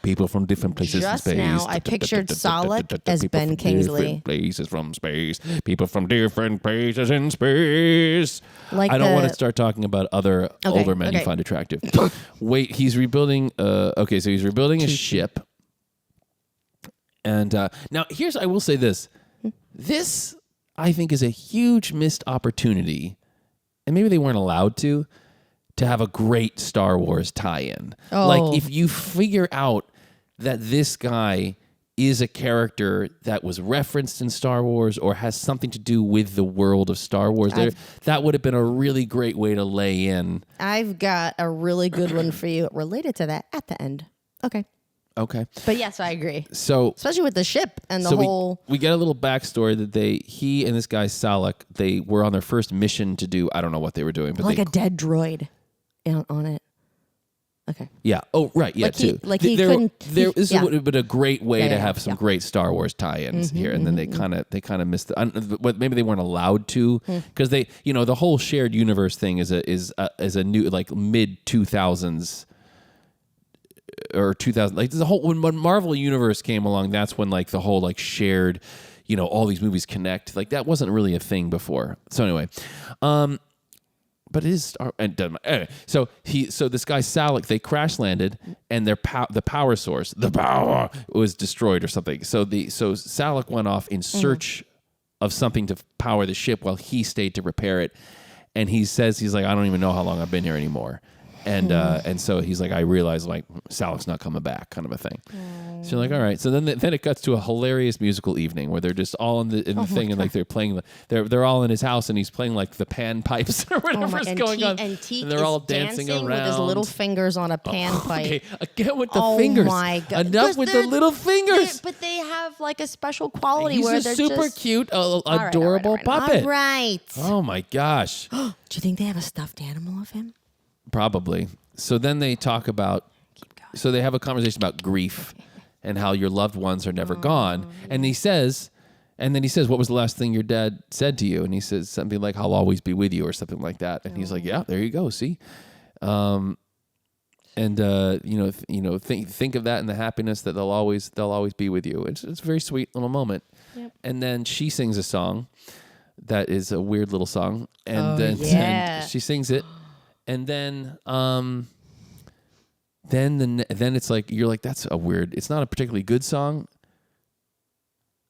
People from different places in space. Just now, I pictured Salak as Ben Kingsley. Places from space. People from different places in space. I don't want to start talking about other older men you find attractive. Wait, he's rebuilding. So he's rebuilding a ship. And now, I will say this. This, I think, is a huge missed opportunity. And maybe they weren't allowed to have a great Star Wars tie-in. Oh. Like, if you figure out that this guy is a character that was referenced in Star Wars or has something to do with the world of Star Wars, that would have been a really great way to lay in. I've got a really good one for you related to that at the end. Okay. But yes, I agree. So, especially with the ship and the whole... We get a little backstory that he and this guy Salak, they were on their first mission to do, I don't know what they were doing. But a dead droid on it. Okay. Yeah. Oh, right. Yeah, Like he- too. like he there, couldn't- There this yeah. would have been a great way to have some yeah. great Star Wars tie-ins here, and then they kind of missed. Maybe they weren't allowed to because they, the whole shared universe thing is a new like mid 2000s or 2000. Like the whole when Marvel Universe came along, that's when like the whole like shared, all these movies connect. Like that wasn't really a thing before. So anyway, but it is anyway. So this guy Salak, they crash landed and the power source, was destroyed or something. So Salak went off in search of something to power the ship while he stayed to repair it. And he's like, I don't even know how long I've been here anymore. And so he's like, I realize like Salak's not coming back, kind of a thing. So you're like, all right. So then it cuts to a hilarious musical evening where they're just all in the thing and like they're playing. They're all in his house and he's playing like the pan pipes or whatever's going on. And Teak they're all is dancing around with his little fingers on a pan pipe. Okay, again with the fingers. Oh my God. Enough with the little fingers. But they have like a special quality He's where a they're super just cute, All right, adorable puppet. All right. Oh my gosh. Do you think they have a stuffed animal of him? Probably. So then they talk about, so they have a conversation about grief and how your loved ones are never gone. And he says, what was the last thing your dad said to you? And he says something like, I'll always be with you or something like that. And he's like, yeah, there you go. See? Think of that and the happiness that they'll always be with you. It's a very sweet little moment. Yep. And then she sings a song that is a weird little song. And then she sings it. And then it's like you're like, that's a weird. It's not a particularly good song.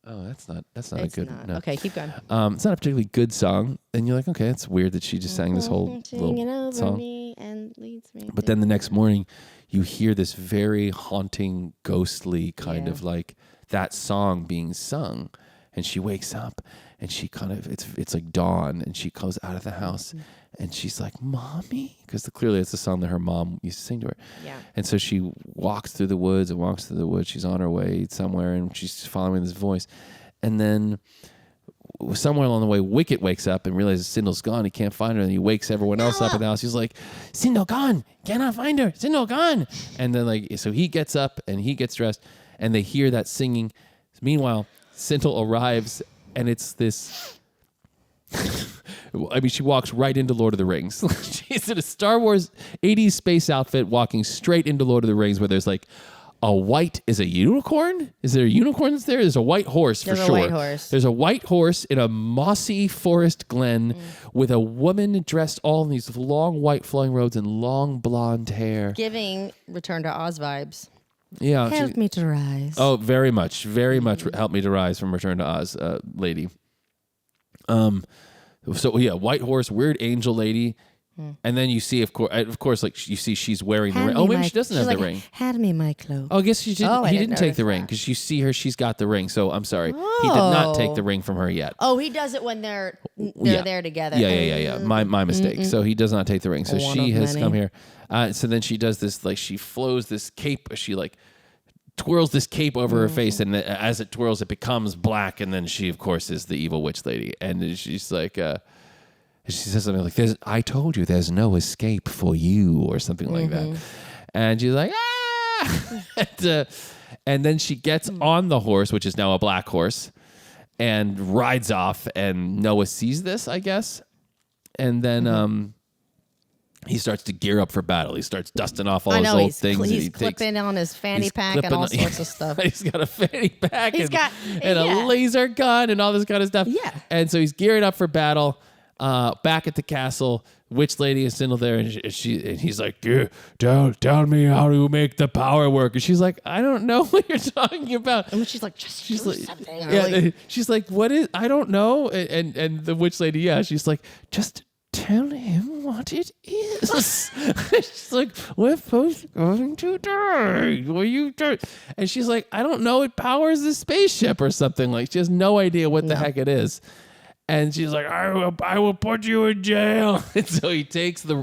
Oh, that's not a good. Not. No. Okay, keep going. It's not a particularly good song, and you're like, okay, it's weird that she just sang this whole little song. Me and leads me but then the next morning, you hear this very haunting, ghostly kind of like that song being sung, and she wakes up, and she kind of it's like dawn, and she comes out of the house. And she's like, Mommy? Because clearly it's the song that her mom used to sing to her. Yeah. And so she walks through the woods. She's on her way somewhere, and she's following this voice. And then somewhere along the way, Wicket wakes up and realizes Sindel's gone. He can't find her. And he wakes everyone else up in the house. He's like, Sindel gone. Cannot find her. Sindel gone. And then so he gets up and he gets dressed, and they hear that singing. Meanwhile, Sindel arrives, and it's this... I mean, she walks right into Lord of the Rings. She's in a Star Wars 80s space outfit walking straight into Lord of the Rings where there's like is a unicorn? Is there a unicorn that's there? There's a white horse for sure. There's a white horse. There's a white horse in a mossy forest glen with a woman dressed all in these long white flowing robes and long blonde hair. Giving Return to Oz vibes. Yeah. Help me to rise. Oh, very much. Very much Help Me to Rise from Return to Oz, lady. So yeah, white horse, weird angel lady, and then you see, of course, like you see, she's wearing the ring. Oh, maybe she doesn't have the ring. Hand me my cloak. Oh, I guess she didn't. He didn't take the ring because you see her. She's got the ring. So I'm sorry, he did not take the ring from her yet. Oh, he does it when they're there together. Yeah. My mistake. So he does not take the ring. So she has come here. So then she does this, like she flows this cape. She like twirls this cape over her face, and as it twirls, it becomes black, and then she, of course, is the evil witch lady, and she's like, she says something like, I told you there's no escape for you, or something like that, and she's like, ah! and then she gets on the horse, which is now a black horse, and rides off, and Noah sees this, I guess, and then he starts to gear up for battle. He starts dusting off all his old things. He's clipping on his fanny pack and all sorts of stuff. He's got a fanny pack and a laser gun and all this kind of stuff. Yeah. And so he's gearing up for battle. Back at the castle, witch lady is still there, and he's like, tell me how to make the power work. And she's like, I don't know what you're talking about. And she's like, she's like, something. Yeah, she's like, what is? I don't know. And the witch lady, she's like, just tell him what it is. She's like, we're both going to die. Will you die? And she's like, I don't know. It powers the spaceship or something. Like, she has no idea what the heck it is. And she's like, I will put you in jail. And so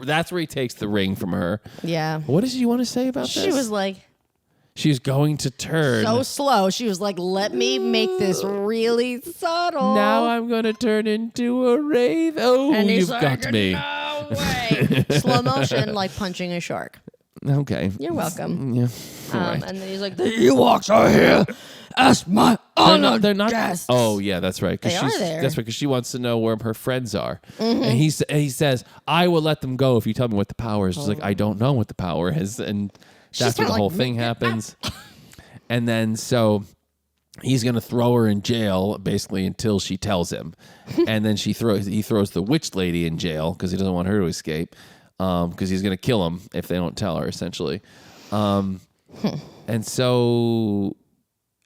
that's where he takes the ring from her. Yeah. What did you want to say about this? She was like, she's going to turn. So slow. She was like, let me make this really subtle. Now I'm going to turn into a wraith. Oh, and you've got me. No way. Slow motion, like punching a shark. Okay. You're welcome. Yeah. All right. And then he's like, the Ewoks are here. Ask my honored They're not. guests. Oh yeah, that's right. They are there. That's right. Because she wants to know where her friends are, and he says, "I will let them go if you tell me what the power is." She's like, "I don't know what the power is," and that's where the whole thing happens. And then so he's gonna throw her in jail basically until she tells him, and then he throws the witch lady in jail because he doesn't want her to escape, because he's gonna kill him if they don't tell her essentially, and so.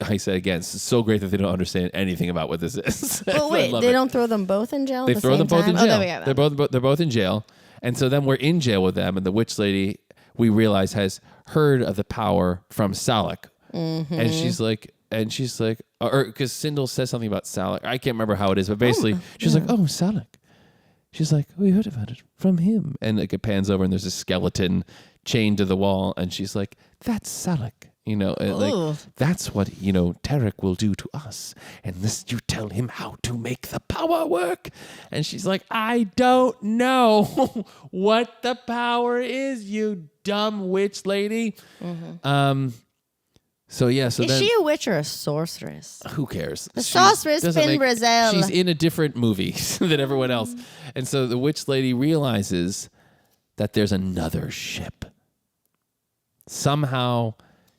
I said again, it's so great that they don't understand anything about what this is. But wait, they don't throw them both in jail? They throw them both in jail. Oh, there we go. They're both in jail, and so then we're in jail with them, and the witch lady we realize has heard of the power from Salak, and she's like, or because Sindel says something about Salak. I can't remember how it is, but basically she's like, oh Salak. She's like, we heard about it from him, and like it pans over, and there's a skeleton chained to the wall, and she's like, that's Salak. You know, like that's what, Tarek will do to us. And this, you tell him how to make the power work. And she's like, I don't know what the power is, you dumb witch lady. So yeah, so is she a witch or a sorceress? Who cares? The sorceress in Brazil. She's in a different movie than everyone else. And so the witch lady realizes that there's another ship. Somehow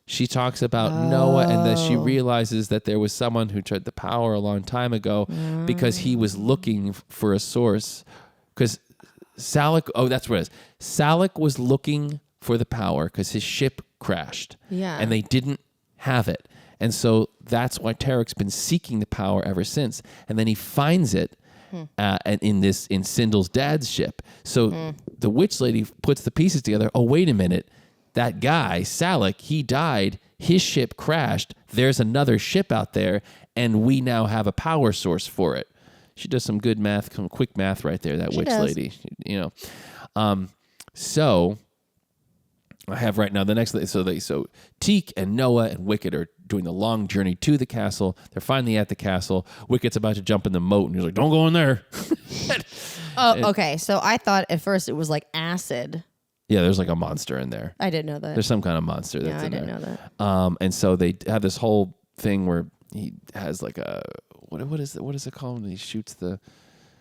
she talks about Noah, and then she realizes that there was someone who tried the power a long time ago because he was looking for a source. Because Salak, that's what it is. Salak was looking for the power because his ship crashed. Yeah. And they didn't have it. And so that's why Tarek's been seeking the power ever since. And then he finds it and in Sindel's dad's ship. So the witch lady puts the pieces together. Oh, wait a minute. That guy, Salak, he died. His ship crashed. There's another ship out there, and we now have a power source for it. She does some good math, some quick math right there, that witch lady. So I have right now the next. So Teak and Noah and Wicket are doing the long journey to the castle. They're finally at the castle. Wicket's about to jump in the moat, and he's like, "Don't go in there." Okay. So I thought at first it was like acid. Yeah, there's like a monster in there. I didn't know that. There's some kind of monster that's in there. I didn't know that. And so they have this whole thing where he has like a what is it called when he shoots the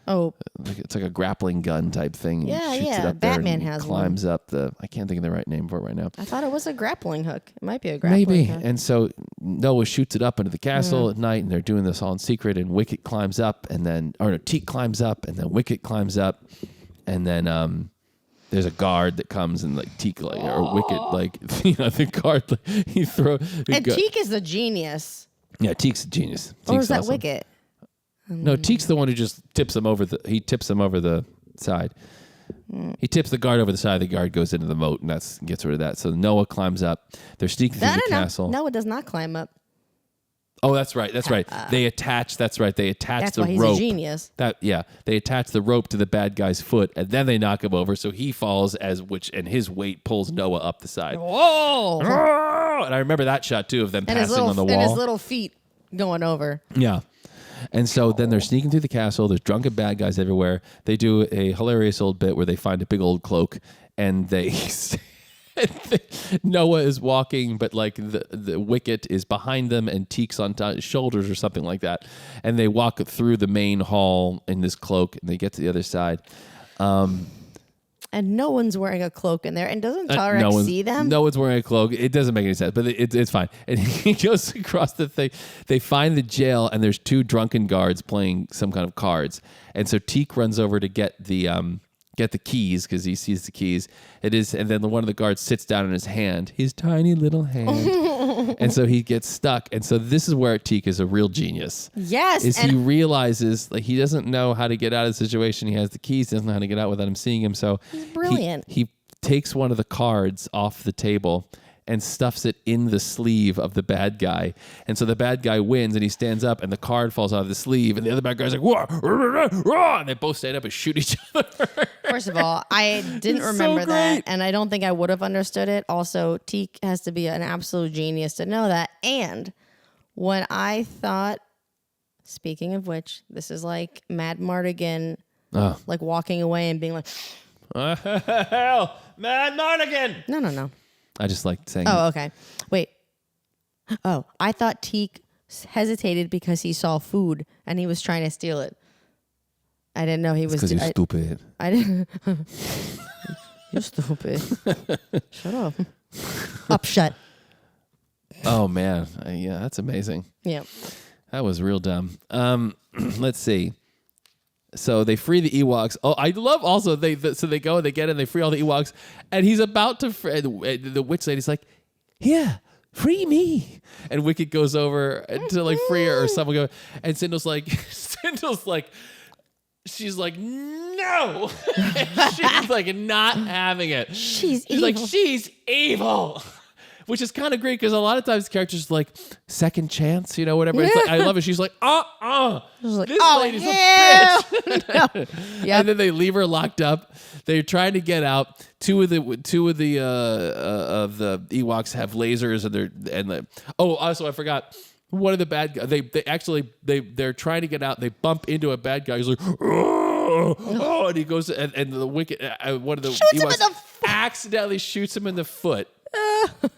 it's like a grappling gun type thing. Yeah, he shoots it up Batman there and has climbs up I can't think of the right name for it right now. I thought it was a grappling hook. It might be a grappling hook. Maybe. And so Noah shoots it up into the castle at night, and they're doing this all in secret, and Wicket climbs up, and then Teak climbs up, and then Wicket climbs up, and then there's a guard that comes and like Teak or Wicket the guard he throw. And Teak is the genius. Yeah, Teak's a genius. Or is that Wicket? No, Teak's the one who just tips him over the side. He tips the guard over the side. The guard goes into the moat, and gets rid of that. So Noah climbs up. They're sneaking through the castle. Noah does not climb up. Oh, that's right. That's right. They attach. That's right. They attach that's the why he's rope. A genius. They attach the rope to the bad guy's foot, and then they knock him over. So he falls and his weight pulls Noah up the side. Whoa! And I remember that shot too of them passing on the wall. And his little feet going over. Yeah. And so then they're sneaking through the castle. There's drunken bad guys everywhere. They do a hilarious old bit where they find a big old cloak, and they. Noah is walking, but like the Wicket is behind them, and Teak's on his shoulders or something like that. And they walk through the main hall in this cloak, and they get to the other side. And no one's wearing a cloak in there. And doesn't Tarek see them? No one's wearing a cloak. It doesn't make any sense, but it's fine. And he goes across the thing. They find the jail, and there's two drunken guards playing some kind of cards. And so Teak runs over to get the keys because he sees the keys. And then one of the guards sits down in his hand, his tiny little hand. And so he gets stuck. And so this is where Teak is a real genius. Yes. He realizes like he doesn't know how to get out of the situation. He has the keys, doesn't know how to get out without him seeing him. So he's brilliant. He takes one of the cards off the table and stuffs it in the sleeve of the bad guy. And so the bad guy wins, and he stands up, and the card falls out of the sleeve, and the other bad guy's like, whoa, and they both stand up and shoot each other. First of all, I didn't remember that, and I don't think I would have understood it. Also, Teak has to be an absolute genius to know that. And when I thought, speaking of which, this is like Mad Mardigan, like walking away and being like, hell, Mad Mardigan. No. I just like saying Oh, okay. Wait. Oh, I thought Teak hesitated because he saw food and he was trying to steal it. I didn't know he was. because you're stupid. I didn't. You're stupid. Shut up. Up, shut. Oh man, yeah, that's amazing. Yeah. That was real dumb. Let's see. So they free the Ewoks. Oh, I love also so they go and they get in, they free all the Ewoks, and he's about to the witch lady's like, "Here, free me." And Wicket goes over to like free her, or someone go, and Cindel's like, she's like, no. She's like not having it. She's like, evil. she's evil. Which is kind of great because a lot of times characters like second chance, whatever. It's like, I love it. She's like, Like, this lady's hell. a bitch. Yep. And then they leave her locked up. They're trying to get out. Two of the Ewoks have lasers, also I forgot. One of the bad guys, they're trying to get out. They bump into a bad guy. He's like, oh, and he goes, and the wicked, one of the Shoots him in Ewoks the accidentally shoots him in the foot.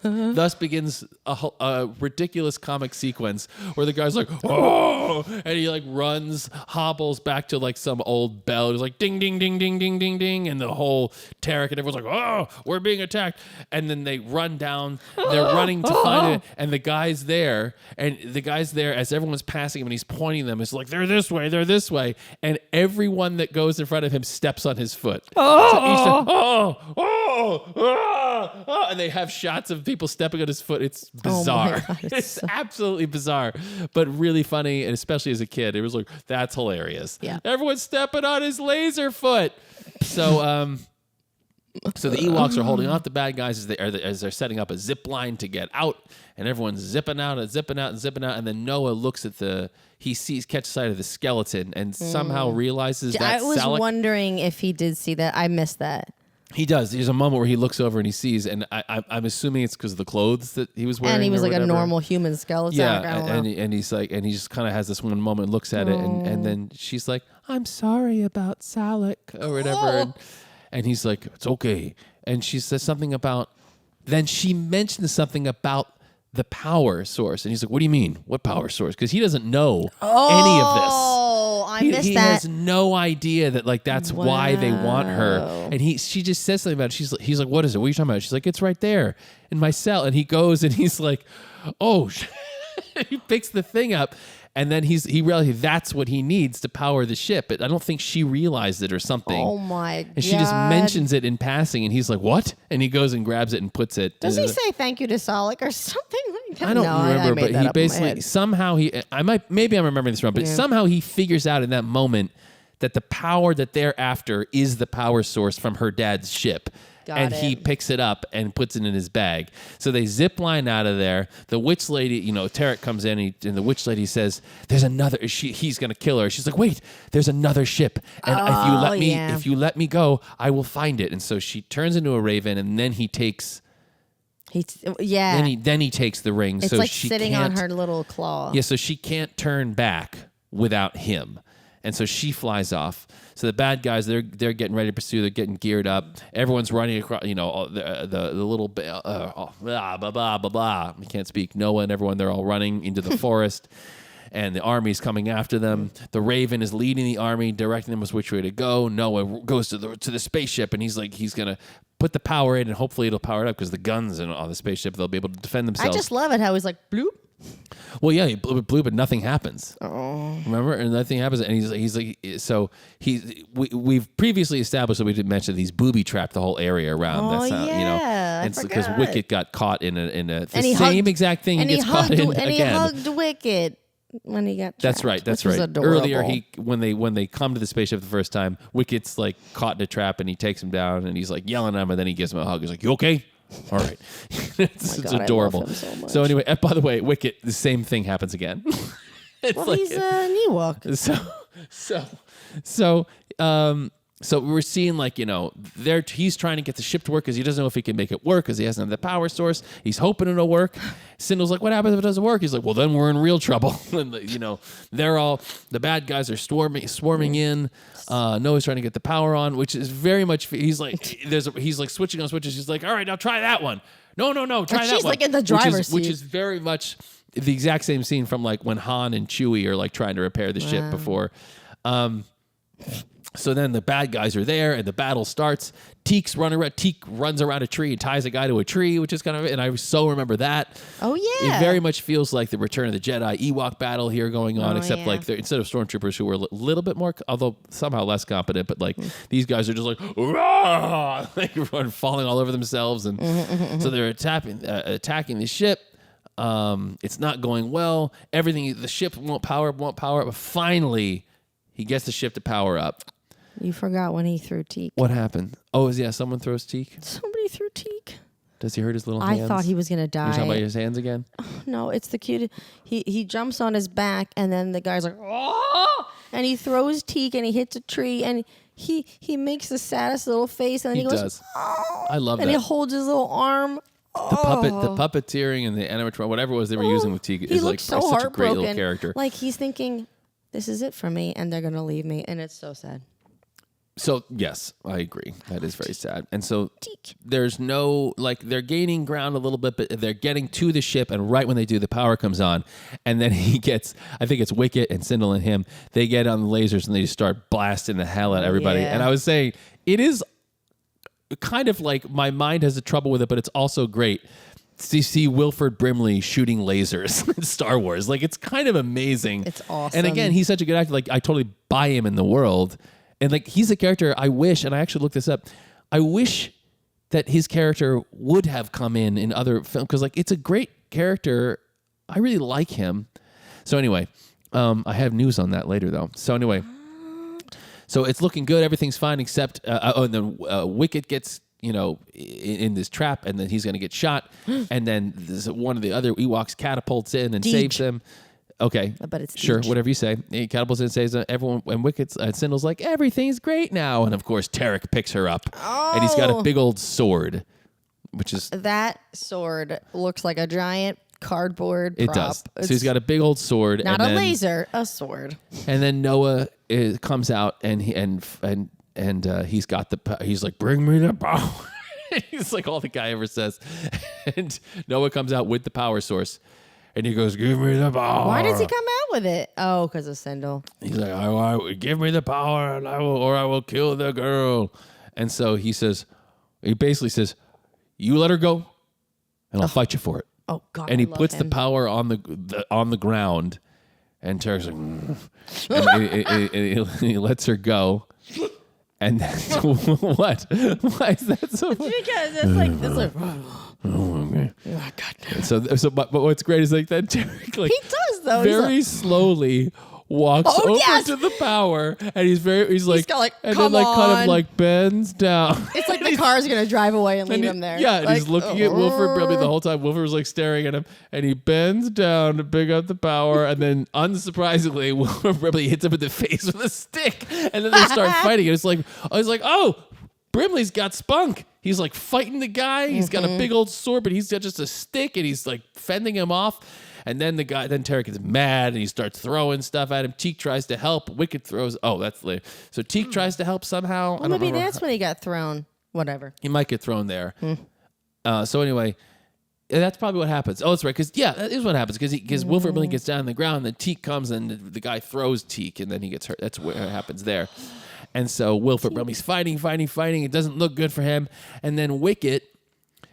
Thus begins a ridiculous comic sequence where the guy's like, oh, and he like runs, hobbles back to like some old bell. He's like, ding, ding, ding, ding, ding, ding, ding. And the whole Tarek and everyone's like, oh, we're being attacked. And then they run down. They're running to find it. And the guy's there. As everyone's passing him and he's pointing them, it's like, they're this way, they're this way. And everyone that goes in front of him steps on his foot. And they have shots of people stepping on his foot. It's bizarre. God, it's absolutely bizarre, but really funny, and especially as a kid, it was like, that's hilarious. Yeah. Everyone's stepping on his laser foot. So, so the Ewoks are holding off the bad guys as they're setting up a zip line to get out, and everyone's zipping out, and then Noah looks at catches sight of the skeleton, and somehow realizes that I was Salak. wondering if he did see that. I missed that. He does. There's a moment where he looks over and he sees, and I'm assuming it's because of the clothes that he was wearing. And he was or like whatever. a normal human skeleton. Yeah, I don't know. and he's like, and he just kind of has this one moment, looks at it, and then she's like, "I'm sorry about Salak," or whatever, and he's like, "It's okay," and she says something about. Then she mentions something about the power source, and he's like, "What do you mean? What power source?" Because he doesn't know any of this. Oh, I missed He that. has no idea that like that's why they want her, and she just says something about it. He's like, "What is it? What are you talking about?" She's like, "It's right there in my cell," and he goes and he's like, "Oh," he picks the thing up, and then he realizes that's what he needs to power the ship. But I don't think she realized it or something. Oh my god! And she just mentions it in passing, and he's like, "What?" And he goes and grabs it and puts it. Does he say thank you to Salak or something like that? I don't remember, made but that he up in my basically head. somehow maybe I'm remembering this wrong, but somehow he figures out in that moment that the power that they're after is the power source from her dad's ship. Got he it. picks it up and puts it in his bag. So they zip line out of there. The witch lady, Tarek comes in and the witch lady says, "There's another." He's gonna kill her. She's like, "Wait, there's another ship, and if you let me go, I will find it." And so she turns into a raven, and then he takes. Then he takes the ring. It's so like she sitting on can't- her little claw. Yeah, so she can't turn back without him. And so she flies off. So the bad guys, they're getting ready to pursue. They're getting geared up. Everyone's running across, the little, blah, blah, blah, blah, blah. I can't speak. Noah and everyone, they're all running into the forest. And the army's coming after them. The Raven is leading the army, directing them as which way to go. Noah goes to the spaceship, and he's going to put the power in, and hopefully it'll power it up because the guns on the spaceship, they'll be able to defend I themselves. just love it how he's like bloop. Well, yeah, he blew, but nothing happens. Oh, remember? And nothing happens, and he's like, so we've previously established that we didn't mention he's booby trapped the whole area around. Oh, That's how, yeah, I and because forgot. Wicket got caught in the And he same hugged- exact thing And he he gets caught hugged. in And he again. hugged Wicket when he got. That's trapped, right. That's which was right. adorable. Earlier, when they come to the spaceship the first time, Wicket's like caught in a trap, and he takes him down, and he's like yelling at him, and then he gives him a hug. He's like, "You okay?" All right. It's God, I love adorable. him so much. So anyway, by the way, Wicket, the same thing happens again. It's Well, like, he's an Ewok. So we're seeing he's trying to get the ship to work because he doesn't know if he can make it work because he doesn't have the power source. He's hoping it'll work. Sindel's like, "What happens if it doesn't work?" He's like, "Well, then we're in real trouble." And they're all the bad guys are swarming in. Noah's trying to get the power on, which is very much he's like switching on switches. He's like, "All right, now try that one." No. Try that she's one. like in the driver's which seat. is very much the exact same scene from like when Han and Chewie are like trying to repair the ship before. So then the bad guys are there and the battle starts. Teek runs around a tree and ties a guy to a tree, which is kind of, and I so remember that. Oh, yeah. It very much feels like the Return of the Jedi Ewok battle here going on, except yeah. like instead of stormtroopers who were a little bit more, although somehow less competent, but like these guys are just like, "Rah!" Like falling all over themselves. And so they're attacking the ship. It's not going well. The ship won't power up. But finally, he gets the ship to power up. You forgot when he threw Teek. What happened? Oh, yeah, someone throws Teek? Somebody threw Teek. Does he hurt his little hands? I thought he was going to die. You're talking about his hands again? No, it's the cutest. He jumps on his back, and then the guy's like, oh! And he throws Teek, and he hits a tree, and he makes the saddest little face, and then he goes, does. Oh! I love and that. he holds his little arm. The puppeteering and the animatronic, whatever it was they were using with Teek, is like so such a great little character. Like he's thinking, this is it for me, and they're going to leave me, and it's so sad. So, yes, I agree. That is very sad. And so there's no, like, they're gaining ground a little bit, but they're getting to the ship, and right when they do, the power comes on. And then he gets, I think it's Wicket and Sindel and him, they get on the lasers, and they just start blasting the hell out of everybody. Yeah. And I was saying, it is kind of like, my mind has a trouble with it, but it's also great to see Wilford Brimley shooting lasers in Star Wars. Like, it's kind of amazing. It's awesome. And again, he's such a good actor. Like, I totally buy him in the world. And like he's a character I wish, and I actually looked this up, I wish that his character would have come in other films, because like it's a great character. I really like him. So anyway, I have news on that later though. So anyway, so it's looking good. Everything's fine except, and then Wicket gets, in this trap, and then he's going to get shot. And then one of the other Ewoks catapults in and saves him. Okay. But it's sure, Deej. whatever you say. He catapults in and says everyone, and Wicket's Sindel's like, everything's great now. And of course, Tarek picks her up. And he's got a big old sword, which is... That sword looks like a giant cardboard prop. It does. So he's got a big old sword. Not and a then, laser, a sword. And then Noah comes out, and he's got he's like, bring me the power. He's like all the guy ever says. And Noah comes out with the power source. And he goes, give me the power. Why does he come out with it? Oh, because of Sindel. He's like, I give me the power, and I will kill the girl. And so he basically says, you let her go, and I'll fight you for it. Oh God! And he I love puts the him. power on the ground, and Tarek's like, and he lets her go. And that's what? Why is that so funny? Because it's like. Okay. Oh, God. But what's great is like that Tarek like He does though. very slowly walks over to the power, and he's like got, like, and come then like kind on. of like bends down. It's like the car's gonna drive away and leave him there. Yeah, and like, he's looking at Wilford Brimley the whole time. Wilford was like staring at him, and he bends down to pick up the power, and then unsurprisingly, Wilford Brimley hits him in the face with a stick, and then they start fighting. And it's like I was like, oh, Brimley's got spunk. He's like fighting the guy. He's got a big old sword, but he's got just a stick, and he's like fending him off. And then Tarek gets mad, and he starts throwing stuff at him. Teek tries to help. Wicket throws. Oh, that's later. So Teek tries to help somehow. Well, maybe that's when he got thrown. Whatever. He might get thrown there. So anyway, that's probably what happens. Oh, that's right. Because that is what happens. Because Wilford Brimley gets down on the ground, and then Teek comes, and the guy throws Teek, and then he gets hurt. That's what happens there. And so Wilford Brimley's fighting. It doesn't look good for him. And then Wicket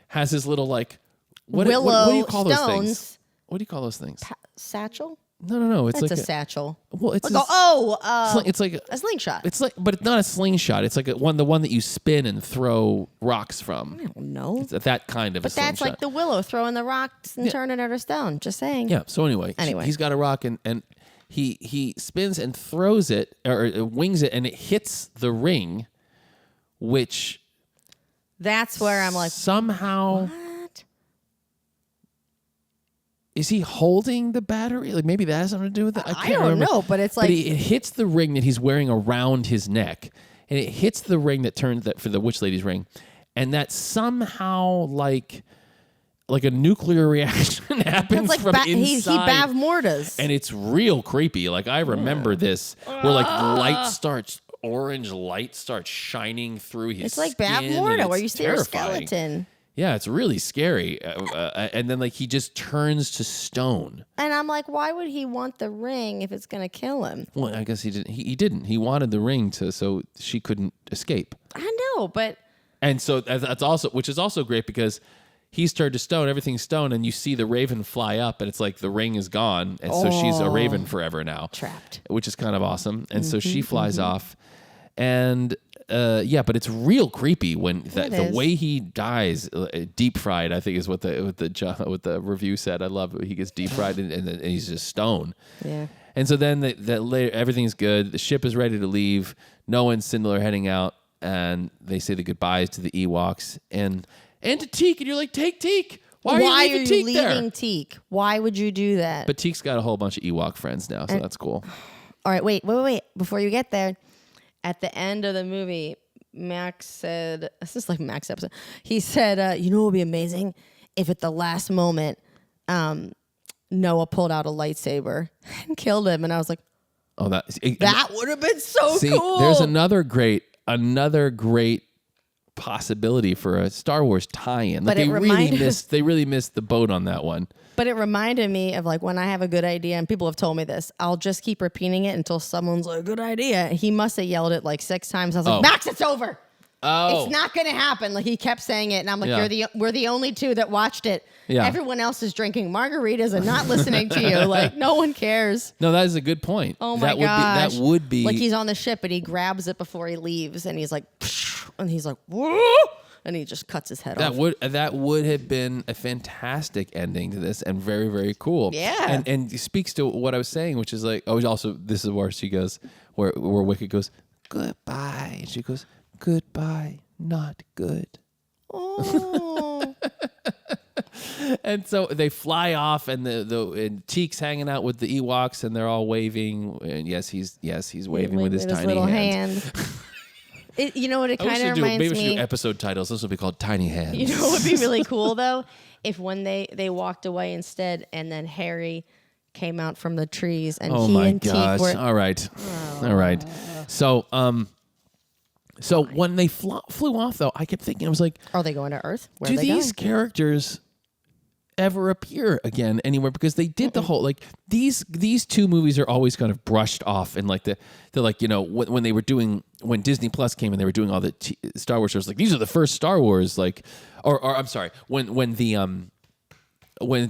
has his little like what do you call those things? What do you call those things? Satchel? No. It's That's like a satchel. Well, it's It's like a slingshot. It's like, but it's not a slingshot. It's like the one that you spin and throw rocks from. I don't know. It's that kind of a slingshot. That's like the willow throwing the rocks and turning it to stone. Just saying. Yeah. So anyway, he's got a rock, and he spins and throws it or wings it, and it hits the ring, which That's where I'm like, somehow. what? Is he holding the battery? Like maybe that has something to do with it. I can't don't remember. know, but it's like it hits the ring that he's wearing around his neck, and it hits the ring that turns that for the witch lady's ring, and that somehow like a nuclear reaction happens like from inside. he Bav Mortas. And it's real creepy. Like I remember this, where like orange light starts shining through his It's like skin, Bav and Morta, it's where you see a terrifying. skeleton. Yeah, it's really scary. And then like he just turns to stone. And I'm like, why would he want the ring if it's gonna kill him? Well, I guess he didn't. He didn't. He wanted the ring so she couldn't escape. I know, but And so that's also, which is also great because he's turned to stone. Everything's stone, and you see the raven fly up, and it's like the ring is gone, and so she's a raven forever now, trapped. which is kind of awesome. And so she flies off, and but it's real creepy when the way he dies, deep fried. I think is what the review said. I love it. He gets deep fried, and he's just stone. Yeah. And so then later everything's good. The ship is ready to leave. Noah and Sindel are heading out, and they say the goodbyes to the Ewoks and to Teak, and you're like, take Teak. Why are you leaving Teak? Why would you do that? But Teak's got a whole bunch of Ewok friends now, so that's cool. All right, wait. Before you get there, at the end of the movie, Max said, this is like Max episode. He said, you know what would be amazing? If at the last moment, Noah pulled out a lightsaber and killed him. And I was like, oh, that would have been so cool. There's another great possibility for a Star Wars tie-in. Like they really missed the boat on that one. But it reminded me of like when I have a good idea, and people have told me this, I'll just keep repeating it until someone's like, good idea. He must have yelled it like 6 times. I was like, Max, it's over. Oh. It's not going to happen. Like he kept saying it, and I'm like, we're the only two that watched it. Yeah. Everyone else is drinking margaritas and not listening to you. Like no one cares. No, that is a good point. Oh my gosh. That would be like he's on the ship and he grabs it before he leaves, and he's like, and he's like, whoa, and he just cuts his head off. That would have been a fantastic ending to this, and very, very cool. Yeah. And it speaks to what I was saying, which is like, also this is where she goes, where Wicket goes, goodbye, and she goes, goodbye, not good. Oh. And so they fly off, and and Teak's hanging out with the Ewoks, and they're all waving. And yes, he's waving with his tiny little hand. You know what it kind of reminds me? Maybe we should do episode titles. This will be called Tiny Hands. You know what would be really cool though, if when they walked away instead, and then Harry came out from the trees, and Teak were. All right. So when they flew off, though, I kept thinking, I was like, are they going to Earth? Where do are they these going? characters ever appear again anywhere? Because they did the whole, like, these two movies are always kind of brushed off, and like they're like, you know, when Disney Plus came and they were doing all the Star Wars shows, like these are the first Star Wars, like, or I'm sorry, when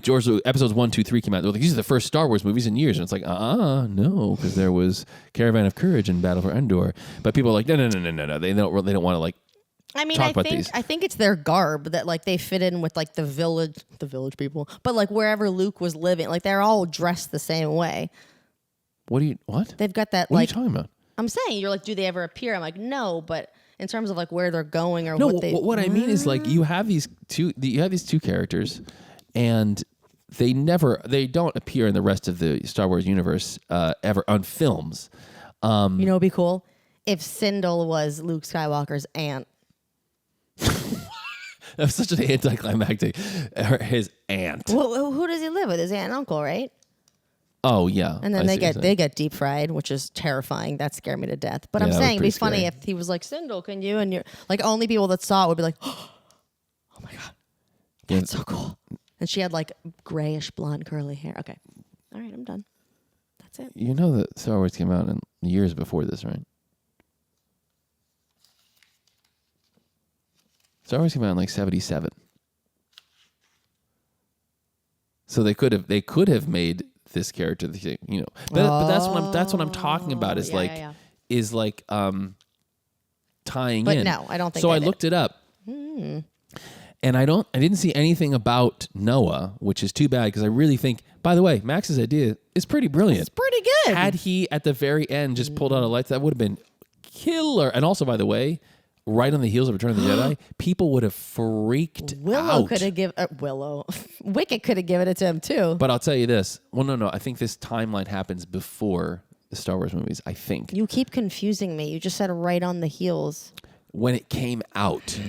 George episodes 1, 2, 3 came out, they're like, these are the first Star Wars movies in years. And it's like, no, because there was Caravan of Courage and Battle for Endor. But people are like, no. They don't want to like. I mean, I think it's their garb that like they fit in with like the village people, but like wherever Luke was living, like they're all dressed the same way. What? They've got that. What like, are you talking about? I'm saying, you're like, do they ever appear? I'm like, no, but in terms of like where they're going or what I mean is like you have these two characters. And they don't appear in the rest of the Star Wars universe ever on films. You know, it'd be cool if Sindel was Luke Skywalker's aunt. That's such an anticlimactic. His aunt. Well, who does he live with? His aunt and uncle, right? Oh yeah. And then they get deep fried, which is terrifying. That scared me to death. But I'm saying it'd be funny if he was like, Sindel, can you? And you're like, only people that saw it would be like, oh my god, that's so cool. And she had like grayish blonde curly hair. Okay. All right, I'm done. That's it. You know that Star Wars came out in years before this, right? Star Wars came out in like 1977. So they could have made this character, you know. But that's what I'm talking about is tying but in. But no, I don't think so. I looked it up. And I didn't see anything about Noah, which is too bad because I really think, by the way, Max's idea is pretty brilliant. It's pretty good. Had he at the very end just pulled out a light, that would have been killer. And also, by the way, right on the heels of Return of the Jedi, people would have freaked out. Wicket could have given it to him too. But I'll tell you this. Well, no. I think this timeline happens before the Star Wars movies, I think. You keep confusing me. You just said right on the heels. When it came out.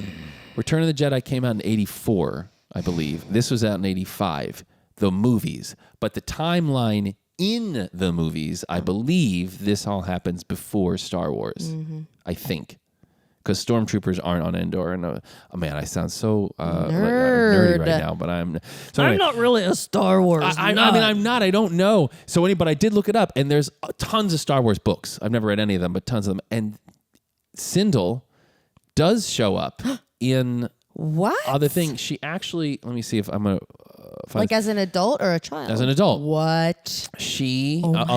Return of the Jedi came out in 1984, I believe. This was out in 1985, the movies. But the timeline in the movies, I believe this all happens before Star Wars, I think. because stormtroopers aren't on Endor. And oh man, I sound so Nerd. nerdy right now, but I'm. So I'm anyway, not really a Star Wars I mean, I'm not. I don't know. So but I did look it up, and there's tons of Star Wars books. I've never read any of them, but tons of them. And Sindel does show up in What? other things. She actually. Let me see if I'm gonna. Like as an adult or a child? As an adult. What?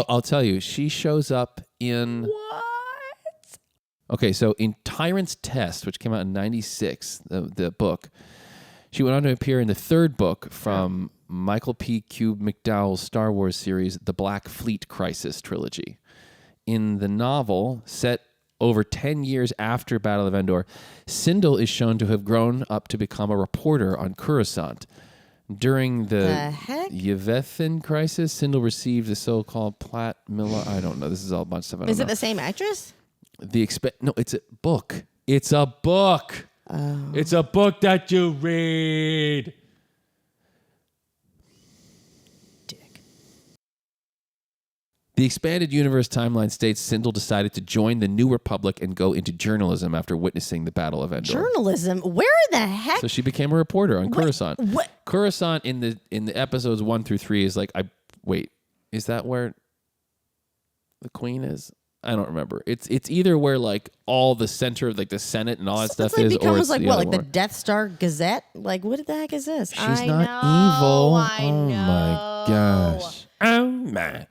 I'll tell you, she shows up in... What? Okay, so in Tyrant's Test, which came out in 96, the book, she went on to appear in the third book from Michael P. Cube McDowell's Star Wars series, The Black Fleet Crisis trilogy. In the novel, set over 10 years after Battle of Endor, Sindel is shown to have grown up to become a reporter on Coruscant. During the Yevthin crisis, Sindel received the so-called Platt Miller. I don't know. This is all a bunch of stuff. I don't Is know. it the same actress? No, it's a book. It's a book. Oh. It's a book that you read. Dick. The expanded universe timeline states Sindel decided to join the New Republic and go into journalism after witnessing the Battle of Endor. Journalism? Where the heck? So she became a reporter on Coruscant. What? Coruscant in the episodes 1 through 3 is like is that where the Queen is? I don't remember. It's either where like all the center of like the Senate and all that stuff is, or it's like the what, other like the one. Death Star Gazette? Like what the heck is this? She's not evil. I know. My gosh. Oh my.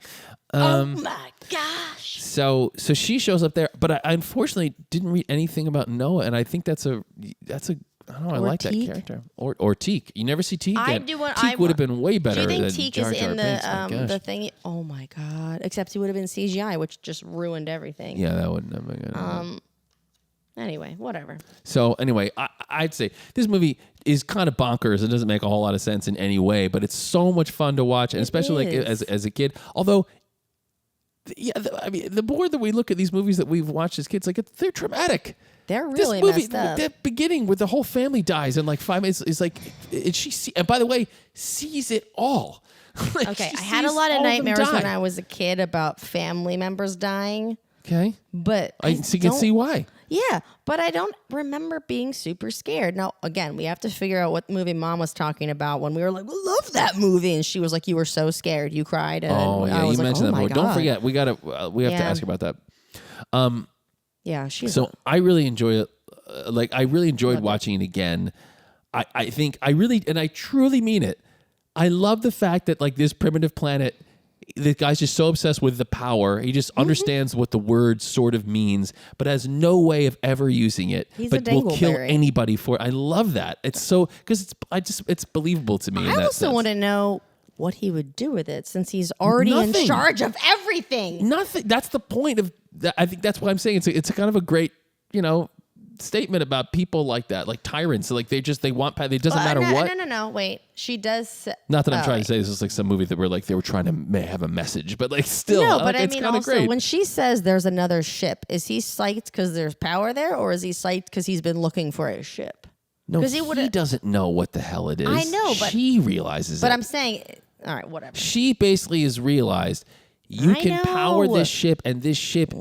Oh my gosh. So she shows up there, but I unfortunately didn't read anything about Noah, and I think that's a I don't know. I like that character. Or Teak. You never see Teak again. Teak would have been way better. Do you think than Teak Jar is Jar in Binks. the thing? Oh my god! Except he would have been CGI, which just ruined everything. Yeah, that wouldn't have been good. Anyway, whatever. So anyway, I'd say this movie is kind of bonkers. It doesn't make a whole lot of sense in any way, but it's so much fun to watch, and especially like as a kid. Although, I mean, the more that we look at these movies that we've watched as kids, like they're traumatic. They're really this movie, messed up. The beginning where the whole family dies in like 5 minutes is like, and by the way, sees it all. Like, okay, I had a lot of nightmares when I was a kid about family members dying. Okay, but I can see why. Yeah, but I don't remember being super scared. Now, again, we have to figure out what movie Mom was talking about when we were like, "We love that movie," and she was like, "You were so scared, you cried." And yeah, you mentioned that movie. Don't forget, we have to ask her about that. Yeah, she's so I really enjoy it. I really enjoyed watching it again. I think I really, and I truly mean it. I love the fact that like this primitive planet, the guy's just so obsessed with the power. He just understands what the word sort of means, but has no way of ever using it. He's but a will kill dingleberry. anybody for it. I love that. It's so because it's believable to me. I also want to know what he would do with it since he's already in charge of everything. Nothing. That's the point of that. I think that's what I'm saying. It's a kind of a great, statement about people like that, like tyrants. Like they want power. It doesn't matter what. No. Wait, she does. Not that I'm trying to say this is like some movie that were like they were trying to have a message, but like still. No, but like, I it's mean also great. When she says there's another ship, is he psyched because there's power there, or is he psyched because he's been looking for a ship? No, he doesn't know what the hell it is. I know, but she realizes. But it. I'm saying, all right, whatever. She basically has realized. You can power this ship, and this ship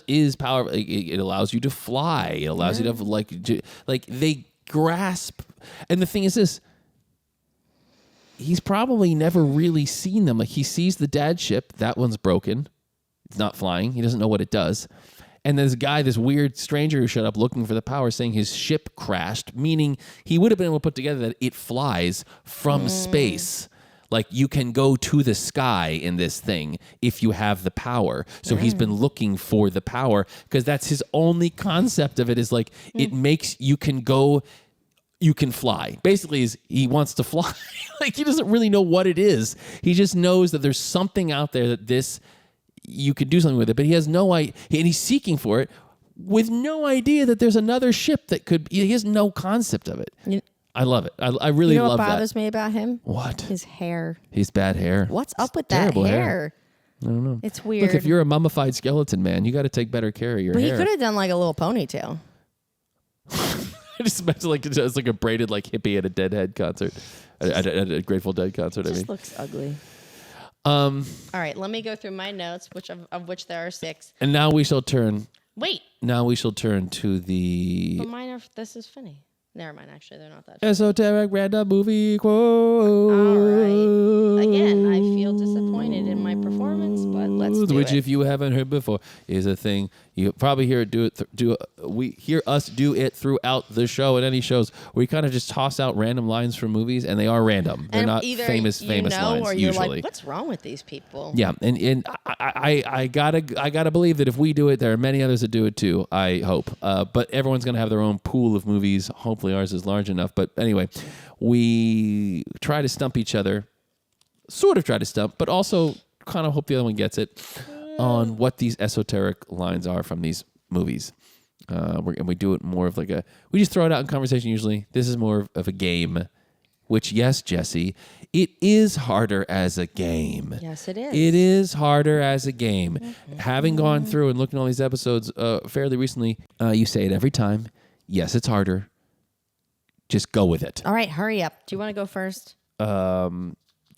is power. It allows you to fly. It allows you to like they grasp. And the thing is this: he's probably never really seen them. Like he sees the dad ship, that one's broken. It's not flying. He doesn't know what it does. And there's a guy, this weird stranger who showed up looking for the power, saying his ship crashed, meaning he would have been able to put together that it flies from space. Like you can go to the sky in this thing if you have the power. So he's been looking for the power because that's his only concept of it is like it makes you can fly. Basically, he wants to fly. Like he doesn't really know what it is. He just knows that there's something out there that you could do something with it, but he has no idea, and he's seeking for it with no idea that there's another ship that could. He has no concept of it. I love it. I really love that. What bothers me about him? What? His hair. He's bad hair. What's up with that hair? I don't know. It's weird. Look, if you're a mummified skeleton, man, you got to take better care of your hair. But he could have done like a little ponytail. I just imagine like it's like a braided like hippie at a Deadhead concert, at a Grateful Dead concert. It just looks ugly. All right, let me go through my notes, of which there are 6. And now we shall turn Wait. Now we shall turn to the But mine are, this is funny. Never mind, actually, they're not that. esoteric random movie quote. All right. Again, I feel disappointed in my performance, but let's do Which, it. if you haven't heard before, is a thing you probably hear we hear us do it throughout the show at any shows. Where we kind of just toss out random lines from movies, and they are random. They're And not either famous you know, lines or you're usually. like, what's wrong with these people? Yeah, and I gotta believe that if we do it, there are many others that do it too. I hope, but everyone's gonna have their own pool of movies. Hopefully, ours is large enough. But anyway, we try to stump each other, sort of try to stump, but also kind of hope the other one gets it on what these esoteric lines are from these movies. And we do it more of like we just throw it out in conversation usually. This is more of a game. Which, yes, Jessi, it is harder as a game. Yes, it is. It is harder as a game. Having gone through and looking at all these episodes fairly recently, you say it every time. Yes, it's harder. Just go with it. All right, hurry up. Do you want to go first?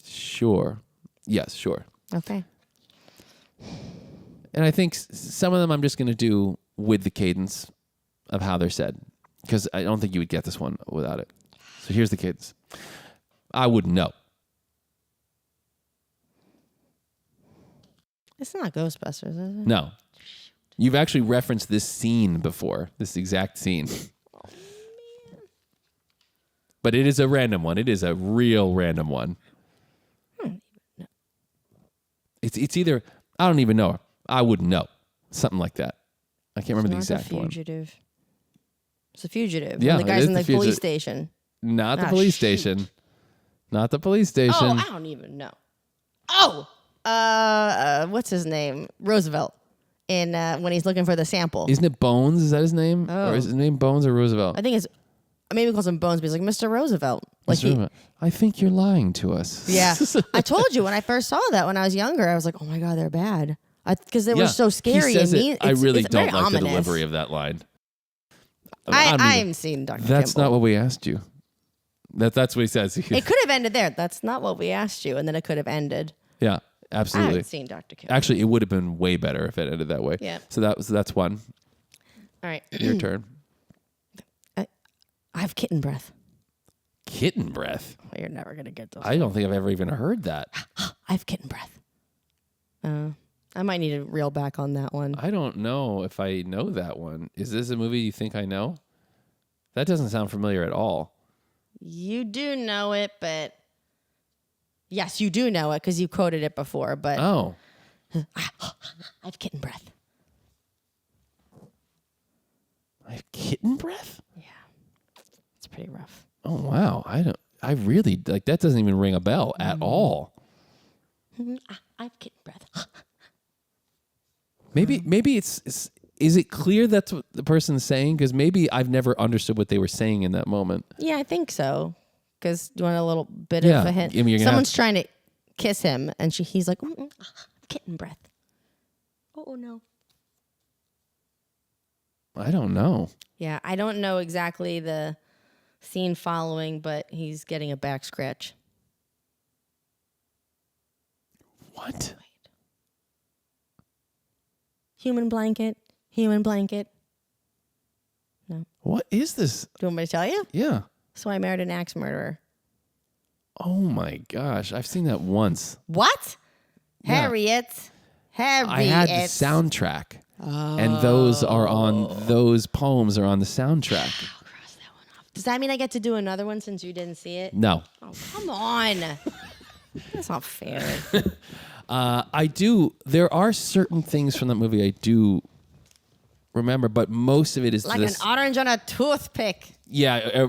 Sure. Yes, sure. Okay. And I think some of them I'm just going to do with the cadence of how they're said. Because I don't think you would get this one without it. So here's the cadence. I wouldn't know. It's not Ghostbusters, is it? No. You've actually referenced this scene before, this exact scene. But it is a random one. It is a real random one. It's either, I don't even know. I wouldn't know. Something like that. I can't remember the exact one. Fugitive. It's a fugitive. Yeah, When the it guy's is in the the police fugitive. station. Not the Ah, police shoot. station. Not the police station. Oh, I don't even know. Oh, what's his name? Roosevelt. In when he's looking for the sample. Isn't it Bones? Is that his name? Oh. Or is his name Bones or Roosevelt? I think it's maybe he calls him Bones, but he's like Mr. Roosevelt. Like I think you're lying to us. yeah. I told you when I first saw that when I was younger, I was like, oh my god, they're bad. Because they were so scary He says and mean. it. I really it's don't very like ominous. the delivery of that line. I don't even- haven't seen Dr. That's Kimball. not what we asked you. That's what he says. It could have ended there. That's not what we asked you, and then it could have ended. Yeah, I absolutely. haven't seen Dr. Kimball. Actually, it would have been way better if it ended that way. Yeah. So that's one. All right. Your turn. I have kitten breath. Kitten breath. Well, you're never gonna get those. I don't think I've ever even heard that. I have kitten breath. I might need to reel back on that one. I don't know if I know that one. Is this a movie you think I know? That doesn't sound familiar at all. You do know it, but yes, you do know it because you quoted it before. But Oh. I have kitten breath. I have kitten breath? Yeah, it's pretty rough. Oh wow. I really like that doesn't even ring a bell at all. I have kitten breath. Maybe it's is it clear that's what the person's saying? Because maybe I've never understood what they were saying in that moment. Yeah, I think so. Because you want a little bit Yeah, of a hint. I mean, you're gonna Someone's trying to kiss him, and he's like, kitten breath. Oh no. I don't know. Yeah, I don't know exactly the scene following, but he's getting a back scratch. What? Human blanket. Human blanket. No. What is this? Do you want me to tell you? Yeah. So I married an axe murderer. Oh my gosh. I've seen that once. What? Yeah. Harriet. Harriet. I had the soundtrack. And those poems are on the soundtrack. Cross that one off. Does that mean I get to do another one since you didn't see it? No. Oh, come on. That's not fair. I do. There are certain things from that movie I do remember, but most of it is Like this. an orange on a toothpick. Yeah,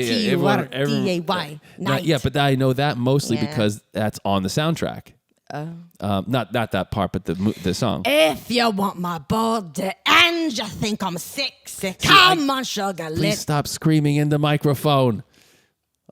S-A-T-Y-D-A-Y. Yeah, but I know that mostly Yeah. because that's on the soundtrack. Not that part, but the song. If you want my body and you think I'm sexy, come on, sugar Please lip. stop screaming in the microphone.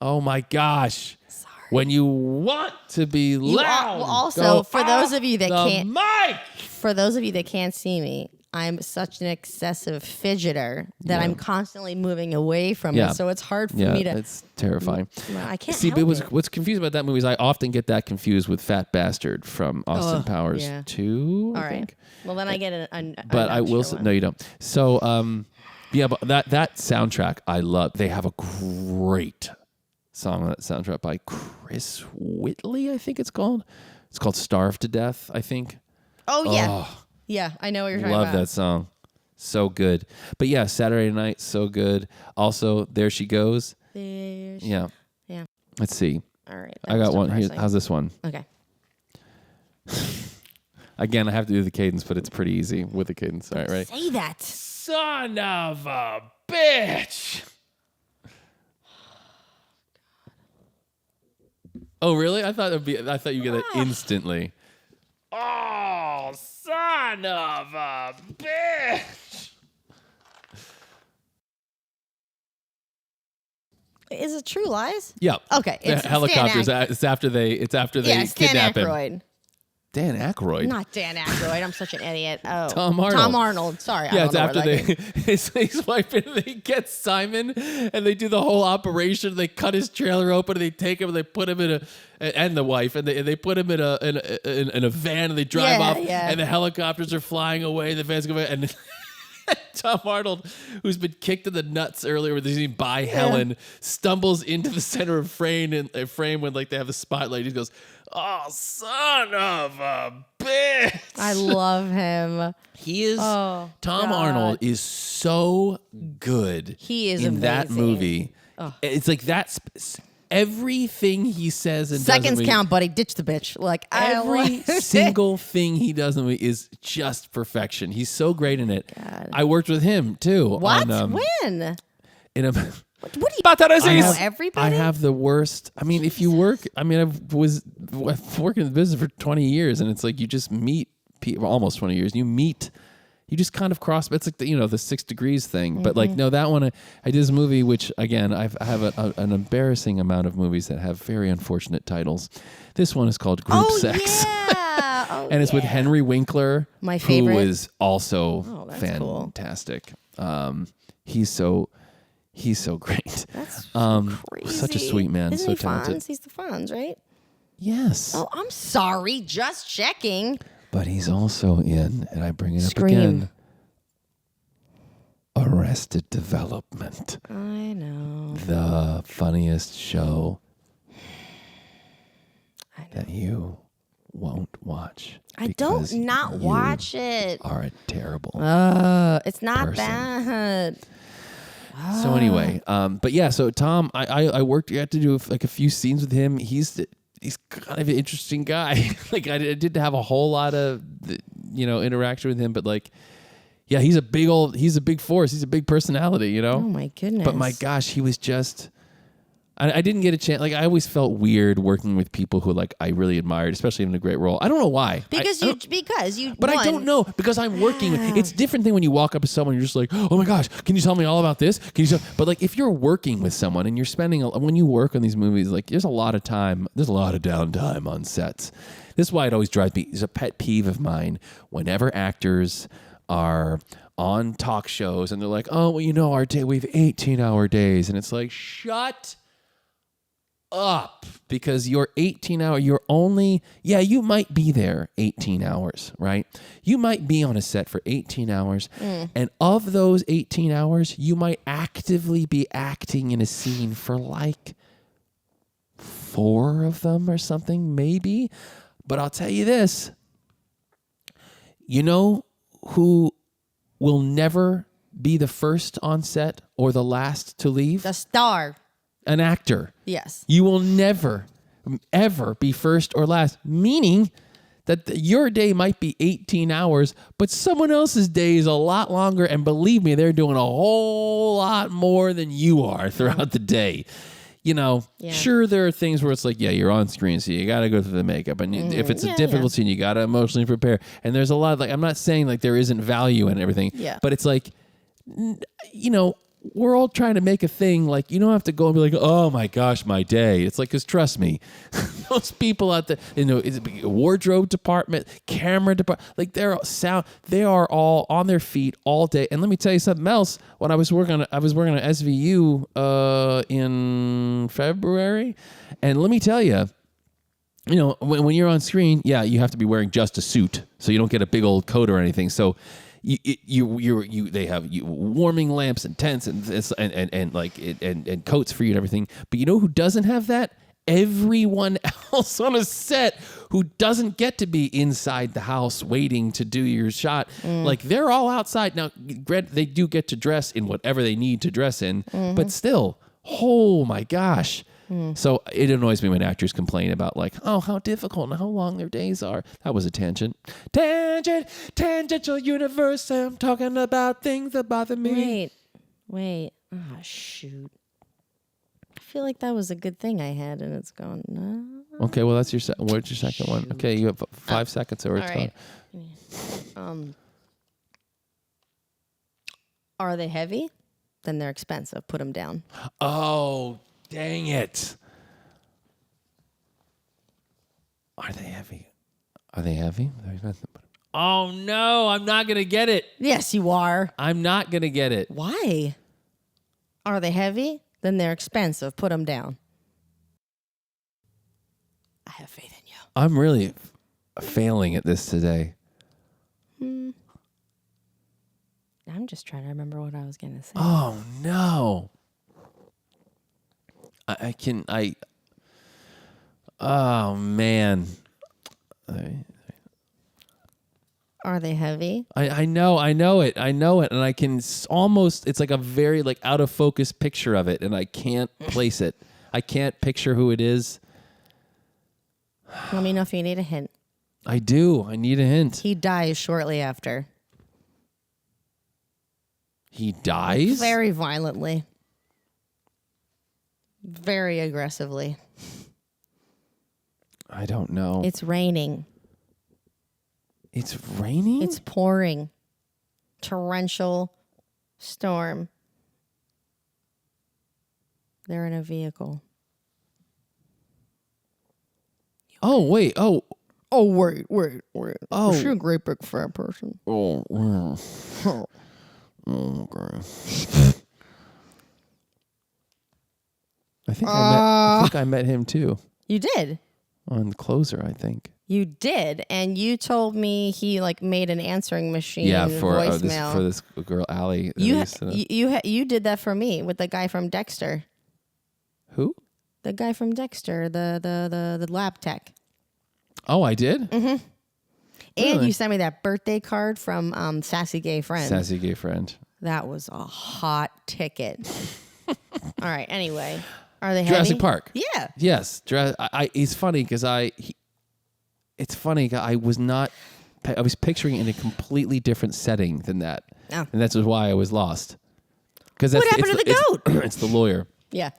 Oh my gosh. Sorry. When you want to be loud. also, go for those off of you that the can't- mic. For those of you that can't see me, I'm such an excessive fidgeter that Yeah. I'm constantly moving away from Yeah. it. So it's hard for Yeah, me to. it's terrifying. I can't See, help but it. what's confusing about that movie is I often get that confused with Fat Bastard from Austin Powers yeah. 2, I All right. think. Well, then I get But I will say, no, you don't. So, yeah, but that soundtrack I love. They have a great song on that soundtrack by Chris Whitley, I think it's called. It's called Starve to Death, I think. Oh, yeah. Oh, Yeah, I know what you're talking love about. that song. So good. But yeah, Saturday Night, so good. Also, There She Goes. Yeah. Yeah. Let's see. All right. I got one. Here, Depressing. how's this one? Okay. Again, I have to do the cadence, but it's pretty easy with the cadence. All right, ready? Say that. Son of a bitch. Oh, really? I thought you'd get that instantly. Oh, son of a bitch. Is it True Lies? Yeah. Okay. It's helicopters. Stan It's after they Stan kidnap him. Aykroyd. Dan Aykroyd. Not Dan Aykroyd. I'm such an idiot. Oh, Tom Arnold. Tom Arnold. Sorry. Yeah, I it's don't know after where that they his wife and they get Simon and they do the whole operation. They cut his trailer open and they take him and they put him in and the wife and they put him in a van and they drive Yeah, off yeah. and the helicopters are flying away. The van's going and Tom Arnold, who's been kicked in the nuts earlier with his by Helen, stumbles into the center of frame when like they have the spotlight. He goes, "Oh, son of a bitch!" I love him. He is. Oh, Tom God. Arnold is so good. He is in that amazing. movie. It's like that's everything he says and does in the Seconds movie, count, buddy. Ditch the bitch. Like Every I single thing he does in the movie is just perfection. He's so great in it. God. I worked with him too. What? On, When? in a What do you? I know everybody? I have the worst. I mean, if you work, I mean, I've working in the business for 20 years, and it's like you just meet people, almost 20 years. You just kind of cross. It's like the 6 degrees thing. But like, no, that one I did this movie, which again, I have an embarrassing amount of movies that have very unfortunate titles. This one is called Group Sex. Yeah. Oh, And it's with yeah. Henry Winkler, My favorite. who is also Oh, that's cool. fantastic. He's so great. That's crazy. Such a sweet man, Isn't so he talented. Fonz? He's the Fonz, right? Yes. Oh, I'm sorry. Just checking. But he's also in, and I bring it Scream. up again, Arrested Development, I know. the funniest show that you won't watch. I don't because not you watch it. Are a terrible. It's not person. bad. So anyway, but yeah, so Tom, I worked. You had to do like a few scenes with him. He's kind of an interesting guy. Like I didn't have a whole lot of interaction with him, but like, yeah, he's a big force. He's a big personality, Oh my goodness. But my gosh, he was just. I didn't get a chance. Like I always felt weird working with people who like I really admired, especially in a great role. I don't know why. Because I you. But I don't know because I'm working. It's a different thing when you walk up to someone. You're just like, oh my gosh, can you tell me all about this? But like if you're working with someone and you're spending when you work on these movies, like there's a lot of time. There's a lot of downtime on sets. This is why it always drives me. It's a pet peeve of mine. Whenever actors are on talk shows and they're like, oh well, our day we have 18-hour days, and it's like shut up, because you're 18 hours, you might be there 18 hours, right? You might be on a set for 18 hours, and of those 18 hours, you might actively be acting in a scene for like 4 of them or something, maybe. But I'll tell you this, you know who will never be the first on set or the last to leave? The star. An actor. Yes. You will never, ever be first or last, meaning that your day might be 18 hours, but someone else's day is a lot longer. And believe me, they're doing a whole lot more than you are throughout the day. Sure, there are things where it's like, yeah, you're on screen, so you got to go through the makeup. And if it's a difficult scene, you got to emotionally prepare. And there's a lot of I'm not saying like there isn't value in everything, but it's like, we're all trying to make a thing. Like, you don't have to go and be like, oh my gosh, my day. It's like, because trust me, those people out there, it's a wardrobe department, camera department, like they are all on their feet all day. And let me tell you something else. When I was working on SVU in February, and let me tell you, when you're on screen, yeah, you have to be wearing just a suit, so you don't get a big old coat or anything. So they have warming lamps and tents and coats for you and everything. But you know who doesn't have that? Everyone else on a set who doesn't get to be inside the house waiting to do your shot. Like, they're all outside. Now, they do get to dress in whatever they need to dress in, but still, oh my gosh. So it annoys me when actors complain about, like, oh, how difficult and how long their days are. That was a tangent. Tangential universe. I'm talking about things that bother me. Wait. Oh, shoot. I feel like that was a good thing I had, and it's gone. No. Okay, well, that's what's your second one? Okay, you have 5 seconds or it's gone. Are they heavy? Then they're expensive. Put them down. Oh, dang it. Are they heavy? Oh, no, I'm not going to get it. Yes, you are. I'm not going to get it. Why? Are they heavy? Then they're expensive. Put them down. I have faith in you. I'm really failing at this today. I'm just trying to remember what I was going to say. Oh, no. Oh, man. Are they heavy? I know it. And I can almost, it's like a very out of focus picture of it. And I can't place it. I can't picture who it is. Let me know if you need a hint. I do. I need a hint. He dies shortly after. He dies? Very violently. Very aggressively. I don't know. It's raining. It's raining? It's pouring. Torrential storm. They're in a vehicle. Oh, wait. Oh, wait. Oh. Is she a great big fat person? Oh, okay. I think I met him too. You did? On Closer, I think. You did, and you told me he made an answering machine. Yeah, voicemail. for this girl Allie. You did that for me with the guy from Dexter. Who? The guy from Dexter, the lab tech. Oh, I did? Mm-hmm. Really? And you sent me that birthday card from Sassy Gay Friend. Sassy Gay Friend. That was a hot ticket. All right. Anyway, are they Jurassic heavy? Park? Yeah. Yes. It's funny because it's funny. I was picturing it in a completely different setting than that, and that's why I was lost. Because what happened to the goat? It's the lawyer. Yeah,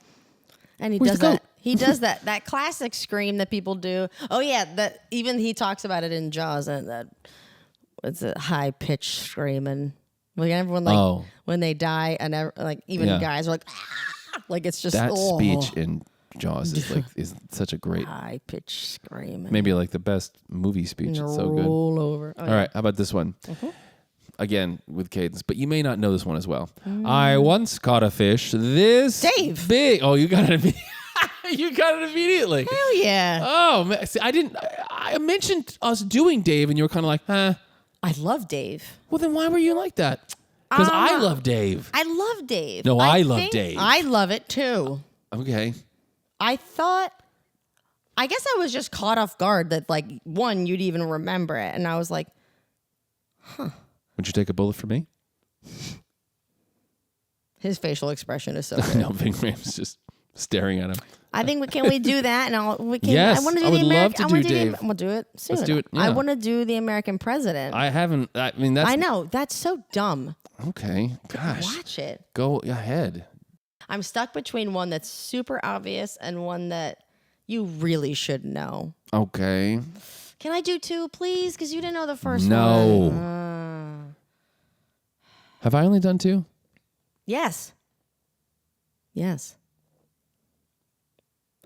and he Where's does the goat? that. He does that classic scream that people do. Oh yeah, that even he talks about it in Jaws, and that it's a high pitched scream, and like everyone when they die, and even guys are like, ah! Like it's just that speech in Jaws is such a great high pitched scream. Maybe the best movie speech. It's so good. Roll over. All right, how about this one? Mm-hmm. Again with cadence, but you may not know this one as well. I once caught a fish this Dave. big. Oh, you got it. You got it immediately. Hell yeah. Oh, man. See, I mentioned us doing Dave, and you were kind of like, huh. I love Dave. Well, then why were you like that? Because I love Dave. I love Dave. No, I love Dave. I love it too. Okay. I guess I was just caught off guard that you'd even remember it. And I was like, huh. Would you take a bullet for me? His facial expression is so good. No, Big Ram's just staring at him. I think can we do that? And yes, I want to do I would the American. love to do Dave. We'll do it soon. Let's do it. Yeah. I want to do the American president. I haven't. I mean, that's. I know that's so dumb. Okay, gosh. Watch it. Go ahead. I'm stuck between one that's super obvious and one that you really should know. Okay. Can I do two, please? Because you didn't know the first one. No. Have I only done two? Yes. Yes.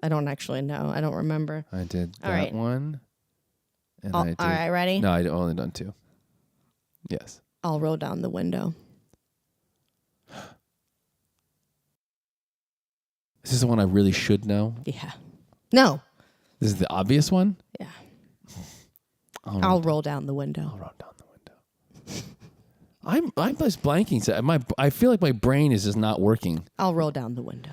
I don't actually know. I don't remember. I did All that right. one. And All I did. right, ready? No, I'd only done 2. Yes. I'll roll down the window. This is the one I really should know. Yeah. No. This is the obvious one. Yeah. I'll roll down the window. I'll roll down the window. I'm just blanking. So I feel like my brain is just not working. I'll roll down the window.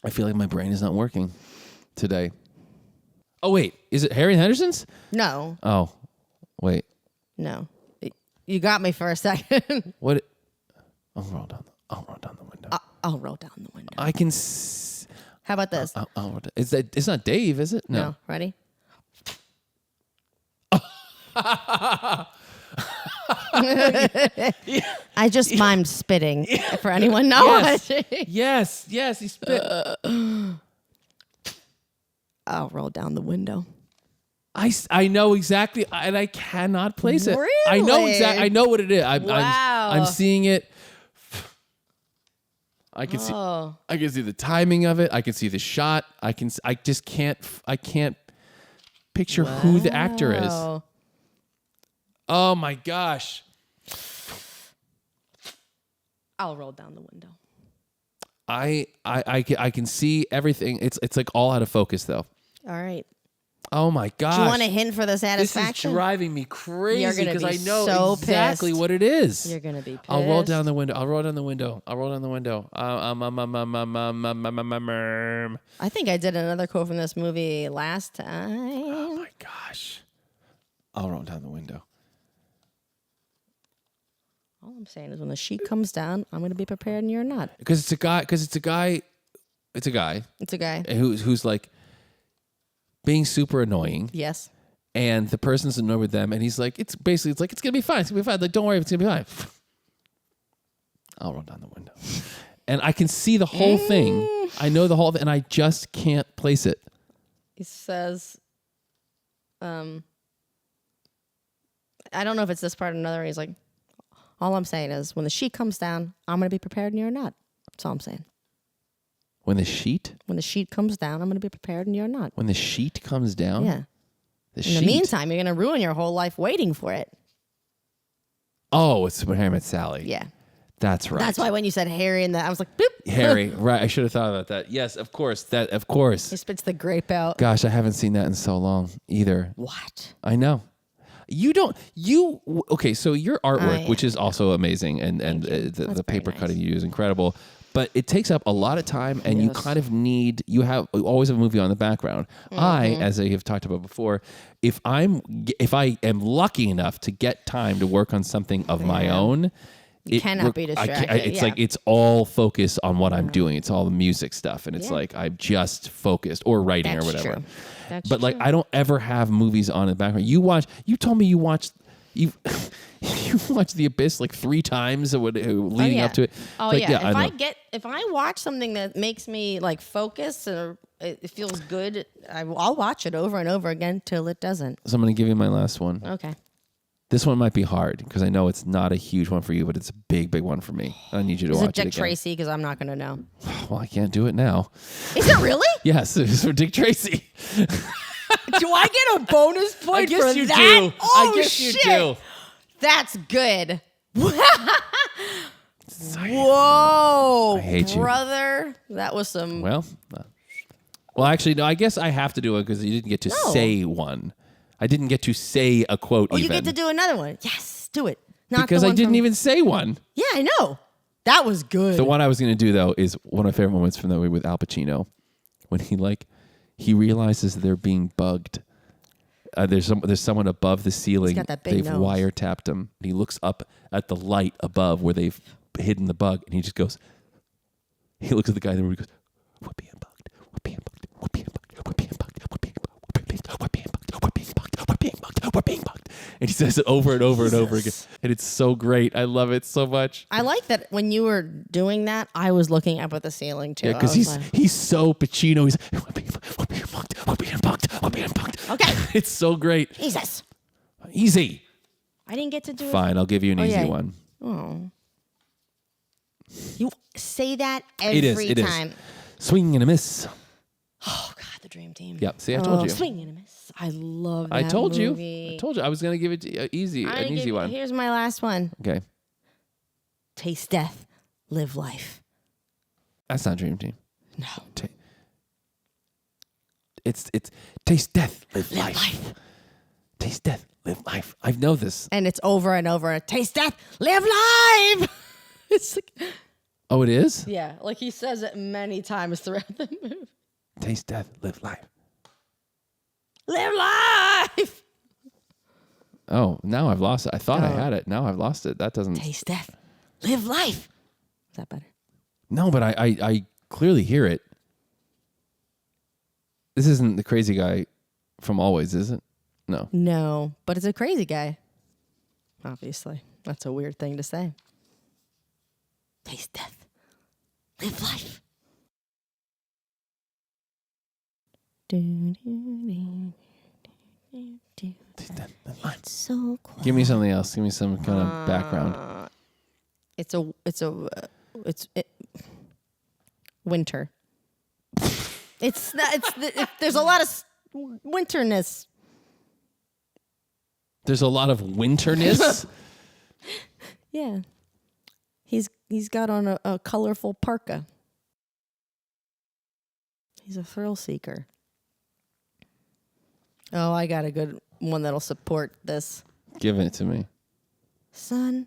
I feel like my brain is not working today. Oh wait, is it Harry and Henderson's? No. Oh, wait. No. You got me for a second. What? I'll roll down the window. I'll roll down the window. I can. How about this? It's not Dave, is it? No. Ready? I just mimed spitting for anyone not watching. Yes, he spit. I'll roll down the window. I know exactly, and I cannot place it. Really? I know exactly. I know what it is. Wow. I'm seeing it. I can see. Oh. I can see the timing of it. I can see the shot. I just can't. I can't picture who the actor is. Wow. Oh my gosh. I'll roll down the window. I can see everything. It's like all out of focus though. All right. Oh my gosh. Do you want a hint for the This satisfaction? is driving me crazy You're gonna because be I know so exactly pissed. what it is. You're gonna be pissed. I'll roll down the window. I'll roll down the window. I think I did another quote from this movie last time. Oh my gosh. I'll roll down the window. All I'm saying is when the sheet comes down, I'm going to be prepared and you're not. Because it's a guy. It's a guy It's a guy. who's like being super annoying, Yes. and the person's annoyed with them, and he's like, it's gonna be fine. It's gonna be fine. Like, don't worry, it's gonna be fine. I'll roll down the window, and I can see the whole thing. I know the whole thing, and I just can't place it. He says, I don't know if it's this part or another. He's like, all I'm saying is when the sheet comes down, I'm going to be prepared and you're not. That's all I'm saying. When the sheet comes down, I'm going to be prepared and you're not. When the sheet comes down? Yeah. The In sheet? the meantime, you're going to ruin your whole life waiting for it. Oh, it's when Harry met Sally. Yeah. That's right. That's why when you said Harry and that, I was like, boop. Harry, right. I should have thought about that. Yes, of course. Of course. He spits the grape out. Gosh, I haven't seen that in so long either. What? I know. Okay, so your artwork, which is also amazing, and the paper very cutting you is incredible, but it takes up a lot of time, and you kind of you always have a movie on the background. Mm-hmm. As I have talked about before, if I am lucky enough to get time to work on something of my own, You cannot be distracted. It's like it's all focus on what I'm doing. It's all the music stuff, and it's like I'm just focused, or writing or whatever. True. That's But like true. I don't ever have movies on in the background. You told me you watched you watched The Abyss like 3 times leading up to it. Oh Like, yeah. I If I watch something that makes me like focus or it feels good, I'll watch it over and over again till it doesn't. So I'm gonna give you my last one. Okay. This one might be hard because I know it's not a huge one for you, but it's a big one for me. I need you to Is watch it Dick again. Tracy? Because I'm not going to know. Well, I can't do it now. Is it really? Yes, it's for Dick Tracy. Do I get a bonus point I guess for you that? do. Oh, I guess shit. you do. That's good. Whoa. I hate you. Brother. That was some... Well, actually, no. I guess I have to do it because you didn't get to say one. I didn't get to say a quote. Oh, even. you get to do another one. Yes, do it. Not because the I one didn't from- even say one. Yeah, I know. That was good. The one I was going to do though is one of my favorite moments from that movie with Al Pacino, when he realizes they're being bugged. There's someone above the ceiling. got that big They've nose. wiretapped him. He looks up at the light above where they've hidden the bug, and he just goes. He looks at the guy in the room. He goes, "We're being bugged. We're being bugged. We're being bugged. We're being bugged. We're being bugged. We're being bugged. We're being bugged. We're being bugged. We're being bugged. We're being bugged." And he says it over and over and over again, and it's so great. I love it so much. I like that when you were doing that, I was looking up at the ceiling too. Yeah, because I was like, he's so Pacino. He's we're being bugged. We're being bugged. We're being bugged. Okay. It's so great. Jesus. Easy. I didn't get to do it. Fine, I'll give you an easy yeah. one. Oh. You say that It is. every It is. time. Swing and a miss. Oh God, the dream team. Yep. See, I told you. Swing and a miss. I love that I told movie. you. I told you. I was gonna give it an easy one. Here's my last one. Okay. Taste death, live life. That's not Dream Team. No. It's taste death, live life. Taste death, live life. I know this. And it's over and over. Taste death, live life. It's like, Oh, it is? yeah, like he says it many times throughout the movie. Taste death, live life. Live life. Oh, now I've lost it. I thought I had it. Now I've lost it. That doesn't. Taste death, live life. Is that better? No, but I clearly hear it. This isn't the crazy guy from Always, is it? No. No, but it's a crazy guy. Obviously. That's a weird thing to say. Taste death. Live life. Taste death, live life. It's so cool. Give me something else. Give me some kind of background. Winter. There's a lot of winterness. There's a lot of winterness. Yeah. He's got on a colorful parka. He's a thrill seeker. Oh, I got a good one that'll support this. Give it to me. Son,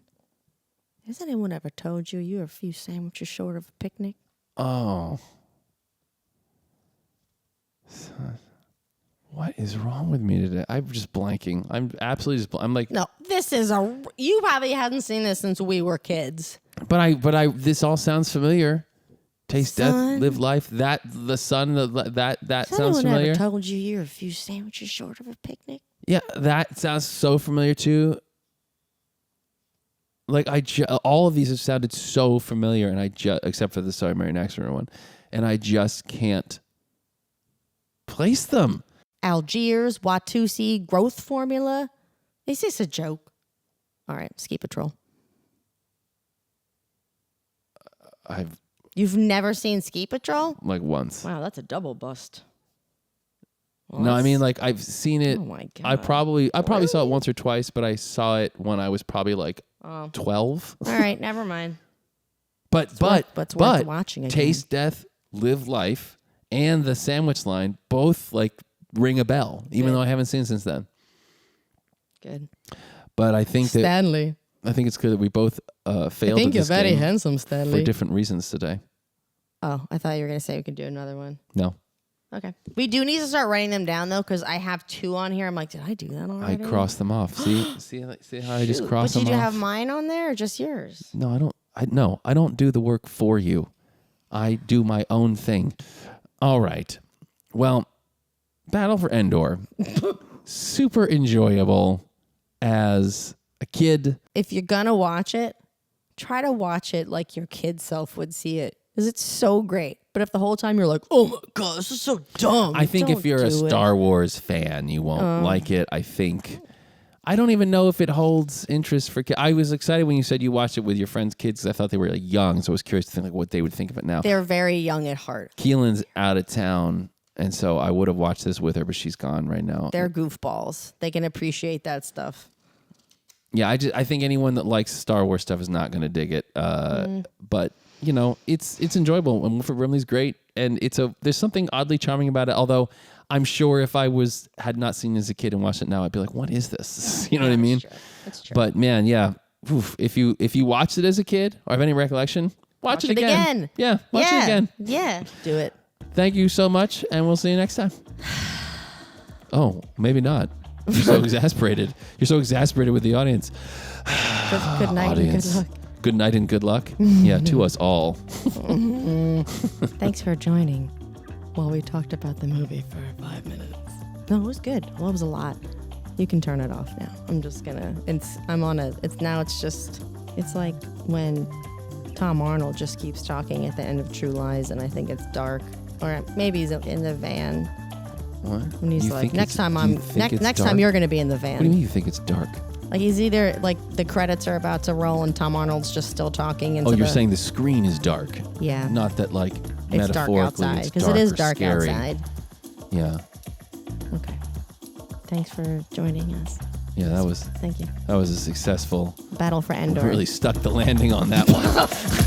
has anyone ever told you you're a few sandwiches short of a picnic? Oh. Son. What is wrong with me today? I'm just blanking. I'm absolutely just I'm like No, you probably hadn't seen this since we were kids. But this all sounds familiar. Taste death, Son. live life. That the sun that Has sounds anyone familiar. ever told you you're a few sandwiches short of a picnic? Yeah, that sounds so familiar too. Like all of these have sounded so familiar, and except for the Sorry Mary Naxter one, and I just can't place them. Algiers, Watusi, growth formula. Is this a joke? All right, Ski Patrol. You've never seen Ski Patrol? Like once. Wow, that's a double bust. Well, No, I mean like I've seen it. Oh my God. I probably saw it once or twice, but I saw it when I was probably like 12. All right, never mind. But it's worth watching again. Taste Death, Live Life, and the Sandwich Line both like ring a bell, even though I haven't seen since then. Good. But I think Stanley. I think it's clear that we both failed. I think at you're this very game handsome, Stanley. for different reasons today. Oh, I thought you were going to say we could do another one. No, Okay. We do need to start writing them down, though, because I have 2 on here. I'm like, did I do that already? I crossed them off. See how I just crossed them But did you off? have mine on there or just yours? No, I don't. I don't do the work for you. I do my own thing. All right. Well, Battle for Endor. Super enjoyable as a kid. If you're going to watch it, try to watch it like your kid self would see it. Because it's so great. But if the whole time you're like, oh my God, this is so dumb. I think if don't you're a do it. Star Wars fan, you won't like it. I don't even know if it holds interest for kids. I was excited when you said you watched it with your friends' kids because I thought they were like young. So I was curious to think like what they would think of it now. They're very young at heart. Keelan's out of town. And so I would have watched this with her, but she's gone right now. They're goofballs. They can appreciate that stuff. Yeah, I think anyone that likes Star Wars stuff is not going to dig it. But you know, it's enjoyable, and Wilford Brimley's great, and there's something oddly charming about it. Although I'm sure if I had not seen it as a kid and watched it now, I'd be like, "What is this?" You know what I mean? That's true. But man, yeah, oof, if you watched it as a kid or have any recollection, watch it again. Yeah, watch it again. Yeah, do it. Thank you so much, and we'll see you next time. Oh, maybe not. You're so exasperated. You're so exasperated with the audience. Good night and good luck. Good night and good luck. Yeah, to us all. Thanks for joining while we talked about the movie for 5 minutes. No, it was good. Well, it was a lot. You can turn it off now. I'm just gonna. It's like when Tom Arnold just keeps talking at the end of True Lies, and I think it's dark, or maybe he's in the van. What? When he's like, next time dark? you're gonna be in the van. What do you mean you think it's dark? Like he's either like the credits are about to roll and Tom Arnold's just still talking. Into You're saying the screen is dark. Yeah. Not that like It's dark metaphorically outside it's because dark it is or dark scary. outside. Yeah. Okay. Thanks for joining us. Yeah, that was Thank you. a successful. Battle for Endor. Really stuck the landing on that one.